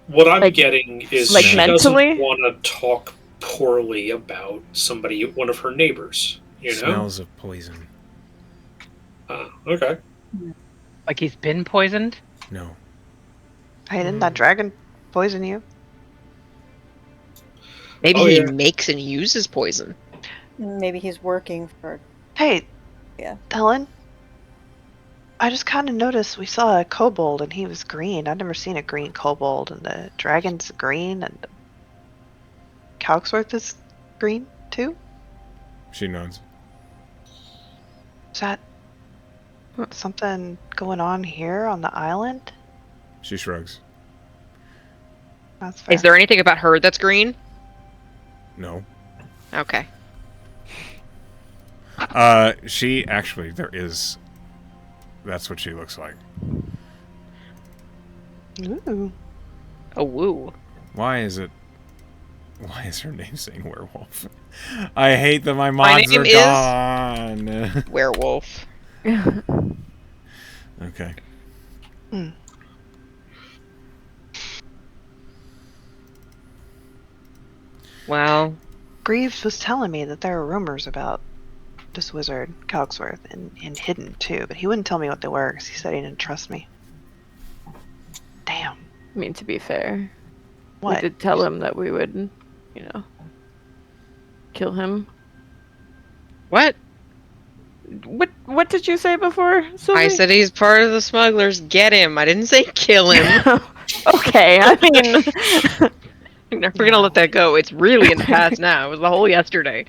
What I'm Like- getting is like she mentally? doesn't want to talk poorly about somebody, one of her neighbors. You know? Smells of poison. Okay. Like he's been poisoned? No. Hey, didn't that dragon poison you? Maybe Oh, he yeah. makes and uses poison. Maybe he's working for. Hey, Yeah. Helen. I just kind of noticed we saw a kobold and he was green. I've never seen a green kobold, and the dragon's green, and Cogsworth is green too. She nods. Is that something going on here on the island? She shrugs. That's fair. Is there anything about her that's green? No. Okay. She actually, there is. That's what she looks like. Ooh. A woo. Why is her name saying werewolf? I hate that my mods name are is- gone. Werewolf. Okay. Hmm. Well, Greaves was telling me that there were rumors about this wizard, Cogsworth, and Hidden too, but he wouldn't tell me what they were because he said he didn't trust me. Damn. I mean, to be fair, What? we did tell him that we would, kill him. what? What did you say before, Sylvie? I said he's part of the smugglers. Get him. I didn't say kill him. Okay, I mean... I'm never gonna let that go. It's really in the past now. It was the whole yesterday.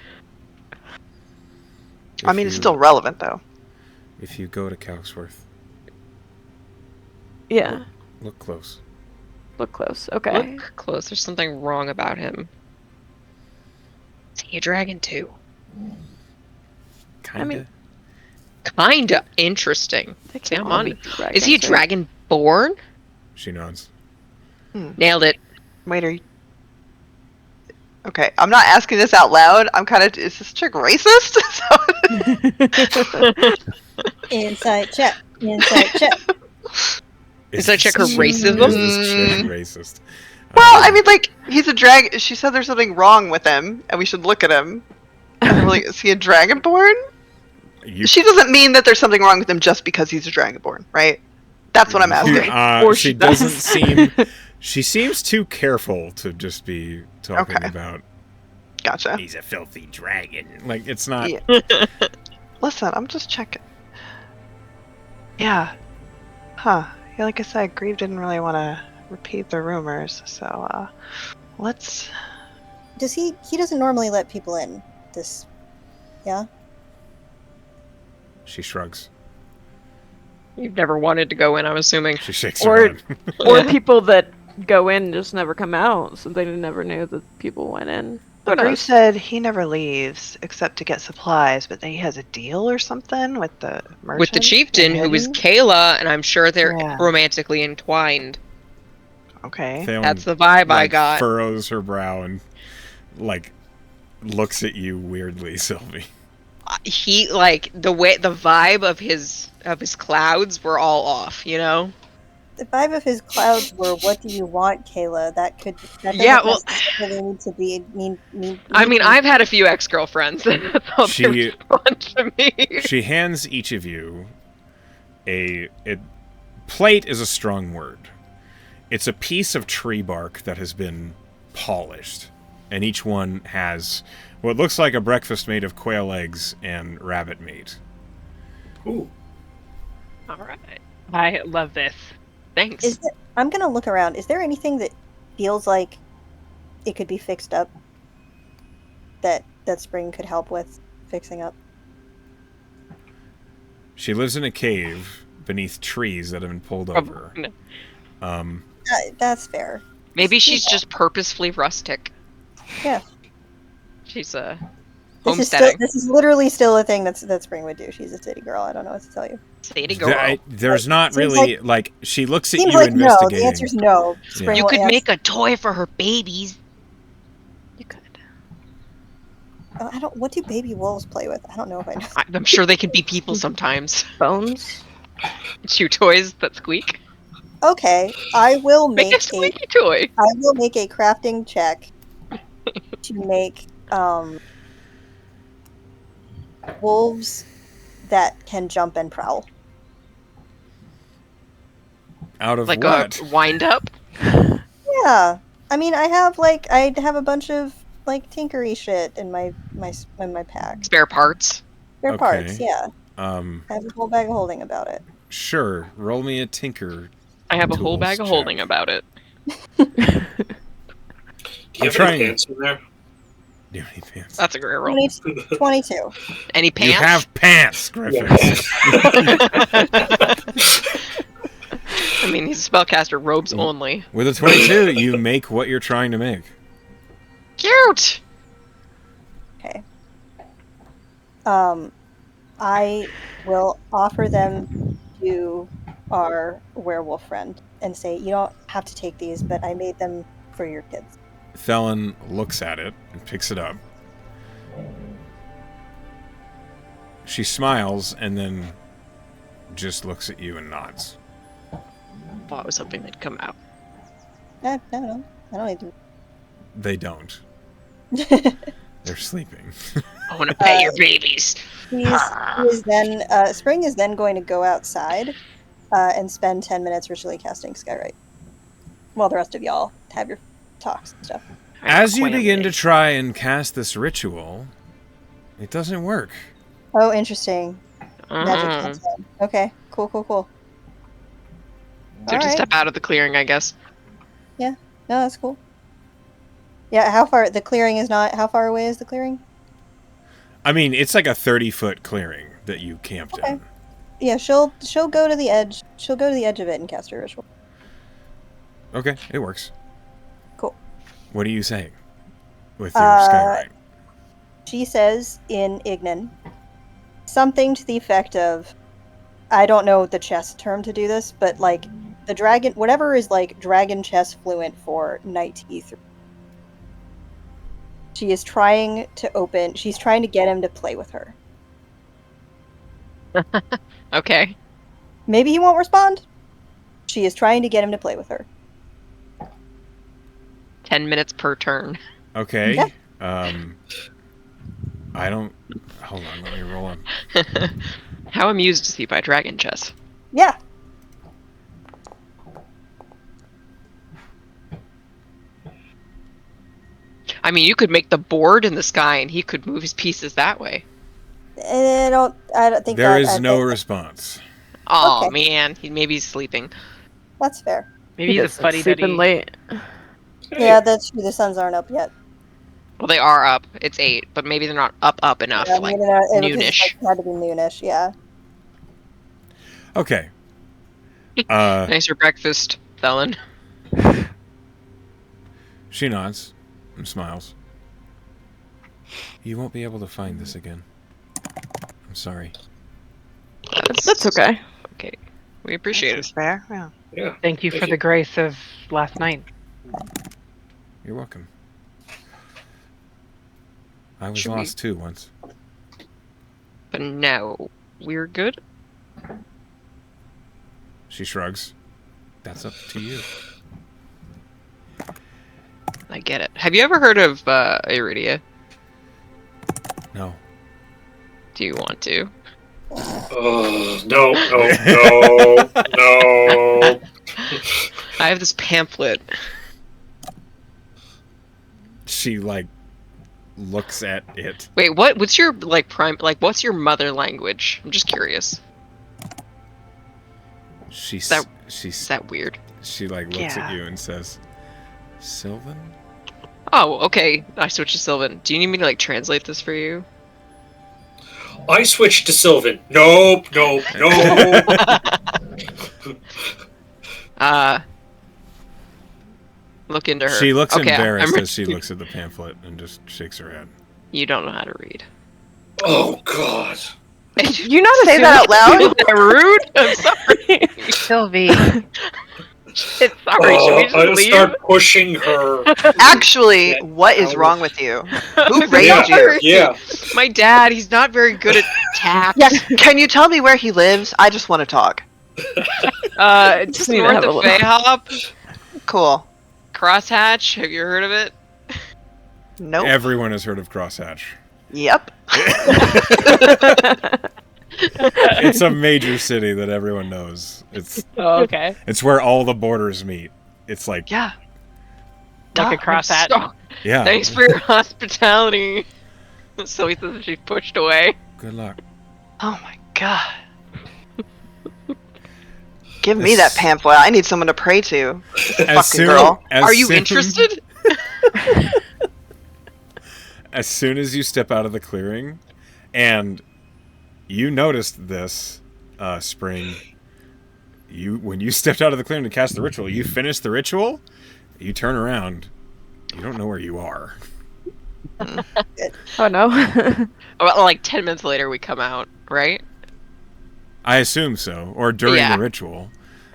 I mean, it's still relevant though. If you go to Cogsworth, Yeah, look close. look close. Okay. Look close. There's something wrong about him. Is he a dragon too? Kinda. mean- Kinda interesting. They See, can I'm all on be it. dragons, Is he a right? dragon born? She nods. Nailed it. Wait, are you... Okay, I'm not asking this out loud. I'm kind of... Is this chick racist? Inside check. Inside check. Is that check her this racism? Is this chick racist? Well, I mean, like, he's a dragon. She said there's something wrong with him, and we should look at him. And I'm like, is he a dragonborn? She doesn't mean that there's something wrong with him just because he's a dragonborn, right? That's what I'm asking. Or she she doesn't does. seem. She seems too careful to just be talking Okay. about. Gotcha. He's a filthy dragon. Like it's not. Yeah. Listen, I'm just checking. Yeah. Huh. Yeah, like I said, Grieve didn't really want to repeat the rumors, so, let's... Does he doesn't normally let people in. This, yeah? She shrugs. You've never wanted to go in, I'm assuming. She shakes her Or- head. Or people that go in and just never come out, so they never knew that people went in. Who Bruce knows? said he never leaves except to get supplies, but that he has a deal or something with the merchant. With the chieftain, who is Kayla, and I'm sure they're romantically entwined. Okay. Thalen, That's the vibe I got. Furrows her brow and looks at you weirdly, Sylvie. He the vibe of his clouds were all off, you know? The vibe of his clouds were, "What do you want, Kayla?" That doesn't necessarily need to be. I mean, I've had a few ex-girlfriends. That's all they respond to me. She hands each of you a plate is a strong word. It's a piece of tree bark that has been polished, and each one has what looks like a breakfast made of quail eggs and rabbit meat. Ooh. All right. I love this. Thanks. I'm gonna look around. Is there anything that feels like it could be fixed up? That Spring could help with fixing up? She lives in a cave beneath trees that have been pulled over. That's fair. Maybe she's just purposefully rustic. Yeah. She's homesteading. This is literally still a thing that Spring would do. She's a city girl. I don't know what to tell you. City girl. There's not really she looks at you like investigating. No. The answer's no. Spring you could make a toy for her babies. You could. I don't. What do baby wolves play with? I don't know if I know. I'm sure they can be people sometimes. Bones. Chew toys that squeak. Okay, I will make a squeaky toy. I will make a crafting check to make wolves that can jump and prowl. Out of like what? A wind up? Yeah, I mean, I have a bunch of tinkery shit in my pack. Spare parts. Spare parts, yeah. I have a whole bag of holding about it. Sure, roll me a tinker. I have a whole bag of holding about it. Do you have any pants in there? Do you have any pants? That's a great roll. 22. Any pants? You have pants, Griffin. I mean, he's a spellcaster, robes only. With a 22, you make what you're trying to make. Cute! Okay. I will offer them to our werewolf friend and say, you don't have to take these, but I made them for your kids. Thelen looks at it and picks it up. She smiles and then just looks at you and nods. Thought it was something that'd come out. No, I don't need to. They don't. They're sleeping. I want to pet your babies. Spring is then going to go outside and spend 10 minutes ritually casting Skywrite. While the rest of y'all have your talks and stuff. As you begin to try and cast this ritual, it doesn't work. Oh, interesting. Magic cancel. Okay, cool. So just step out of the clearing, I guess. Yeah, no, that's cool. Yeah, how far? The clearing is not. How far away is the clearing? I mean, it's like a 30-foot clearing that you camped in. Yeah, she'll go to the edge. She'll go to the edge of it and cast her ritual. Okay, it works. Cool. What are you saying with your Skywrite? She says in Ignan something to the effect of, I don't know the chess term to do this, but the dragon, whatever is dragon chess fluent for Night Ether. She's trying to get him to play with her. Okay. Maybe he won't respond. She is trying to get him to play with her. 10 minutes per turn. Okay. Yeah. I don't... Hold on, let me roll him. How amused is he by dragon chess? Yeah. I mean, you could make the board in the sky and he could move his pieces that way. I don't think there is no response. Oh, okay. Man. Maybe he's sleeping. That's fair. Maybe he's a fuddy sleeping late. Yeah, that's true. The suns aren't up yet. Well, they are up. It's 8, but maybe they're not up enough. Yeah, noonish. It had to be noonish, yeah. Okay. Nicer breakfast, Thelen. She nods and smiles. You won't be able to find this again. I'm sorry. That's okay. Okay. We appreciate That's it. fair. Yeah. Yeah. Thank you for the grace of last night. You're welcome. I was Should we- lost too once. But now we're good? She shrugs. That's up to you. I get it. Have you ever heard of Iridia? No. Do you want to? No. I have this pamphlet. She, like, looks at it. Wait, what's your, what's your mother language? I'm just curious. She's Is that weird? She, like, looks at Yeah. you and says, Sylvan? Oh, okay. I switched to Sylvan. Do you need me to, like, translate this for you? I switched to Sylvan. Nope. Look into her. She looks Okay, embarrassed I'm- as she looks at the pamphlet and just shakes her head. You don't know how to read. Oh God. You not Say that out loud. Is that rude? I'm sorry. Sylvie. Shit, sorry. Should we just I'll leave? start pushing her. Actually, what is wrong with you? Who raised you? Yeah. My dad, he's not very good at tact. Yeah. Can you tell me where he lives? I just want to talk. Just need to north have a of little- Fayhop. Cool. Crosshatch. Have you heard of it? Nope. Everyone has heard of Crosshatch. Yep. It's a major city that everyone knows. Oh, okay. It's where all the borders meet. It's like, Yeah. Like a crosshatch. So, yeah. thanks for your hospitality. So he says she's pushed away. Good luck. Oh my god. Give me that pamphlet. I need someone to pray to. This fucking girl. Are you interested? As soon as you step out of the clearing, and you noticed this, Spring, when you stepped out of the clearing to cast the ritual, you finished the ritual, you turn around, you don't know where you are. Oh no. Well, like 10 minutes later, we come out, right? I assume so, or during Yeah. the ritual.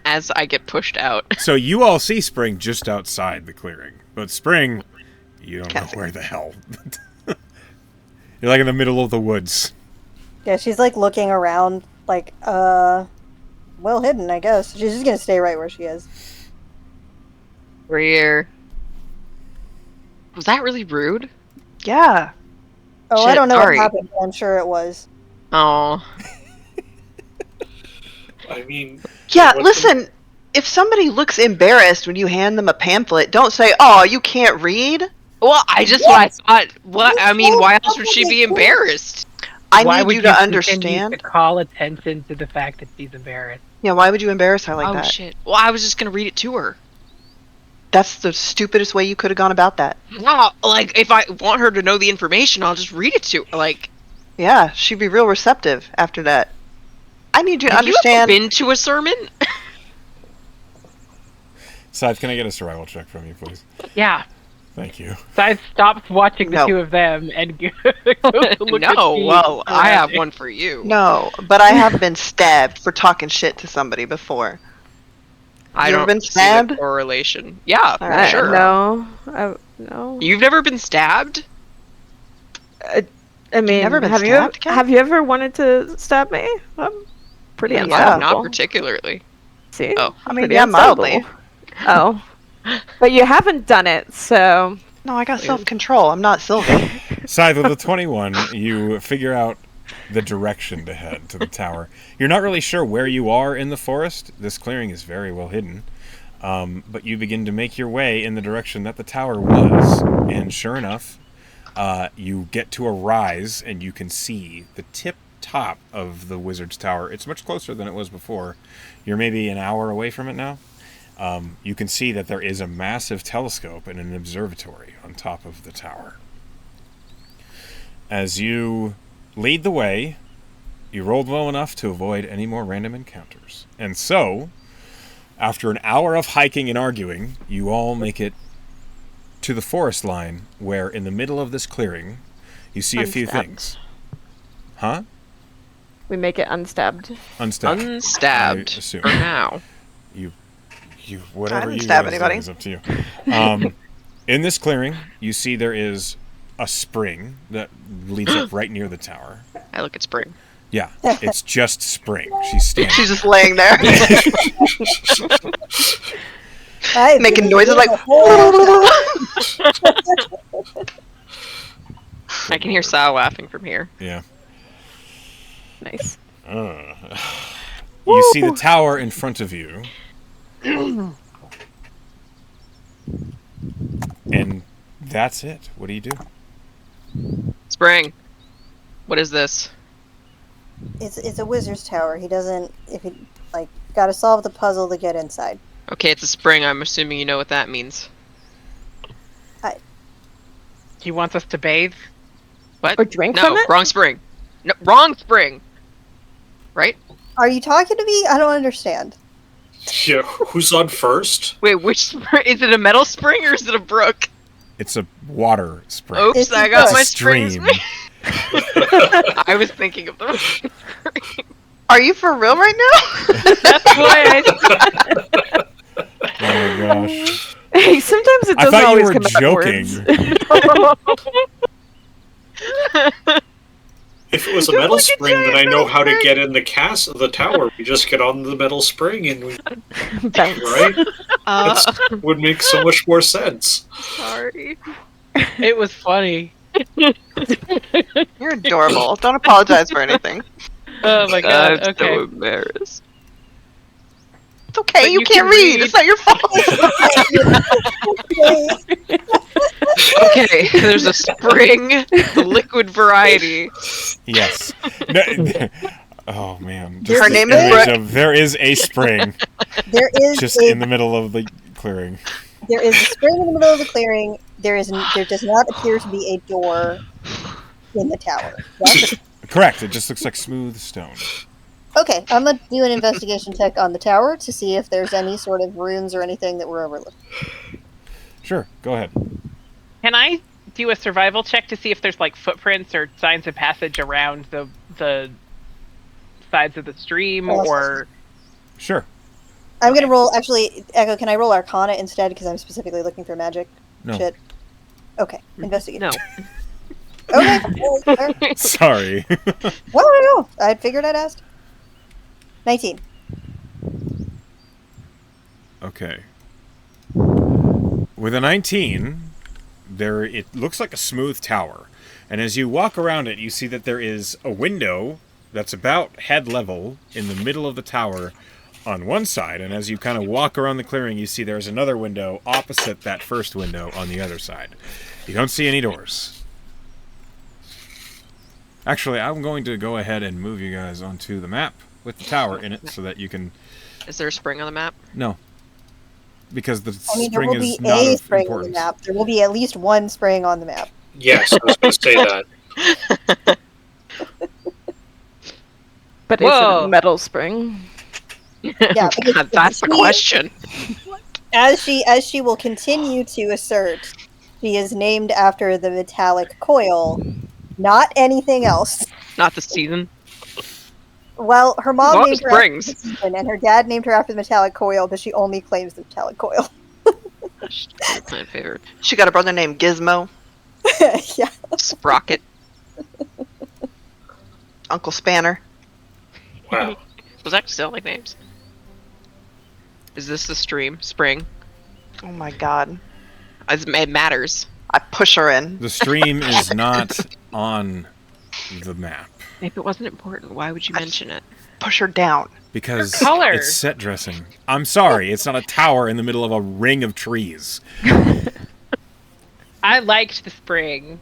As I get pushed out. So you all see Spring just outside the clearing, but Spring, you don't Can't know see. where the hell. You're like in the middle of the woods. Yeah, she's like looking around, like, well hidden, I guess. She's just gonna stay right where she is. We're here. Was that really rude? Yeah. Oh, I Shit, don't know sorry. what happened, but I'm sure it was. Oh. I mean, Yeah, What- listen. If somebody looks embarrassed when you hand them a pamphlet, don't say, "Oh, you can't read." Well, I thought, what? I mean, why else would she be embarrassed? I Why need would you to continue understand. to call attention to the fact that she's embarrassed? Yeah, why would you embarrass her like Oh, that? shit. Well, I was just gonna read it to her. That's the stupidest way you could have gone about that. No, like, if I want her to know the information, I'll just read it to her. Like, Yeah, she'd be real receptive after that. I need you to have you ever understand. been to a sermon? Scythe, can I get a survival check from you, please? Yeah. Thank you. So I stopped watching the No. two of them and go to look at No, me. well, I have one for you. No, but I have been stabbed for talking shit to somebody before. I You ever don't been see the stabbed? correlation. Yeah, for Alright, sure. No. No. You've never been stabbed? I mean, never been have stabbed, Kat? have you ever wanted to stab me? I'm pretty Yeah. unstoppable. Not particularly. See? Oh. I mean, Pretty yeah, mildly. unstoppable. Oh. But you haven't done it, so No, I got self-control. I'm not Sylvie. Scythe, with the 21, you figure out the direction to head to the tower. You're not really sure where you are in the forest. This clearing is very well hidden. But you begin to make your way in the direction that the tower was. And sure enough, you get to a rise and you can see the tip top of the wizard's tower. It's much closer than it was before. You're maybe an hour away from it now. You can see that there is a massive telescope and an observatory on top of the tower. As you lead the way, you rolled well enough to avoid any more random encounters. And so, after an hour of hiking and arguing, you all make it to the forest line, where in the middle of this clearing, you see a few Unstabbed. things. Huh? We make it unstabbed. Unstabbed. I Unstabbed assume. for now. You, whatever didn't you stab guys do anybody. is up to you. In this clearing, you see there is a spring that leads up right near the tower. I look at Spring. Yeah, it's just Spring. She's standing. She's just laying there, I've making been noises like. the whole time. I can hear Sal laughing from here. Yeah. Nice. You see the tower in front of you. And that's it. What do you do? Spring, what is this? It's a wizard's tower. He doesn't. If he got to solve the puzzle to get inside. Okay, it's a spring. I'm assuming you know what that means. He wants us to bathe. What? Or drink No, from it? wrong spring. No, wrong spring. Right? Are you talking to me? I don't understand. Yeah, who's on first? Wait, which spring? Is it a metal spring or is it a brook? It's a water spring. Oops, It's I got a my stream. springs. I was thinking of the wrong spring. Are you for real right now? That's why I. Oh my gosh. Hey, sometimes it I doesn't thought you always were come out joking. words. If it was a metal spring, then I know how to get in the tower. We just get on the metal spring and we, Bounce. right? That would make so much more sense. Sorry. It was funny. You're adorable. Don't apologize for anything. Oh my god. I'm Okay. so embarrassed. It's okay. But You you can't can read. read. It's not your fault. Okay, there's a spring, the liquid variety. Yes. Oh man. Her Just the name is image Brooke. of there is a spring There is just a in the middle of the clearing. there is a spring in the middle of the clearing. There does not appear to be a door in the tower. Yes? Correct. It just looks like smooth stone. Okay, I'm gonna do an investigation check on the tower to see if there's any sort of runes or anything that we're overlooking. Sure. Go ahead. Can I do a survival check to see if there's like footprints or signs of passage around the sides of the stream or? Sure. I'm gonna roll. Actually, Echo, can I roll Arcana instead? Because I'm specifically looking for magic No. shit. Okay, investigate. No. Okay. Alright. Sorry. Well, I know. I figured I'd ask. 19. Okay. With a 19, it looks like a smooth tower. And as you walk around it, you see that there is a window that's about head level in the middle of the tower on one side. And as you kind of walk around the clearing, you see there's another window opposite that first window on the other side. You don't see any doors. Actually, I'm going to go ahead and move you guys onto the map with the tower in it so that you can... Is there a spring on the map? No. Because the I mean, there spring will be is not a of spring on the importance. map. There will be at least one spring on the map. Yes, I was going to say that. But Whoa. it's a metal spring. Yeah, because God, that's the she- question. As she will continue to assert, she is named after the metallic coil, not anything else. Not the season. Well, her mom Well, named her springs. after the season, and her dad named her after the metallic coil, but she only claims the metallic coil. My favorite. She got a brother named Gizmo, Yeah. Sprocket. Uncle Spanner. Wow. Those actually sound like names. Is this the stream? Spring? Oh my god. It matters. I push her in. The stream is not on the map If it wasn't important, why would you mention it? Push her down. because Color. it's set dressing. I'm sorry, it's not a tower in the middle of a ring of trees. I liked the spring.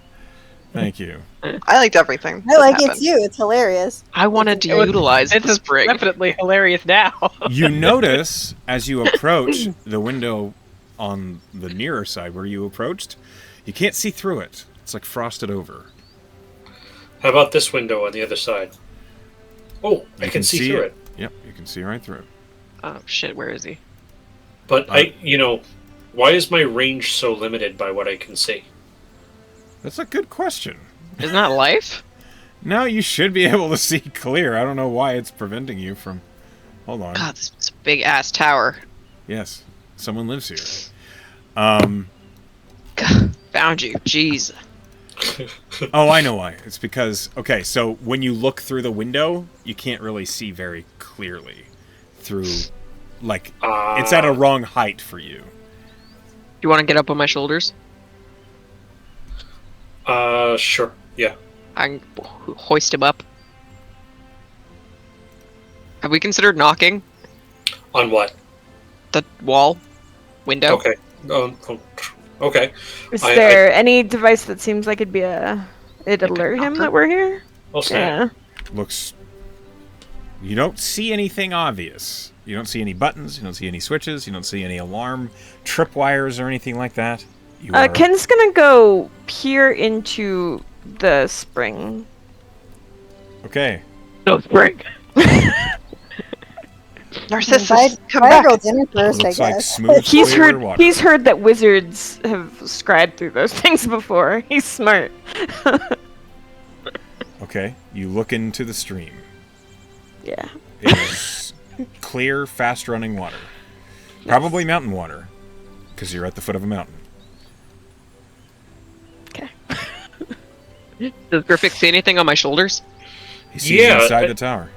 Thank you. I liked everything. I that like it happened. too. It's hilarious. I wanted to It was- utilize This the is spring. definitely hilarious now. You notice as you approach the window on the nearer side where you approached, you can't see through it. It's like frosted over. How about this window on the other side? Oh, I You can see through it. Yep, you can see right through it. Oh shit, where is he? But Why is my range so limited by what I can see? That's a good question. Isn't that life? No, you should be able to see clear. I don't know why it's preventing you from... Hold on. God, this is a big-ass tower. Yes, someone lives here. God, found you. Jeez. Oh, I know why. It's because... Okay, so when you look through the window, you can't really see very clearly. Through... Like, it's at a wrong height for you. You want to get up on my shoulders? Sure. Yeah. I can hoist him up. Have we considered knocking? On what? The wall? Window? Okay. Okay. Is there any device that seems like it'd alert him that we're here? I'll say. Yeah. Looks... You don't see anything obvious. You don't see any buttons, you don't see any switches, you don't see any alarm tripwires or anything like that. Ken's gonna go peer into the spring. Okay. No spring. Narcissus, come back. Viral dinner first, I Looks like guess. smooth, clear water. He's heard that wizards have scribed through those things before. He's smart. Okay, you look into the stream. Yeah. It is clear, fast-running water. Probably mountain water, because you're at the foot of a mountain. Okay. Does Griffith see anything on my shoulders? He sees inside the tower.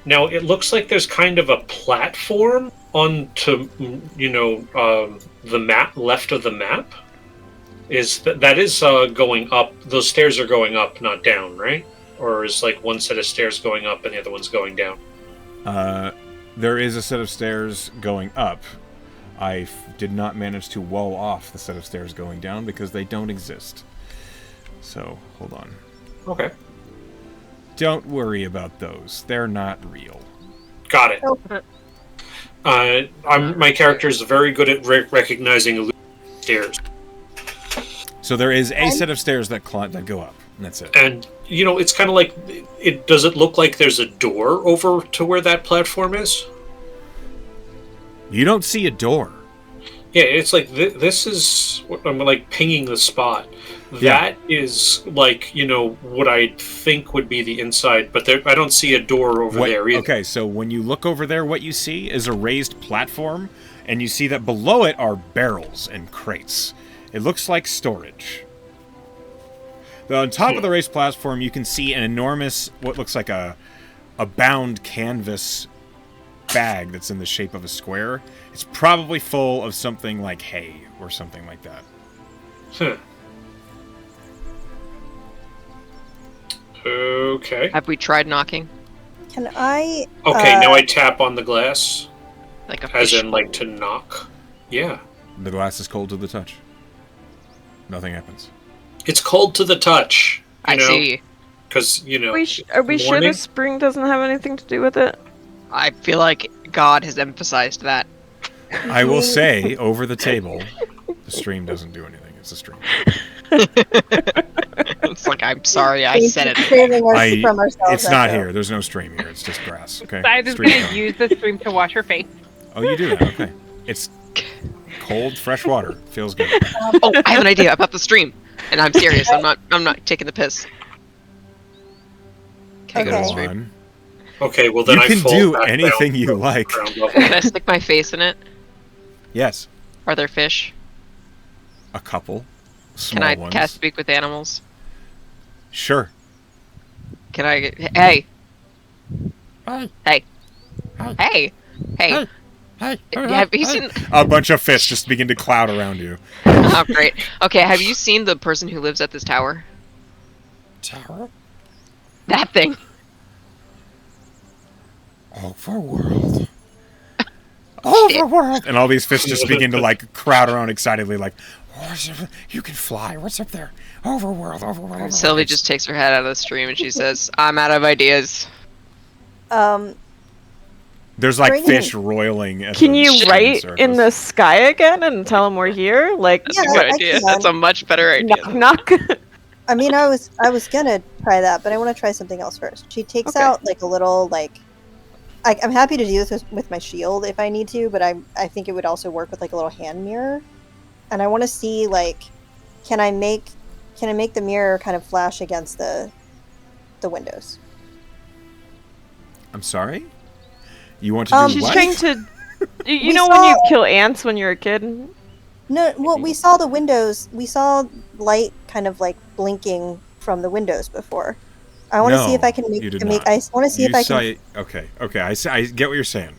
Now, it looks like there's kind of a platform onto, the map, left of the map. That is going up. Those stairs are going up, not down, right? Or is like one set of stairs going up and the other one's going down? There is a set of stairs going up. I did not manage to wall off the set of stairs going down because they don't exist. So, hold on. Okay. Don't worry about those. They're not real. Got it. My character is very good at recognizing stairs. So there is a set of stairs that go up, and that's it. And, it's kind of like... Does it look like there's a door over to where that platform is? You don't see a door. Yeah, it's like, this is... I'm, like, pinging the spot. That is, like, what I think would be the inside, but I don't see a door over there either. Okay, so when you look over there, what you see is a raised platform, and you see that below it are barrels and crates. It looks like storage. On top of the raised platform, you can see an enormous, what looks like a bound canvas bag that's in the shape of a square. It's probably full of something like hay or something like that. Okay. Have we tried knocking? Can I... Okay, now I tap on the glass. Like a As fish in, like, to knock. Yeah. The glass is cold to the touch. Nothing happens. It's cold to the touch. I see. Because, Are we sure the spring doesn't have anything to do with it? I feel like God has emphasized that. I will say, over the table, the stream doesn't do anything. It's a stream. It's like, I'm sorry, I said it. It's not here. There's no stream here. It's just grass. Okay. I was going to use the stream to wash her face. Oh, you do that? Okay. It's cold, fresh water. Feels good. Oh, I have an idea about the stream, and I'm serious. I'm not taking the piss. Can I go to the stream? Okay, well then you can I fall do back anything down you like. Can I stick my face in it? Yes. Are there fish? A couple. Small Can I ones. cast speak with animals? Sure. Can I? Hey. Hey. Hey. Hey. Hey. Hey. Hey. Have you seen? A bunch of fish just begin to cloud around you. Oh, great. Okay, have you seen the person who lives at this tower? Tower? That thing. Overworld. Overworld! And all these fish just begin to, like, crowd around excitedly, like, You can fly. What's up there? Overworld. Sylvie just takes her head out of the stream and she says, I'm out of ideas. there's, like, fish roiling at Can the you write surface. in the sky again and tell them we're here? Like, That's a good idea. That's a much better idea. knock. I mean, I was gonna try that, but I want to try something else first. She takes out like a little I'm happy to do this with my shield if I need to, but I think it would also work with like a little hand mirror. and I want to see like, can I make the mirror kind of flash against the windows? I'm sorry? You want to do She's what? trying to. You We know when saw- you kill ants when you're a kid? No, well, we saw the windows. We saw light kind of like blinking from the windows before. I want to see if I can make. you did make not. I want to see if I can. Okay. I get what you're saying.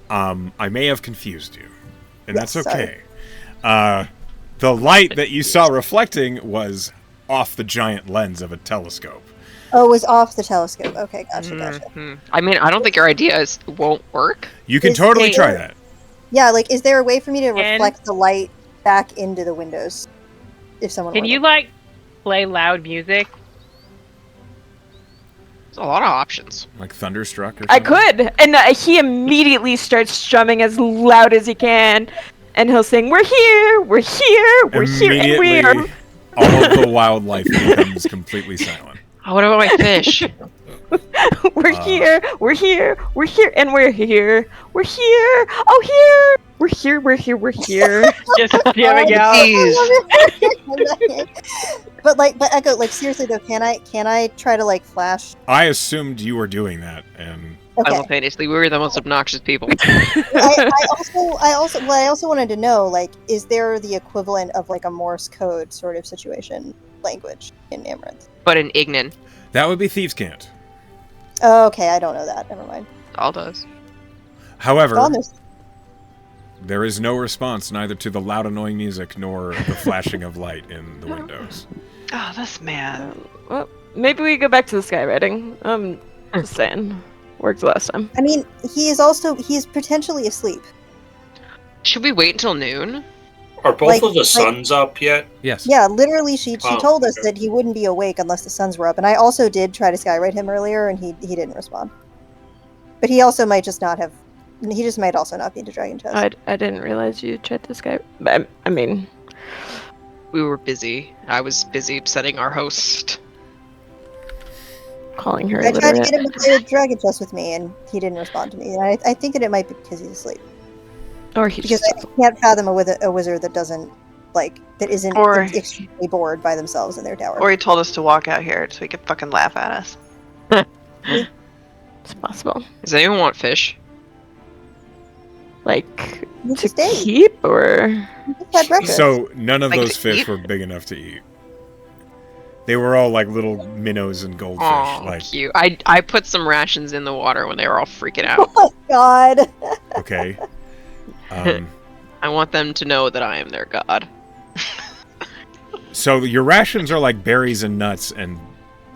I may have confused you, and Yes, that's okay. The light that you saw reflecting was off the giant lens of a telescope. Oh, it was off the telescope. Okay, gotcha. Mhm. I mean, I don't think your ideas won't work. You can Is totally there- try that. Yeah, like, is there a way for me to And- reflect the light back into the windows? If someone Can were you to- like play loud music? There's a lot of options. Like Thunderstruck or something? I could, and he immediately starts strumming as loud as he can, and he'll sing, "We're here, we're here, we're here, and we are." Immediately, all of the wildlife becomes completely silent. Oh, what about my fish? We're here, we're here, we're here, and we're here, we're here. Oh, here, we're here, we're here, we're here. Just jamming out. Jeez. but Echo, like, seriously though, can I try to like flash? I assumed you were doing that, and Okay. Simultaneously, we were the most obnoxious people. I also wanted to know, like, is there the equivalent of like a Morse code sort of situation language in Amaranth? But in Ignan, that would be Thieves' Cant. Oh, okay, I don't know that. Never mind. all does. However, Well, there's- there is no response neither to the loud, annoying music nor the flashing of light in the windows. Oh, this man. Well, maybe we go back to the skywriting. Just saying, worked last time. I mean, he is potentially asleep. Should we wait until noon? Are both Like- of the like- suns up yet? Yes. Yeah, literally, she Oh, told us okay. that he wouldn't be awake unless the suns were up, and I also did try to skywrite him earlier, and he didn't respond. But he also might just not have. He just might also not be into Dragon Chest. I didn't realize you tried to Skype. But I mean, We were busy. I was busy setting our host. calling her I tried to illiterate. get him to play Dragon Chess with me, and he didn't respond to me. And I think that it might be because he's asleep. Or he Because just. I can't fathom a wizard that doesn't that isn't Or- extremely bored by themselves in their tower. Or he told us to walk out here so he could fucking laugh at us. It's possible. Does anyone want fish? Like You to just ate. keep or You just had breakfast. So none of Like those to fish eat? were big enough to eat. They were all like little minnows and goldfish. Oh, like, cute. I put some rations in the water when they were all freaking out. Oh my god. okay. I want them to know that I am their god. So your rations are like berries and nuts and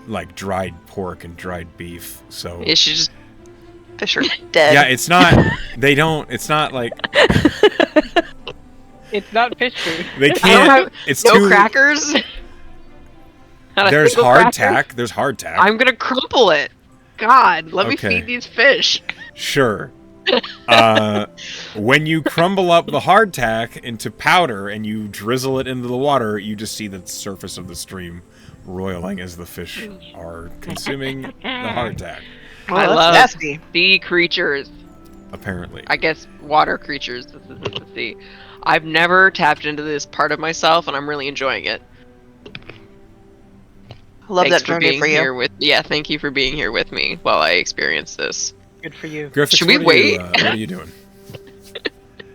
like dried pork and dried beef. So It should just Fish are dead. yeah, it's not. They don't. It's not like It's not fish food. they I don't can't. have It's no too. crackers. Not a There's single cracker? hardtack. There's hardtack. I'm gonna crumple it. God, let me Okay. feed these fish. Sure. When you crumble up the hardtack into powder and you drizzle it into the water, you just see the surface of the stream roiling as the fish are consuming the hardtack. Well, I that's love nasty. sea creatures. Apparently. I guess water creatures. This isn't the sea. I've never tapped into this part of myself, and I'm really enjoying it. I love Thanks that journey being for you. here with. Yeah, thank you for being here with me while I experience this. Good for you. Griffix, Should we what are you, wait? what are you doing?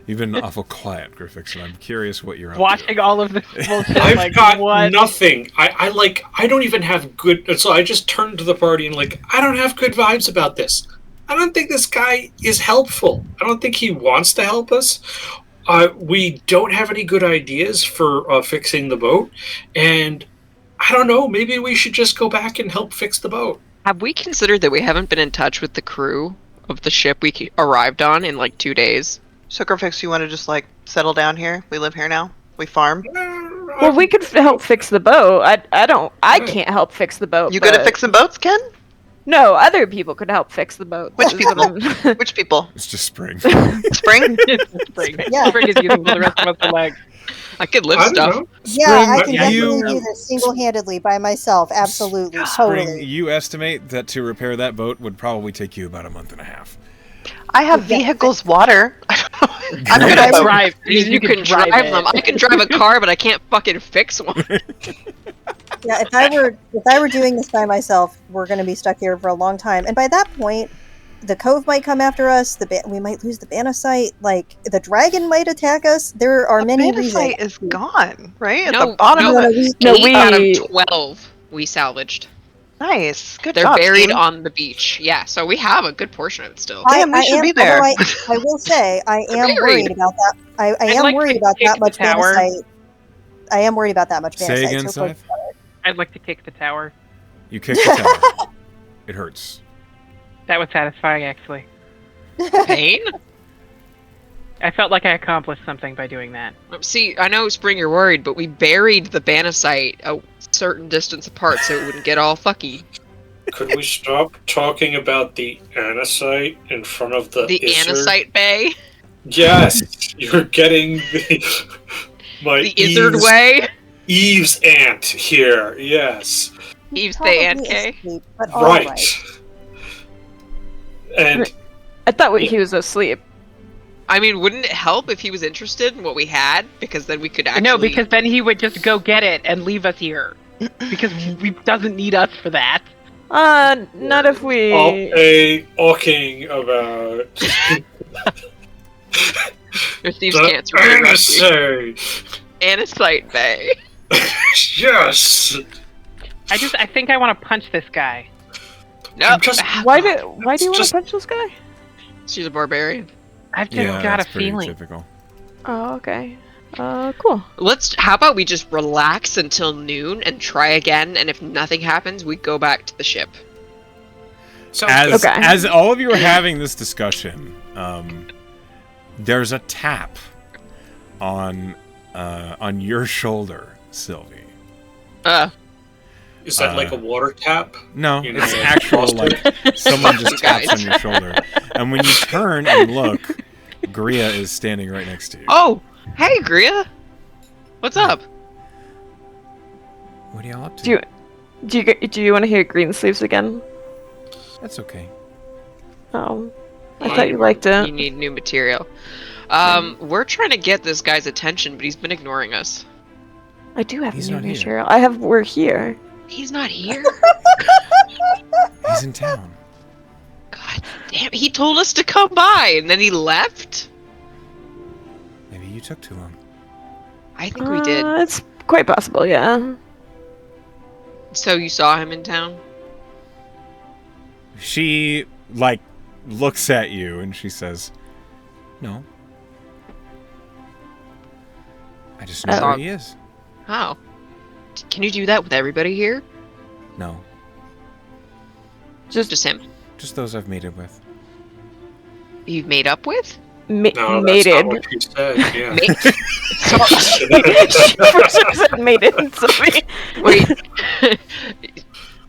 You've been awful quiet, Griffix, and I'm curious what you're up Watching to. all of this bullshit. I've like got what? nothing. I don't even have good. So I just turned to the party and like, I don't have good vibes about this. I don't think this guy is helpful. I don't think he wants to help us. We don't have any good ideas for fixing the boat, and I don't know. Maybe we should just go back and help fix the boat. Have we considered that we haven't been in touch with the crew of the ship we arrived on in like 2 days? So, Grifix, you want to just like settle down here? We live here now. We farm. well, we could help fix the boat. I can't help fix the boat. You good at but- fixing boats, Ken? No, other people could help fix the boat. Which Is what I'm- Which people? It's just spring. Spring? Spring. Yeah. Spring is using the rest of us for legs. I could lift I don't stuff. know. Yeah, I can Spring, definitely you- do this single-handedly by myself. Absolutely, Spring, totally. you estimate that to repair that boat would probably take you about a month and a half. I have vehicles, water. I'm You good can at both. drive. You can drive it. them. I can drive a car, but I can't fucking fix one. Yeah, if I were doing this by myself, we're going to be stuck here for a long time. And by that point, the cove might come after us. We might lose the Banasite. Like the dragon might attack us. There are many reasons. Banasite is gone, right? At No, the bottom no, of it. No, 8 out we- of 12 we salvaged. Nice. Good They're job, buried team. on the beach. Yeah, so we have a good portion of it still. Damn, we should be there. although I will say, I They're am buried. worried about that. I I'd am like worried to about kick that the much tower. Banasite. I am worried about that much Banasite. Say again, so Scythe? I'd like to kick the tower. You kick the tower. It hurts. That was satisfying, actually. Pain? I felt like I accomplished something by doing that. See, I know, Spring, you're worried, but we buried the Banasite a certain distance apart so it wouldn't get all fucky. Could we stop talking about the anisite in front of the The Izzard? Anisite Bay? Yes, you're getting my The Izzard Eve's, Way? Eve's aunt here. Yes, Eve's the Probably Aunt K? asleep, but all right. And I thought he was asleep. I mean, wouldn't it help if he was interested in what we had? Because then we could actually... No, because then he would just go get it and leave us here. Because he doesn't need us for that. Not if we. talking about There's Steve's the cancer. Very rusty. anisite. Anisite Bay. Yes. I think I want to punch this guy. No, I'm just- Why do you want just- to punch this guy? she's a barbarian. I've just Yeah, got a that's pretty feeling. typical. Oh, okay. Cool. How about we just relax until noon and try again, and if nothing happens, we go back to the ship. Sounds good. As all of you are having this discussion, there's a tap on your shoulder, Sylvie. Is that like a water tap? No, You know, it's like actual Foster? like someone just Guys. taps on your shoulder, and when you turn and look, Gria is standing right next to you. Oh, hey, Gria. What's up? What are y'all up to? Do you want to hear Greensleeves again? That's okay. Oh, I thought you liked You it. need new material. We're trying to get this guy's attention, but he's been ignoring us. I do have He's new not here. material. We're here. He's not here? He's in town. God damn, he told us to come by, and then he left? Maybe you took too long. I think we did. It's quite possible, yeah. So you saw him in town? She like looks at you and she says, "No. I just know where he is." How? Can you do that with everybody here? No, Just him. just those I've mated with. You've made up with? No, that's Mated. not what she said. Yeah. First said mated. Sorry. Wait.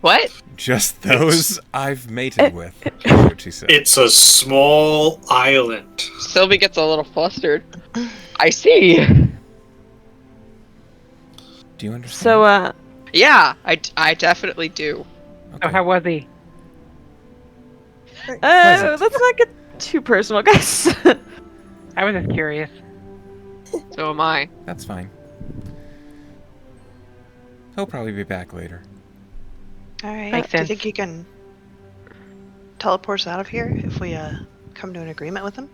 What? Just those I've mated with. That's what she said. It's a small island. Sylvie gets a little flustered. I see. Do you understand? So, Yeah, I definitely do. So how was he? let's not get too personal, guys. I was just curious. So am I. That's fine. He'll probably be back later. Alright. Makes Do you sense. think you can teleport us out of here if we come to an agreement with him?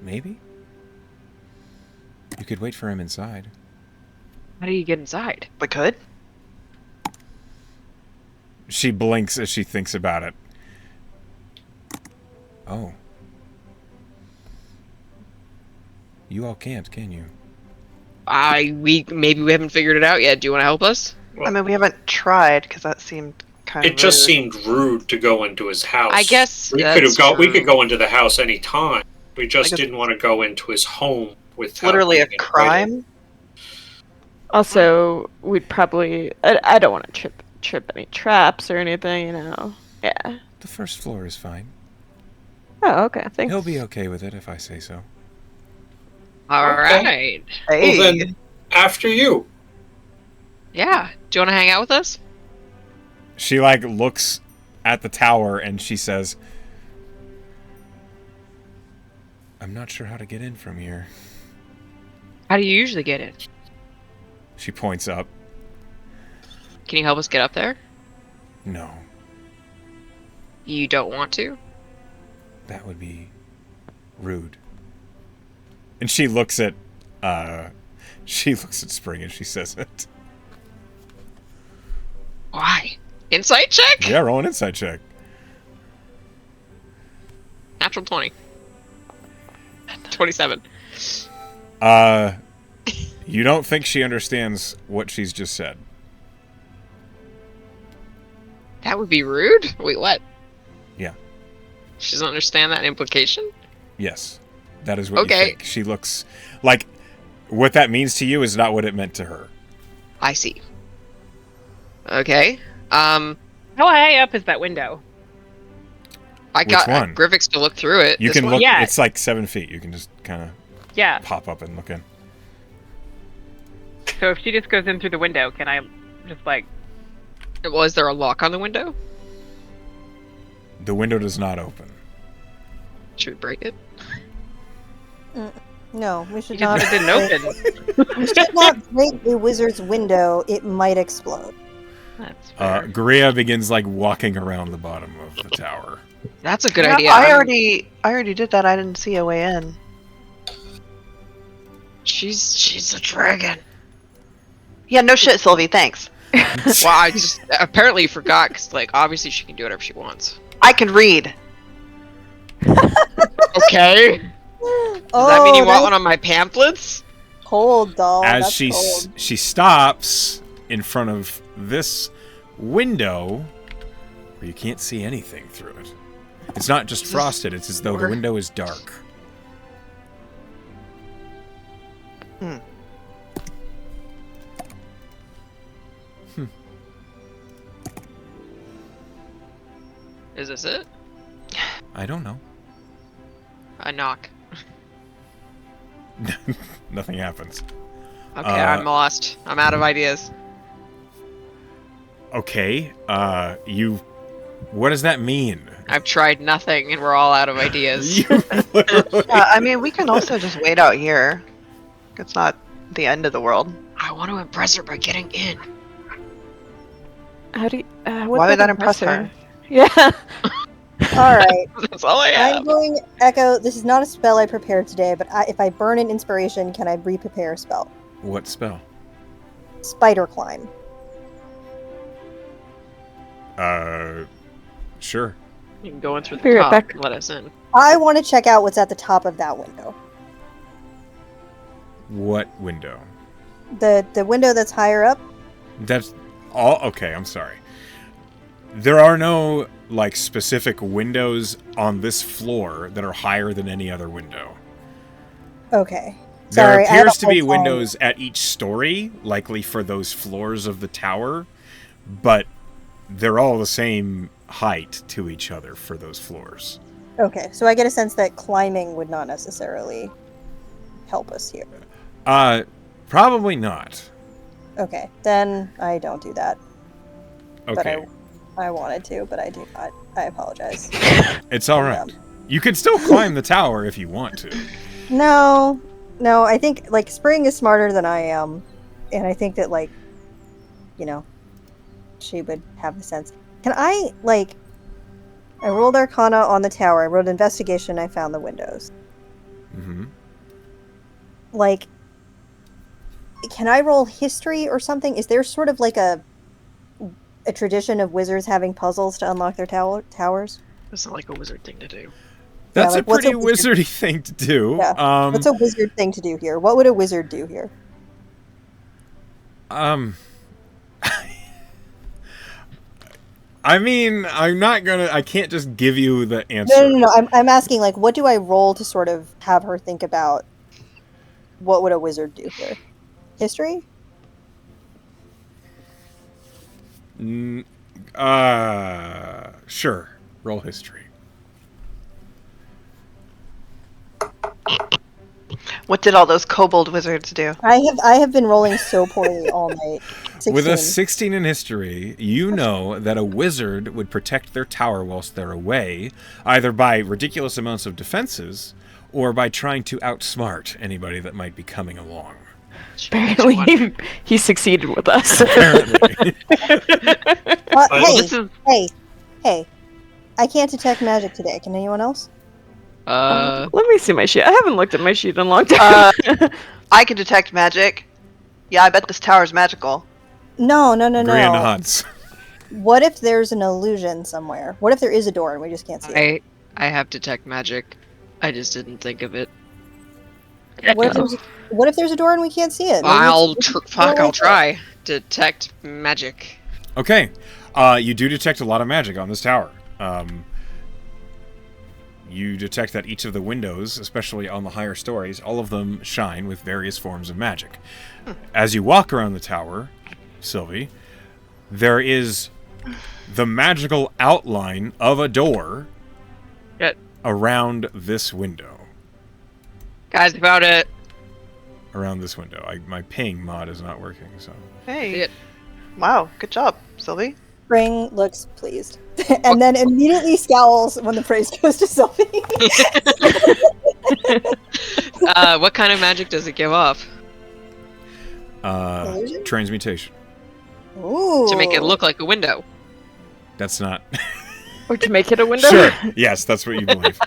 Maybe. You could wait for him inside. How do you get inside? We could. She blinks as she thinks about it. Oh. You all can't, can you? Maybe we haven't figured it out yet. Do you want to help us? I mean, we haven't tried because that seemed kind of. It just rude. seemed rude to go into his house. I guess we that's could have got. We true. could go into the house any time. We just Like a- didn't want to go into his home with literally a crime. Also, we'd probably. I don't want to trip any traps or anything, you know. Yeah. The first floor is fine. Oh, okay. Thanks. He'll be okay with it if I say so. All Okay. right. Hey. Well, then, after you. Yeah. Do you want to hang out with us? She like looks at the tower and she says, I'm not sure how to get in from here. How do you usually get in? She points up. Can you help us get up there? No, You don't want to? that would be rude. And she looks at Spring and she says it. Why? Insight check? Yeah, roll an insight check. Natural 20. 27. You don't think she understands what she's just said. That would be rude? Wait, what? Yeah. She doesn't understand that implication? Yes. That is what you Okay. think. She looks like what that means to you is not what it meant to her. I see. Okay. How high up is that window? I got one? Grivix to look through it. You This can one? look. Yeah. It's like 7 feet. You can just kind of Yeah. pop up and look in. So if she just goes in through the window, can I just like... Well, is there a lock on the window? The window does not open. Should we break it? No, we should You not. just said it didn't open. We should not break a wizard's window. It might explode. That's fair. Guria begins like walking around the bottom of the tower. That's a good Yeah, idea. I already did that. I didn't see a way in. She's a dragon. Yeah, no shit, Sylvie. Thanks. Well, I just apparently forgot because, like, obviously she can do whatever she wants. I can read. Okay. Does that mean you want one on my pamphlets? Cold, doll. As That's she cold. she stops in front of this window, where you can't see anything through it. It's not just frosted. It's as though the window is dark. Is this it? I don't know. I knock. Nothing happens. Okay, I'm lost. I'm out of ideas. Okay. What does that mean? I've tried nothing, and we're all out of ideas. I mean, we can also just wait out here. It's not the end of the world. I want to impress her by getting in. How do you, Why would that impress her? Yeah. All right. That's all I have. I'm going Echo. This is not a spell I prepared today, but if I burn an inspiration, can I re-prepare a spell? What spell? Spider climb. Sure. You can go in through the Be right top back. and let us in. I want to check out what's at the top of that window. What window? The window that's higher up. That's all. Okay, I'm sorry. There are no like specific windows on this floor that are higher than any other window. Okay. There Sorry, I have appears a to be hard time. windows at each story, likely for those floors of the tower, but they're all the same height to each other for those floors. Okay, so I get a sense that climbing would not necessarily help us here. Probably not. Okay, then I don't do that. Okay. But I wanted to, but I do not. I apologize. It's all right. You can still climb the tower if you want to. No, I think, like, Spring is smarter than I am, and I think that, like, you know, she would have the sense. Can I, like, I rolled Arcana on the tower, I rolled Investigation, I found the windows. Mm-hmm. Like, can I roll History or something? Is there sort of, like, a tradition of wizards having puzzles to unlock their towers? That's not like a wizard thing to do. That's like, a what's pretty a wizard- wizardy thing to do. Yeah. What's a wizard thing to do here? What would a wizard do here? I mean, I can't just give you the answer. No. I'm asking, like, what do I roll to sort of have her think about what would a wizard do here? History? Sure. Roll history. What did all those kobold wizards do? I have been rolling so poorly all night. 16. With a 16 in history, you know that a wizard would protect their tower whilst they're away, either by ridiculous amounts of defenses or by trying to outsmart anybody that might be coming along. Apparently, he succeeded with us. Apparently. Hey! I can't detect magic today. Can anyone else? Let me see my sheet. I haven't looked at my sheet in a long time. I can detect magic. Yeah, I bet this tower's magical. No. Agree on the odds. What if there's an illusion somewhere? What if there is a door and we just can't see it? I have detect magic. I just didn't think of it. What if there's a door and we can't see it? Maybe I'll it's- try. Detect magic. Okay. You do detect a lot of magic on this tower. You detect that each of the windows, especially on the higher stories, all of them shine with various forms of magic. As you walk around the tower, Sylvie, there is the magical outline of a door around this window. Guys, about it. Around this window. My ping mod is not working, so... Hey. Wow, good job, Sylvie. Spring looks pleased. And then immediately scowls when the praise goes to Sylvie. What kind of magic does it give off? Illusion? Transmutation. Ooh. To make it look like a window. That's not... Or to make it a window? Sure. Yes, that's what you believe.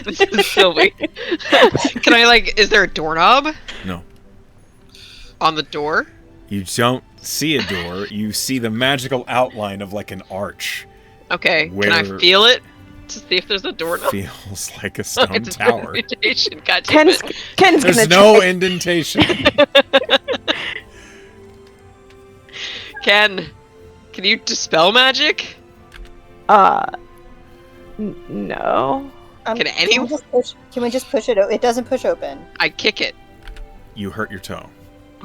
This is Sylvie. Can I, is there a doorknob? No. On the door? You don't see a door. You see the magical outline of, an arch. Okay. Where Can I feel it? To see if there's a doorknob? Feels like a stone It's a tower. indentation. God damn Ken's it. gonna There's no try. indentation. Can you dispel magic? No. Can anyone? Can we just push it? It doesn't push open. I kick it. You hurt your toe.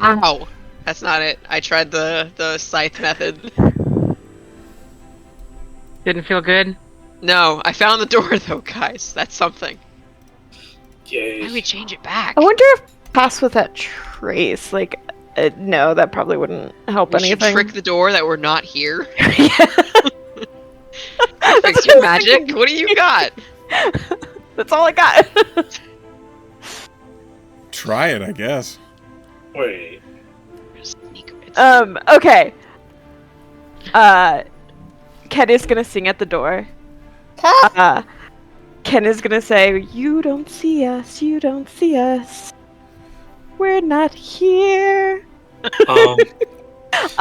Ow. That's not it. I tried the scythe method. Didn't feel good. No, I found the door though, guys. That's something. Yay. Why do we change it back? I wonder if pass with that trace, no, that probably wouldn't help We should anything. trick the door that we're not here. Fix your magic. What do you got? That's all I got. Try it, I guess. Wait. Okay. Ken is gonna sing at the door. Ken is gonna say, "You don't see us, you don't see us. We're not here."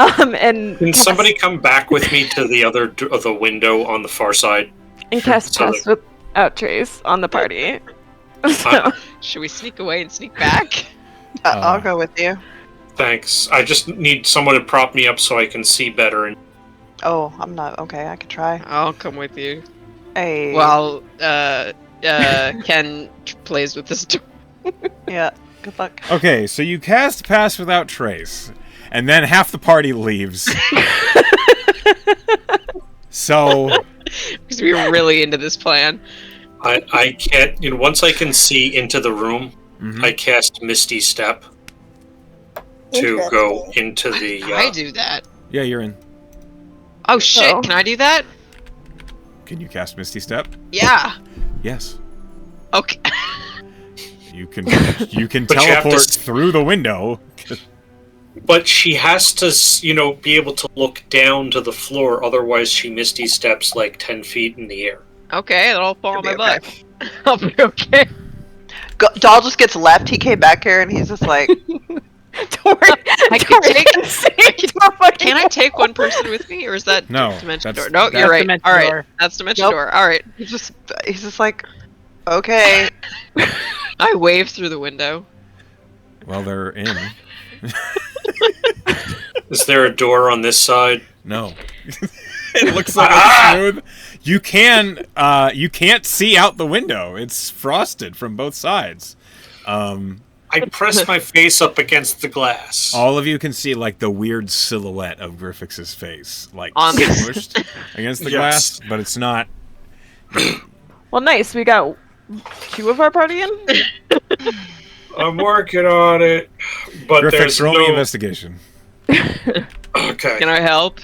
And Can somebody come back with me to the other the window on the far side? and cast so pass without trace on the party. So, Should we sneak away and sneak back? I'll go with you. Thanks. I just need someone to prop me up so I can see better. And Oh, I'm not. Okay, I can try. I'll come with you. Hey. While Ken plays with this door. Yeah, good luck. Okay, so you cast Pass Without Trace, and then half the party leaves. So... Because we were really into this plan. I can't. Once I can see into the room, I cast Misty Step to go into the. I do that. Yeah, you're in. Oh shit! Oh. Can I do that? Can you cast Misty Step? Yeah. Yes. Okay. You can But you have to teleport s- through the window. But she has to, be able to look down to the floor. Otherwise, she Misty Steps 10 feet in the air. Okay, it'll fall on You'll my be butt. I'll be okay. Dahl just gets left. He came back here and he's just like, don't worry. I don't can worry. take. Can I take one person with me, or is that No, Dimension that's- Door? No, that's you're right. Dimension All right, Door. that's Dimension Nope. Door. All right. he's just like, okay. I wave through the window. Well, they're in. Is there a door on this side? No. It looks like it's smooth. You can't see out the window. It's frosted from both sides. I press my face up against the glass. All of you can see the weird silhouette of Griffix's face, On the- smushed against the glass, but it's not. Well, nice. We got 2 of our party in. I'm working on it, but Griffix, there's roll me no. investigation. Okay, Can I help?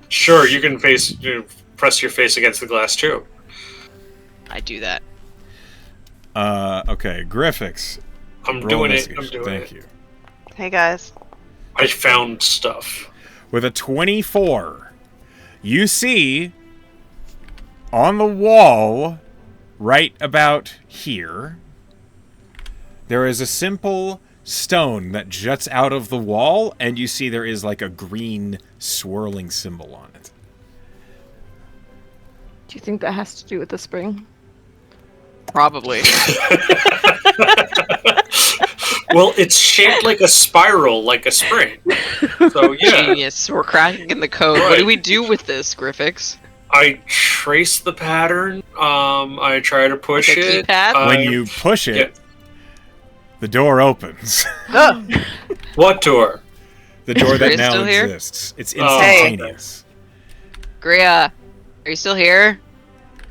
sure. You can press your face against the glass too. I do that. Okay, Griffix. I'm Roll doing it. I'm investigation. doing Thank it. you. Hey guys. I found stuff. With a 24, you see on the wall, right about here, there is a simple stone that juts out of the wall, and you see there is like a green swirling symbol on it. Do you think that has to do with the spring? Probably. Well, it's shaped like a spiral, like a spring. So yeah, Genius. We're cracking in the code. What do we do with this, Griffix? I trace the pattern. I try to push Like a it. keypad? When you push it, yeah. the door opens. What door? The door that Grace now still here? exists. It's Oh, instantaneous. Gria, are you still here?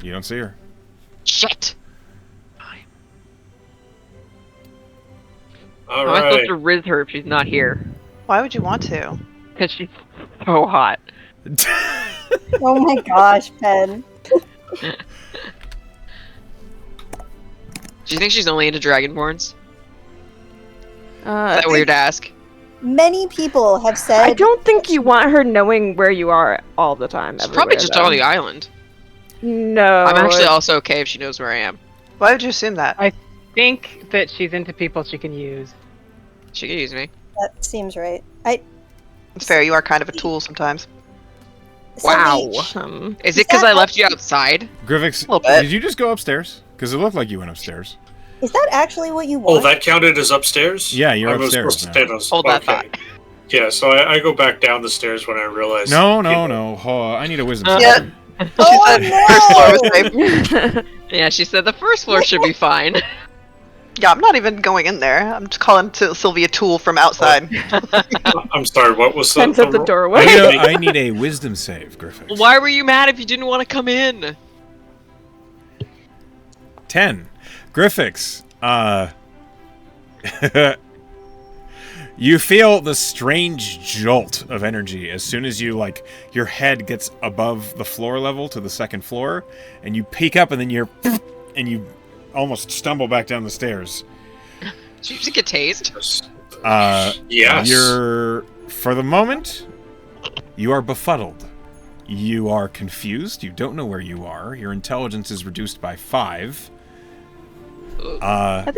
You don't see her. Shit. All How am I supposed right. to riz her if she's not here? Why would you want to? Because she's so hot. Oh my gosh, Pen. Do you think she's only into Dragonborns? Is that weird to ask? Many people have said. I don't think you want her knowing where you are all the time. She's probably just though. on the island. No. I'm actually also okay if she knows where I am. Why would you assume that? I think that she's into people she can use. She can use me. That seems right. It's fair, you are kind of a tool sometimes. Wow. Somebody- Is it because I left you outside? Griffix, little bit. did you just go upstairs? Because it looked like you went upstairs. Is that actually what you Oh, want? that counted as upstairs? Yeah, you're I was upstairs supposed to now. stay those. Hold that Okay. thought. Yeah, so I go back down the stairs when I realize. No. Oh, I need a wisdom. Yeah. save. Oh, First floor was no! safe. Yeah, she said the first floor should be fine. Yeah, I'm not even going in there. I'm just calling Sylvia Tool from outside. I'm sorry, what was Sends the up the ro- doorway. I need a wisdom save, Griffix. Why were you mad if you didn't want to come in? 10. Griffix, you feel the strange jolt of energy as soon as you, like, your head gets above the floor level to the second floor, and you peek up, and then and you almost stumble back down the stairs. Did you just get tased? Yes. For the moment, you are befuddled. You are confused. You don't know where you are. Your intelligence is reduced by 5. I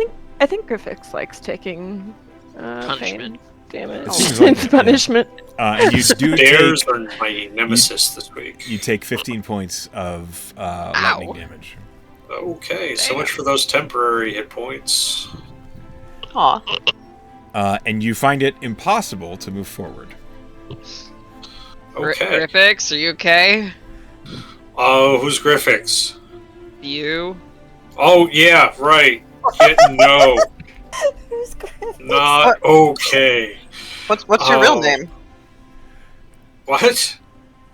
think Griffix likes taking Punishment. pain damage. It seems like It's it, yeah. punishment. And you do Stairs take, are my nemesis this week. you take 15 points of lightning damage. Okay, so much for those temporary hit points. Aw. And you find it impossible to move forward. Okay. Griffix, are you okay? Oh, who's Griffix? You? Oh, yeah, right. No, Who's Griffin? not okay. What's your real Oh. name? What? So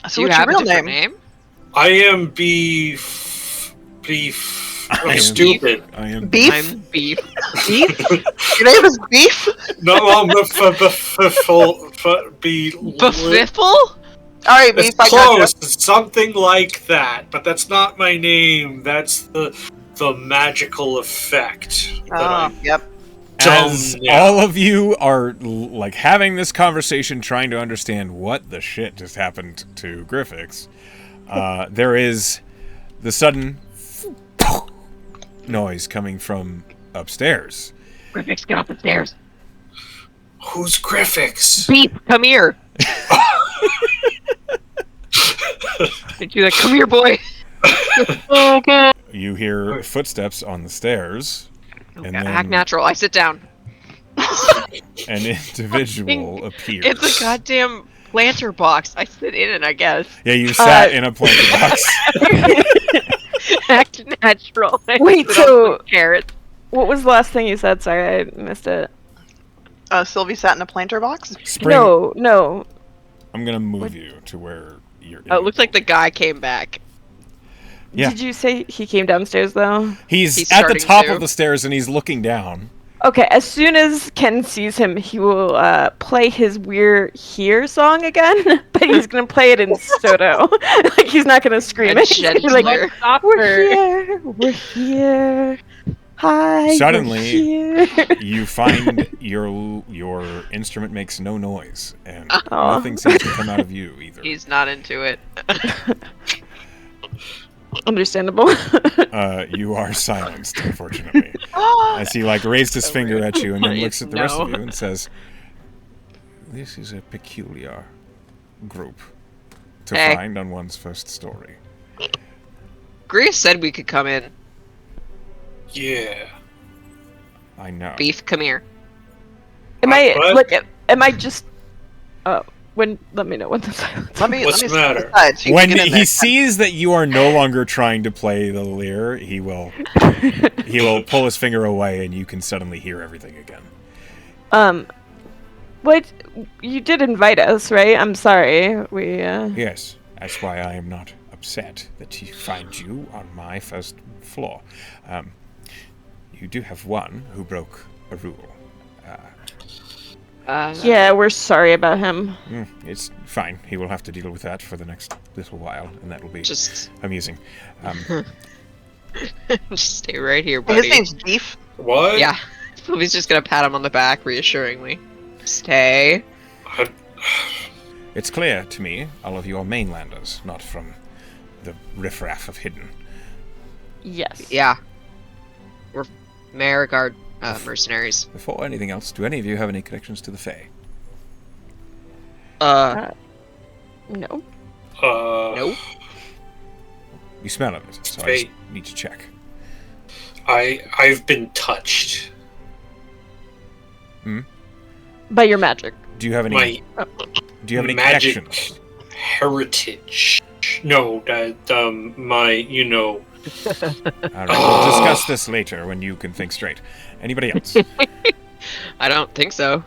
Do you what's have your a real different name? name? I am beef. I I'm am stupid. I am Beef? I'm Beef. Beef? Your name is Beef? No, I'm be Befiffle? Alright, It's Beef, I close. gotcha. It's something like that, but that's not my name. That's the magical effect that Oh, yep. As Yeah. all of you are like having this conversation, trying to understand what the shit just happened to Griffix, there is the sudden noise coming from upstairs. Griffix, get off the stairs. Who's Griffix? Beef, come here. Did you like, come here, boy? Okay. You hear footsteps on the stairs, and Act then natural. I sit down. an individual appears. It's a goddamn planter box. I sit in it, I guess. Yeah, you sat in a planter box. Act natural. I Wait, sit on so- some carrots. What was the last thing you said? Sorry, I missed it. Sylvie sat in a planter box? Spring, No. I'm gonna move you to where you're. Oh, it looks like the guy came back. Yeah. Did you say he came downstairs though? He's He's at the starting top to. of the stairs and he's looking down. Okay, as soon as Ken sees him, he will play his "We're Here" song again, but he's gonna play it in Soto. Like he's not gonna scream A it. He's gonna be like, gentler. "We're here, we're here." Hi. we're Suddenly, here. you find your instrument makes no noise, and Aw. nothing seems to come out of you either. He's not into it. Understandable. You are silenced, unfortunately. As he raised his finger at you and then looks at the rest of you and says, "This is a peculiar group to Hey. find on one's first story." Grease said we could come in. Yeah. I know. Beef, come here. Am I What? am I just? Oh, let me know when the silence. Let me What's step the matter? aside so you When can get in he there. sees that you are no longer trying to play the lyre, he will pull his finger away, and you can suddenly hear everything again. What? You did invite us, right? I'm sorry. We. Yes, that's why I am not upset that he finds you on my first floor. You do have one who broke a rule. Yeah, we're sorry about him. It's fine. He will have to deal with that for the next little while, and that will be Just amusing. stay right here, His buddy. name's Beef. What? Yeah. Sylvie's just gonna pat him on the back reassuringly. Stay. It's clear to me all of you are mainlanders, not from the riffraff of Hidden. Yes. Yeah. We're Mariguard mercenaries. Before anything else, do any of you have any connections to the Fae? No. Nope. You smell of it, so I Fae. just need to check. I've been touched. By your magic. Do you have any? My Do you have any magic connections? heritage. No, my, All right, we'll discuss this later when you can think straight. Anybody else? I don't think so.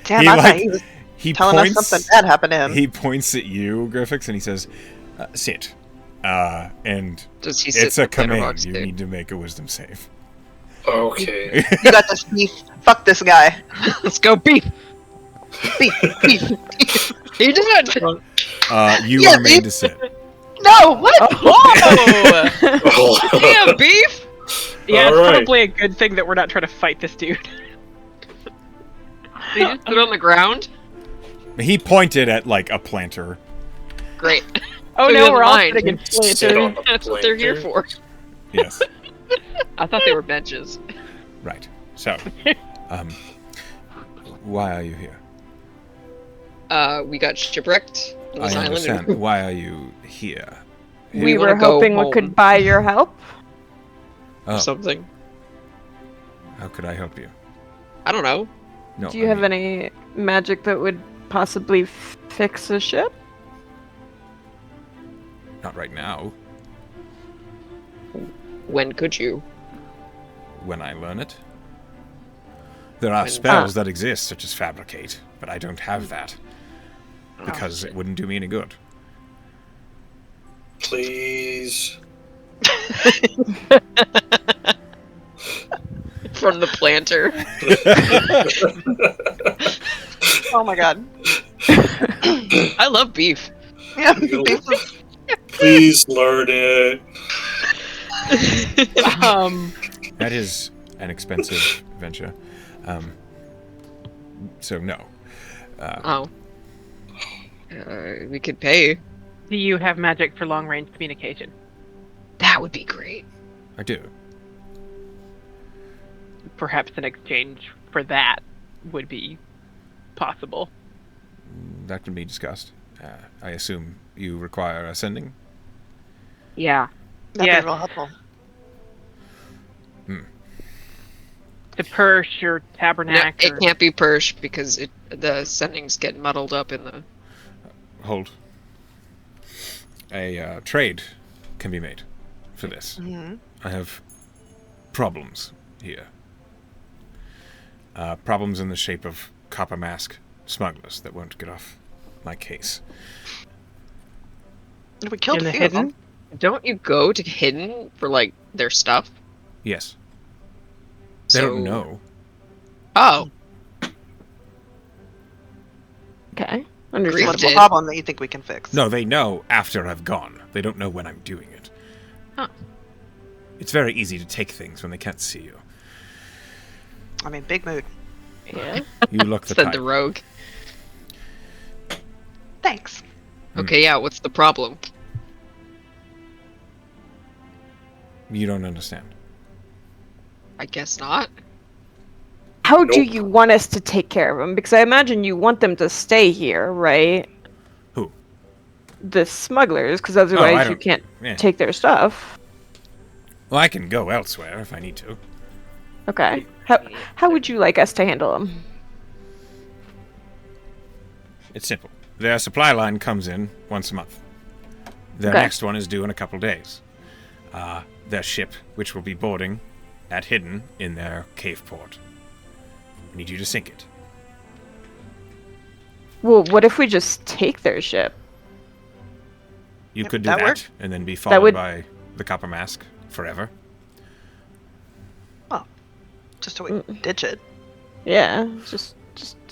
Damn, He, I thought like, he was He telling points. us something bad happened to him. He points at you, Griffix, and he says, "Sit." And Does he sit it's a in the planter command. box, You too? need to make a wisdom save. okay. You got this, Beef. Fuck this guy. Let's go, beef. Beef, Beef. He did it. You Yeah, are made Beef. to sit. No, what? Whoa! Damn, beef. Yeah, it's Alright. probably a good thing that we're not trying to fight this dude. They just sit on the ground. He pointed at a planter. Great. Oh He no, doesn't we're all mind. sitting in Sit on planter. the That's what they're here planter. for. Yes, I thought they were benches. right. So, why are you here? We got shipwrecked on this I island. understand. Why are you here? We wanna were go hoping we home. could buy your help. Oh, Or something. how could I help you? I don't know. No. Do you have any magic that would possibly fix a ship? Not right now. When could you? When I learn it. There are When- spells that exist, such as fabricate, but I don't have that Oh, because it wouldn't do me any good. Please. From the planter. Oh my god. I love beef. Yeah, Beef was Please learn it. That is an expensive venture. So no. Oh. We could pay. Do you have magic for long range communication? That would be great. I do. Perhaps an exchange for that would be possible. That can be discussed. I assume you require ascending? Yeah. that'd Yes. be real helpful. To Persh or No, Tabernacle. it can't be Persh because the sendings get muddled up in the. Hold. A trade can be made for this. I have problems here. Problems in the shape of copper mask smugglers that won't get off my case. We killed In a the few of them. hidden? Don't you go to Hidden for their stuff? Yes. They don't know. Oh, Okay. Grief What's did. the problem that you think we can fix? No, they know after I've gone. They don't know when I'm doing it. It's very easy to take things when they can't see you. I mean, big mood. Yeah. You look the Said type. the rogue. Thanks. Okay, yeah, what's the problem? You don't understand. I guess not. How do Nope. you want us to take care of them? Because I imagine you want them to stay here, right? Who? The smugglers, because otherwise you don't- can't yeah. take their stuff. Well, I can go elsewhere if I need to. Okay. How would you like us to handle them? It's simple. Their supply line comes in once a month. Their Okay. next one is due in a couple days. Their ship, which will be boarding at Hidden in their cave port. I need you to sink it. Well, what if we just take their ship? You Yep, could do that that, work. and then be followed would- by the Copper Mask forever. Just to ditch it. Yeah, just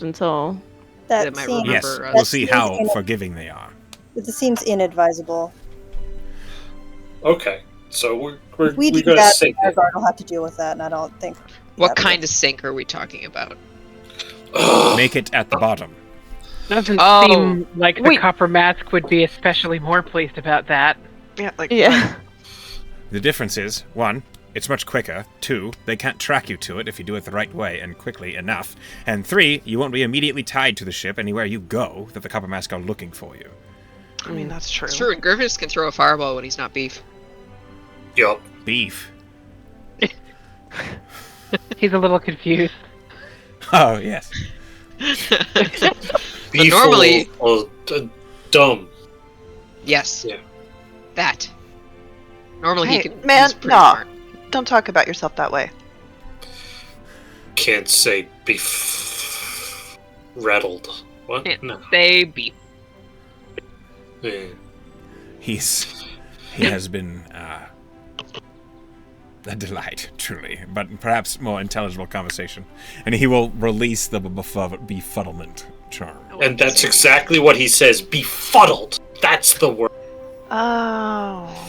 until. They That might seems remember Yes, us. we'll That see seems how in- forgiving they are. It seems inadvisable. Okay, so we're If we do gonna that, sink it. Mariguard will have to deal with that, and I don't think. What kind of sink are we talking about? Make it at the bottom. Doesn't Oh. seem like the Wait. Copper Mask would be especially more pleased about that. Yeah, like Yeah. The difference is, 1, it's much quicker. 2, they can't track you to it if you do it the right way and quickly enough. And 3, you won't be immediately tied to the ship anywhere you go that the Copper Mask are looking for you. I mean, that's true. It's true, and Griffiths can throw a fireball when he's not beef. Yup. Beef. He's a little confused. Oh, yes. Be normally- full of dumb. Yes. Yeah. That. Normally Hey, he can. man, he's pretty no. smart. Don't talk about yourself that way. Can't say be rattled. What? Can't No. say beef. Yeah. He has been a delight, truly, but perhaps more intelligible conversation. And he will release the befuddlement charm. And that's exactly what he says. Befuddled. That's the word. Oh.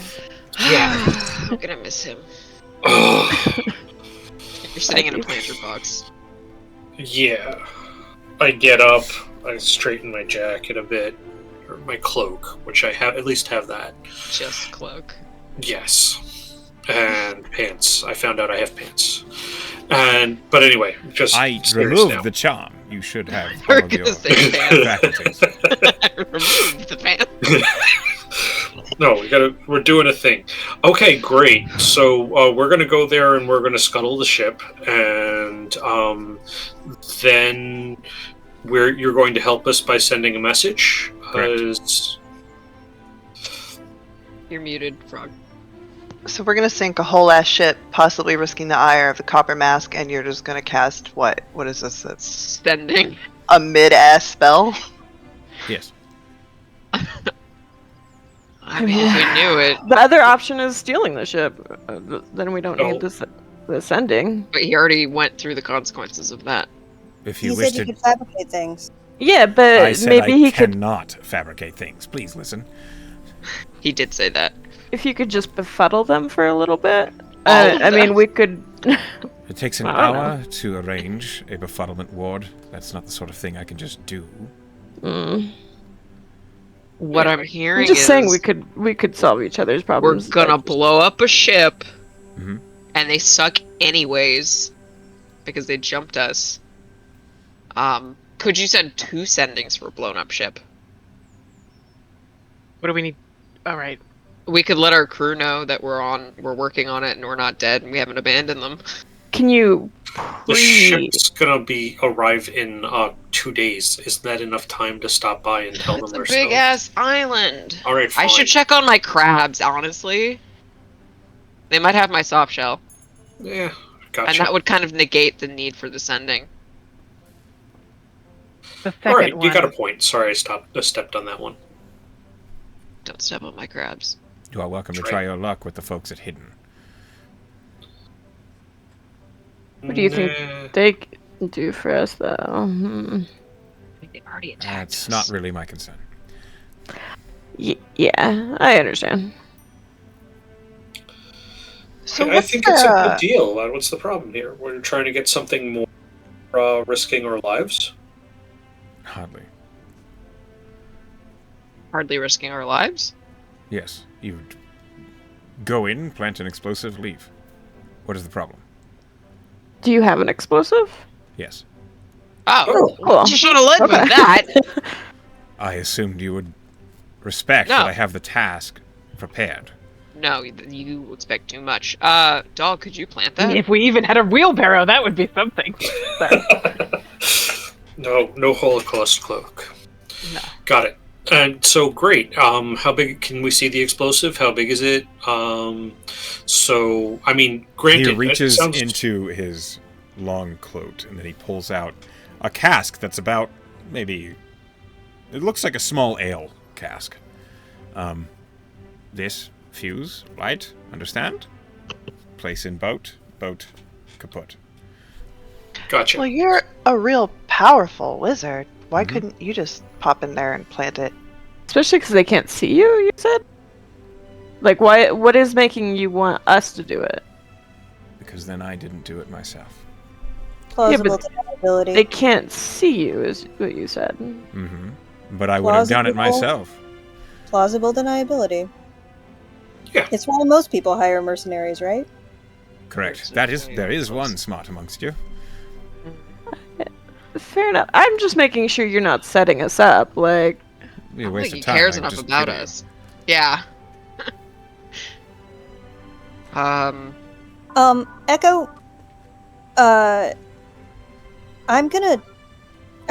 Yeah. I'm gonna miss him. Ugh. You're sitting in a planter box. Yeah. I get up. I straighten my jacket a bit, or my cloak, which I have at least have that. Just cloak. Yes. And pants. I found out I have pants. But anyway, just I serious removed now. the charm. You should have We're all of your gonna say pants. faculties. I removed the pants. No, we're doing a thing. Okay, great. So we're gonna go there and we're gonna scuttle the ship, and then you're going to help us by sending a message. Correct. You're muted, Frog. So we're gonna sink a whole ass ship, possibly risking the ire of the Copper Mask, and you're just gonna cast what? What is this? It's Sending. a mid-ass spell? Yes. I mean, if we knew it. The other option is stealing the ship. Then we don't Oh. need the sending. But he already went through the consequences of that. If He you wish said you to, could fabricate things. Yeah, I but said maybe I he could. cannot fabricate things. Please listen. He did say that. If you could just befuddle them for a little bit. All of I mean, them? we could. It takes an I don't hour to arrange a befuddlement ward. That's not the sort of thing I can just do. What I'm I'm hearing just is saying we could solve each other's we're problems. gonna like, blow up a ship, Mhm. and they suck anyways because they jumped us. Could you send 2 sendings for a blown up ship? What do we need? All right. We could let our crew know that we're working on it, and we're not dead, and we haven't abandoned them. Can you The pre? ship's gonna arrive in 2 days. Isn't that enough time to stop by and tell It's them a we're big ass island. All right, fine. I should check on my crabs, honestly. They might have my soft shell, Yeah, gotcha. and that would kind of negate the need for the sending. The second All right, one. you got a point. Sorry, I stepped on that one. Don't step on my crabs. You are welcome to Try. try your luck with the folks at Hidden. What do you think Nah. they can do for us, though? They already attacked That's us. not really my concern. Yeah, I understand. So I think it's a good deal. What's the problem here? We're trying to get something more risking our lives. Hardly. Hardly risking our lives? Yes. You go in, plant an explosive, leave. What is the problem? Do you have an explosive? Yes. Oh, cool. you should have led Okay. with that. I assumed you would respect No. that I have the task prepared. No, you expect too much. Dog, could you plant that? If we even had a wheelbarrow, that would be something. Sorry. No Holocaust cloak. No. Got it. And so great. How big can we see the explosive? How big is it? So I mean, granted, He reaches it sounds... into his long coat and then he pulls out a cask that's about maybe. It looks like a small ale cask. This fuse, light, understand? Place in boat, kaput. Gotcha. Well, you're a real powerful wizard. Why couldn't you just pop in there and plant it? Especially because they can't see you, you said? Like, why? What is making you want us to do it? Because then I didn't do it myself. Plausible but deniability. They can't see you, is what you said. Mm-hmm. But I would have done it myself. Plausible deniability. Yeah. It's why most people hire mercenaries, right? Correct. There is one smart amongst you. Fair enough. I'm just making sure you're not setting us up. Like, Be a I don't waste think of he time. cares I'm enough just about kidding. us. Yeah. Echo, I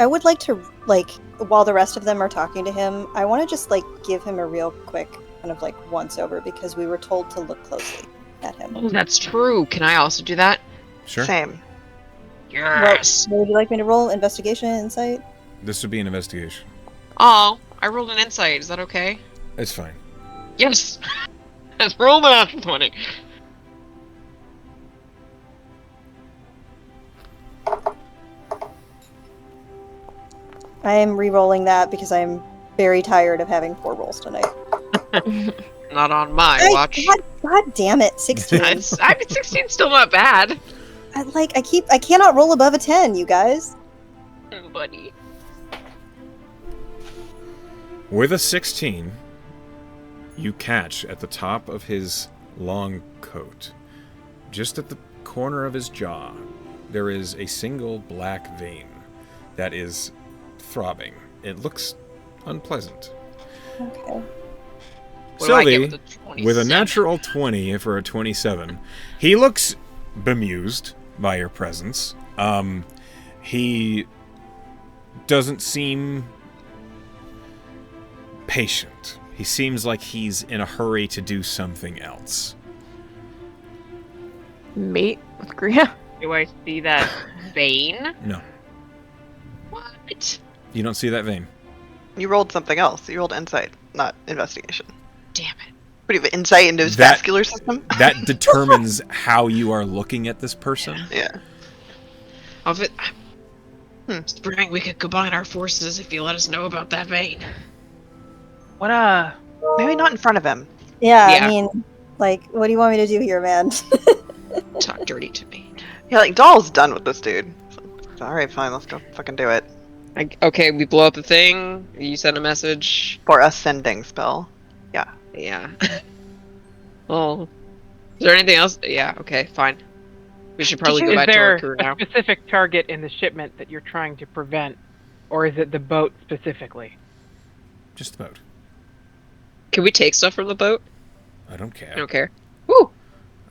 would like to, like, while the rest of them are talking to him, I want to just, like, give him a real quick kind of, like, once-over, because we were told to look closely at him. Oh, that's true. Can I also do that? Sure. Same. Yes. Would you like me to roll investigation, insight? This would be an investigation. Oh, I rolled an insight. Is that okay? It's fine. Yes. Let's roll the natural 20. I am re-rolling that because I'm very tired of having 4 rolls tonight. Not on my watch. God damn it, 16. I mean, 16's still not bad. I cannot roll above a 10, you guys. Oh, buddy. With a 16, you catch at the top of his long coat, just at the corner of his jaw, there is a single black vein that is throbbing. It looks unpleasant. Okay. What do I get Sylvie, with a 27? with a natural 20 for a 27, he looks bemused by your presence. He doesn't seem patient. He seems like he's in a hurry to do something else. mate with Gria. Do I see that vein? No. What? You don't see that vein. You rolled something else. You rolled insight, not investigation. Damn it. What do you have, insight into his That- vascular system? That determines how you are looking at this person. Yeah. Of it. Spring, we could combine our forces if you let us know about that vein. What Maybe not in front of him. Yeah, Yeah. I mean, like, what do you want me to do here, man? Talk dirty to me. Yeah, like, Doll's done with this dude. So, alright, fine, let's go fucking do it. Okay, we blow up the thing. You send a message. For ascending spell. Yeah. Yeah. Oh. Is there anything else? Yeah, okay, fine. We should probably go is back to there our crew now. a specific target in the shipment that you're trying to prevent, or is it the boat specifically? Just about. Can we take stuff from the boat? I don't care. I don't care. Woo!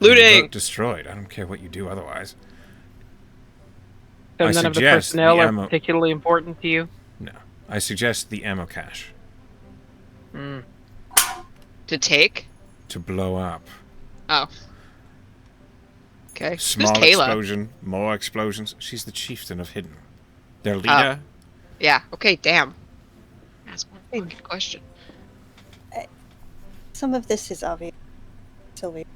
The Looting! boat destroyed. I don't care what you do otherwise. So I none of the suggest personnel the are ammo- particularly important to you? No. I suggest the ammo cache. To take? To blow up. Oh. Okay. Small Who's Kayla? explosion, more explosions. She's the chieftain of Hidden. Their leader. Yeah, okay, damn. Ask one fucking question. Some of this is obvious. Sylvie.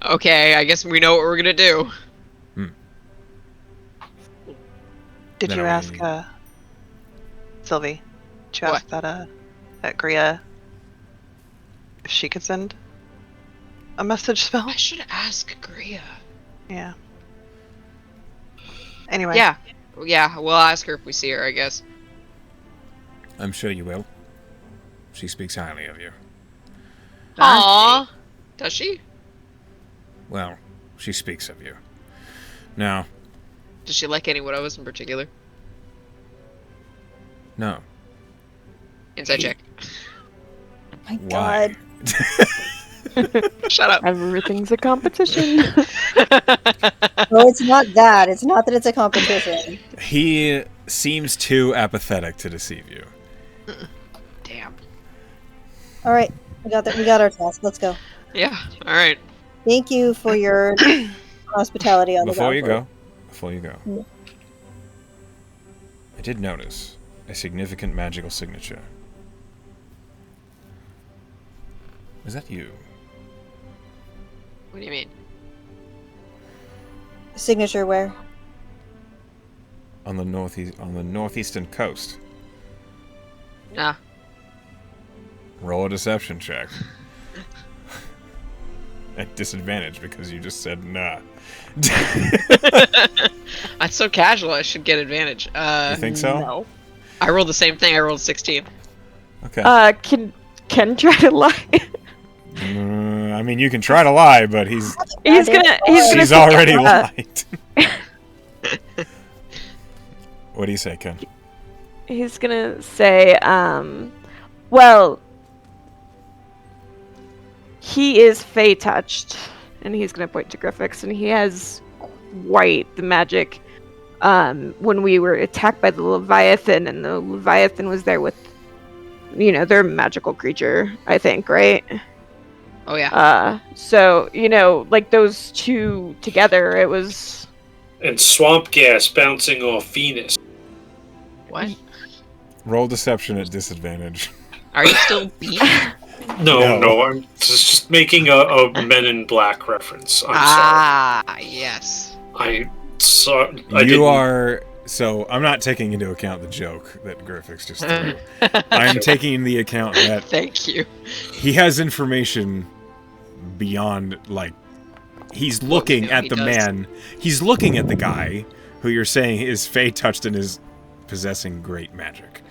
Okay, I guess we know what we're gonna do. Did Then you I- ask, Sylvie? Did you ask that Gria if she could send a message spell? I should ask Gria. Yeah. Anyway. Yeah, we'll ask her if we see her, I guess. I'm sure you will. She speaks highly of you. Aww. Does she? Well, she speaks of you. Now, Does she like anyone of us in particular? no. Inside check. My Why? God. Shut up. Everything's a competition. No, it's not that. It's not that it's a competition. He seems too apathetic to deceive you. Damn. All right, we got that. We got our task. Let's go. Yeah, alright. Thank you for your hospitality on Before the you ground go, Yeah. I did notice a significant magical signature. Is that you? What do you mean? floor. Signature where? On the northeastern coast. Nah. Roll a deception check. At disadvantage because you just said nah. That's so casual, I should get advantage. You think so? No. I rolled the same thing, I rolled 16. Okay. Can try to lie. I mean, you can try to lie, but he's He's gonna she's say, already lied. What do you say, Ken? He's gonna say, well, he is Fey touched, and he's gonna point to Griffix, and he has white, the magic. When we were attacked by the Leviathan, and the Leviathan was there with, their magical creature, I think, right? Oh yeah. So, like those two together, it was... And swamp gas bouncing off Venus. What? Roll deception at disadvantage. Are you still beat? No, I'm just making a Men in Black reference. I'm Yes. sorry. So I'm not taking into account the joke that Griffix just threw. I'm taking into account that Thank you. he has information beyond, like, he's looking at the man. He's looking at the guy who you're saying is Fey touched and is possessing great magic.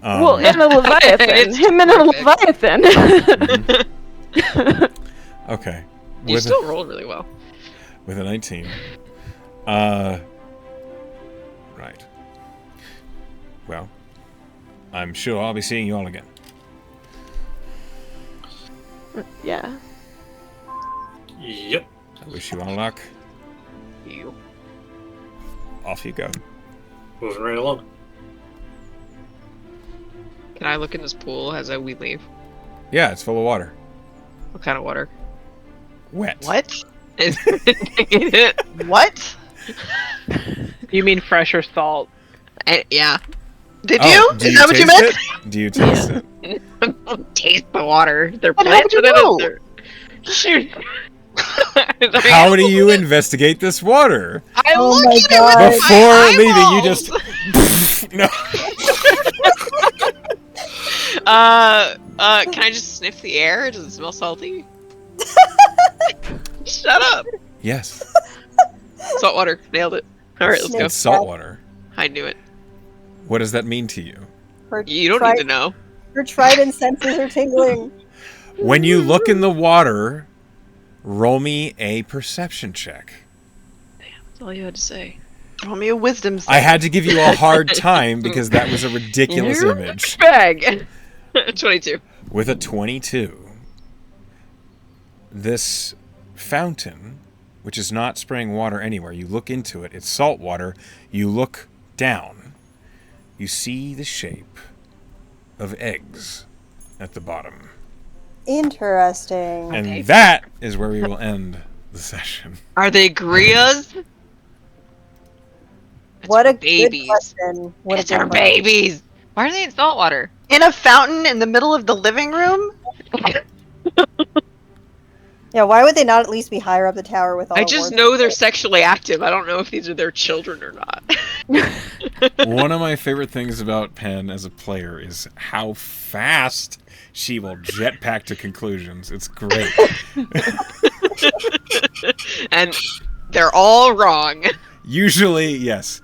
Well, and a Leviathan. Him and a Leviathan. Mm-hmm. Okay. You still rolled really well. With a 19. Right. Well, I'm sure I'll be seeing you all again. Yeah. Yep. I wish you all luck. You. Off you go. Moving right along. Can I look in this pool as we leave? Yeah, it's full of water. What kind of water? Wet. What? Is it? What? You mean fresh or salt? Yeah. Did Oh, you? do Is that what you taste meant? it? Do you taste it? Don't taste the water. They're But how would planted you in know? it. Shoot. How do you investigate this water? I Oh look my at God. it with my Before leaving, you eyeballs. just... No. Can I just sniff the air? Does it smell salty? Shut up. Yes. Salt water. Nailed it. Alright, let's go. It's salt water. I knew it. What does that mean to you? Her You don't tri- need to know. Her trident senses are tingling. When you look in the water, roll me a perception check. That's all you had to say. Roll me a wisdom save. I had to give you a hard time because that was a ridiculous image. Bag. 22. With a 22, this fountain, which is not spraying water anywhere, you look into it, it's salt water, you look down, you see the shape of eggs at the bottom. Interesting. And that is where we will end the session. Are they Grias? What a good babies. question. What It's a good our question. babies. Why are they in salt water? In a fountain in the middle of the living room? Yeah, why would they not at least be higher up the tower with all I the just wards? know they're sexually active. I don't know if these are their children or not. One of my favorite things about Pen as a player is how fast she will jetpack to conclusions. It's great. And they're all wrong. Usually, yes.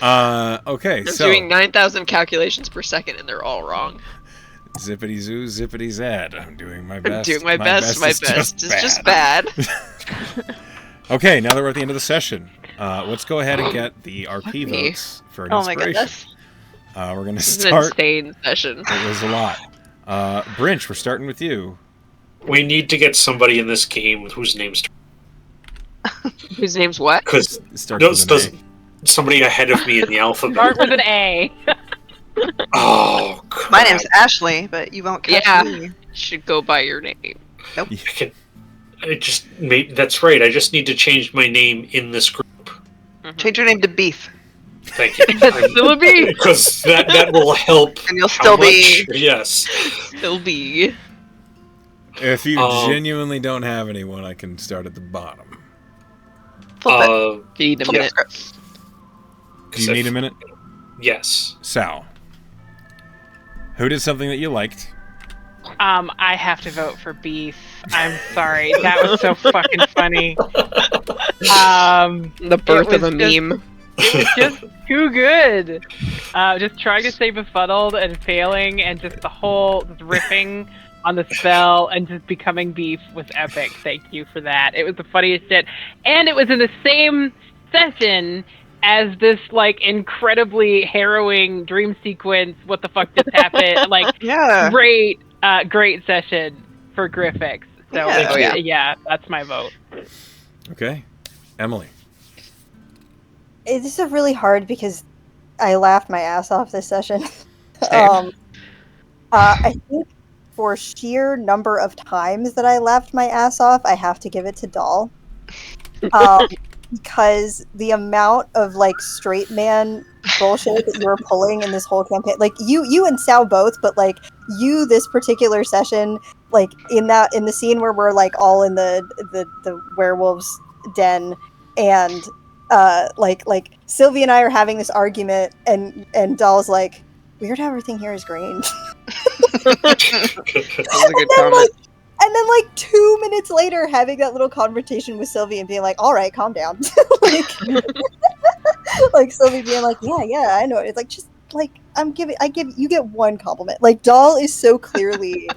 Okay, I'm so doing 9,000 calculations per second, and they're all wrong. zippity zoo, zippity zad. I'm doing my best. I'm doing my best. My best is just bad. Okay, now that we're at the end of the session, let's go ahead and get the RP votes for an Oh my inspiration. goodness. We're going to This is an start. insane session. It was a lot. Brinch, we're starting with you. We need to get somebody in this game whose name's Whose name's what? because It starts with an somebody ahead of me in the alphabet. Start with an A. Oh, crap. My name's Ashley, but you won't catch Yeah. me. Should go by your name. That's right. I just need to change my name in this group. Change your name to Beef, Thank you. Still a B. Because that will help. and you'll How still be. much? Yes. Still be. If you Um, genuinely don't have anyone, I can start at the bottom. Flip it. Need a Flip minute. it. Do you need a minute? Yes. Sal. Who did something that you liked? I have to vote for Beef. I'm sorry. That was so fucking funny. The birth It of a was just- meme. It was just too good. Just trying to stay befuddled and failing, and just the whole riffing on the spell and just becoming Beef was epic. Thank you for that. It was the funniest shit, and it was in the same session as this like incredibly harrowing dream sequence. What the fuck just happened? Like Yeah. great session for Griffix. So Yeah. Oh, yeah. yeah, that's my vote. Okay. Emily. This is really hard because I laughed my ass off this session. Same. I think for sheer number of times that I laughed my ass off, I have to give it to Doll. Because the amount of like straight man bullshit that you were pulling in this whole campaign, like you and Sal both, but like you this particular session, like in the scene where we're like all in the werewolves den, and like Sylvie and I are having this argument, and Doll's like, weird how everything here is green. That was a good comment. And then, like, 2 minutes later, having that little conversation with Sylvie and being like, all right, calm down. like Sylvie being like, yeah, I know it. It's like, just, like, you get one compliment. Like, Doll is so clearly...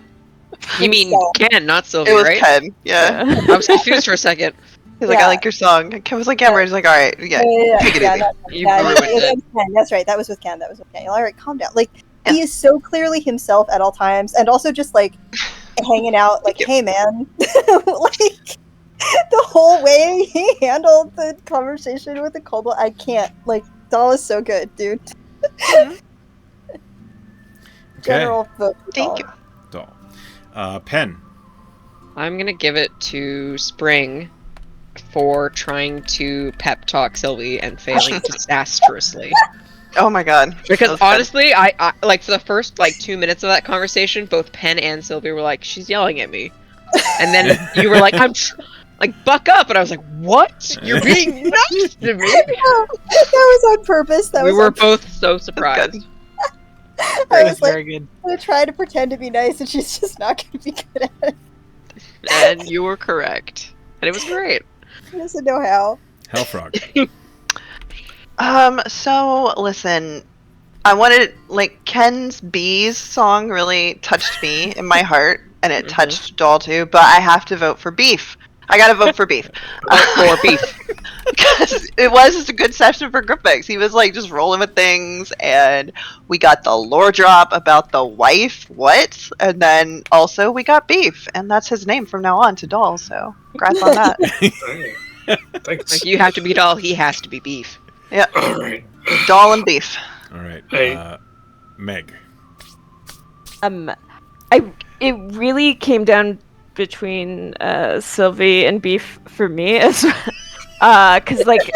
You mean Ken, not Sylvie, It was right? Ken. Yeah. I was confused for a second. He's like, I like your song. And Ken was like, yeah, we're just like, all right, yeah, take it easy. You ruined it. Ken. That's right. That was with Ken. All right, calm down. Like, he is so clearly himself at all times, and also just, like, hanging out, like, hey, man. Like, the whole way he handled the conversation with the kobold, I can't. Like, Doll is so good, dude. General vote for Thank Doll. you. Doll. Pen. I'm gonna give it to Spring for trying to pep talk Sylvie and failing disastrously. Oh my god. That Because was good. honestly, I like for the first like 2 minutes of that conversation, both Pen and Sylvie were like, "She's yelling at me," and then you were like, like buck up," and I was like, "What? You're being nice to me?" That was on purpose. We were both so surprised. I was like, very good. I'm gonna try to pretend to be nice, and she's just not gonna be good at it. And you were correct, and it was great. She doesn't know how. Hellfrog. So listen, I wanted, like, Ken's Bees song really touched me in my heart, and it touched Doll too, but I have to vote for Beef. I gotta vote for Beef. For Beef. Because it was just a good session for Griffix. He was, like, just rolling with things, and we got the lore drop about the wife, what? And then also we got Beef, and that's his name from now on to Doll, so congrats on that. Thanks. Like you have to be Doll, he has to be Beef. Yeah, All right. Doll and Beef. All right. Hey. Meg. It really came down between Sylvie and Beef for me as because like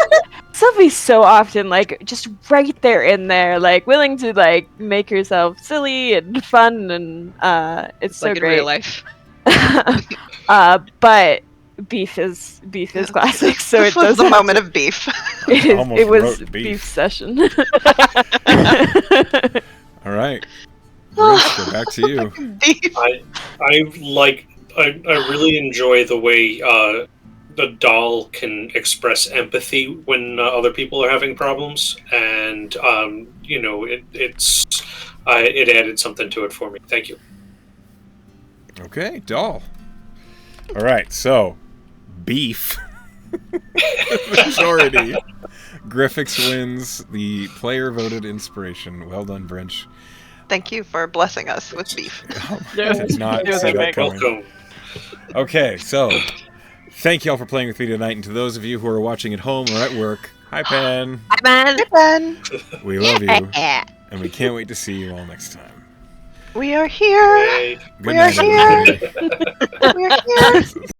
Sylvie's so often like just right there in there, like willing to like make herself silly and fun, and it's so Like in great. real life. But beef is classic, so This it was does the have moment to- of beef. Almost it was wrote beef, beef. session. All right. Bruce, go back to you. Beef. I really enjoy the way the doll can express empathy when other people are having problems, and it added something to it for me. Thank you. Okay, doll. All right, so beef. Majority. Griffix wins the player voted inspiration. Well done, Brinch. Thank you for blessing us with beef. Did not It was see that epic. coming. Welcome. Okay, so thank y'all for playing with me tonight, and to those of you who are watching at home or at work, hi Pen. Hi, man. Hey, Ben. We love you, and we can't wait to see you all next time. We are here. Right. Good We are night, here. everybody. We are here.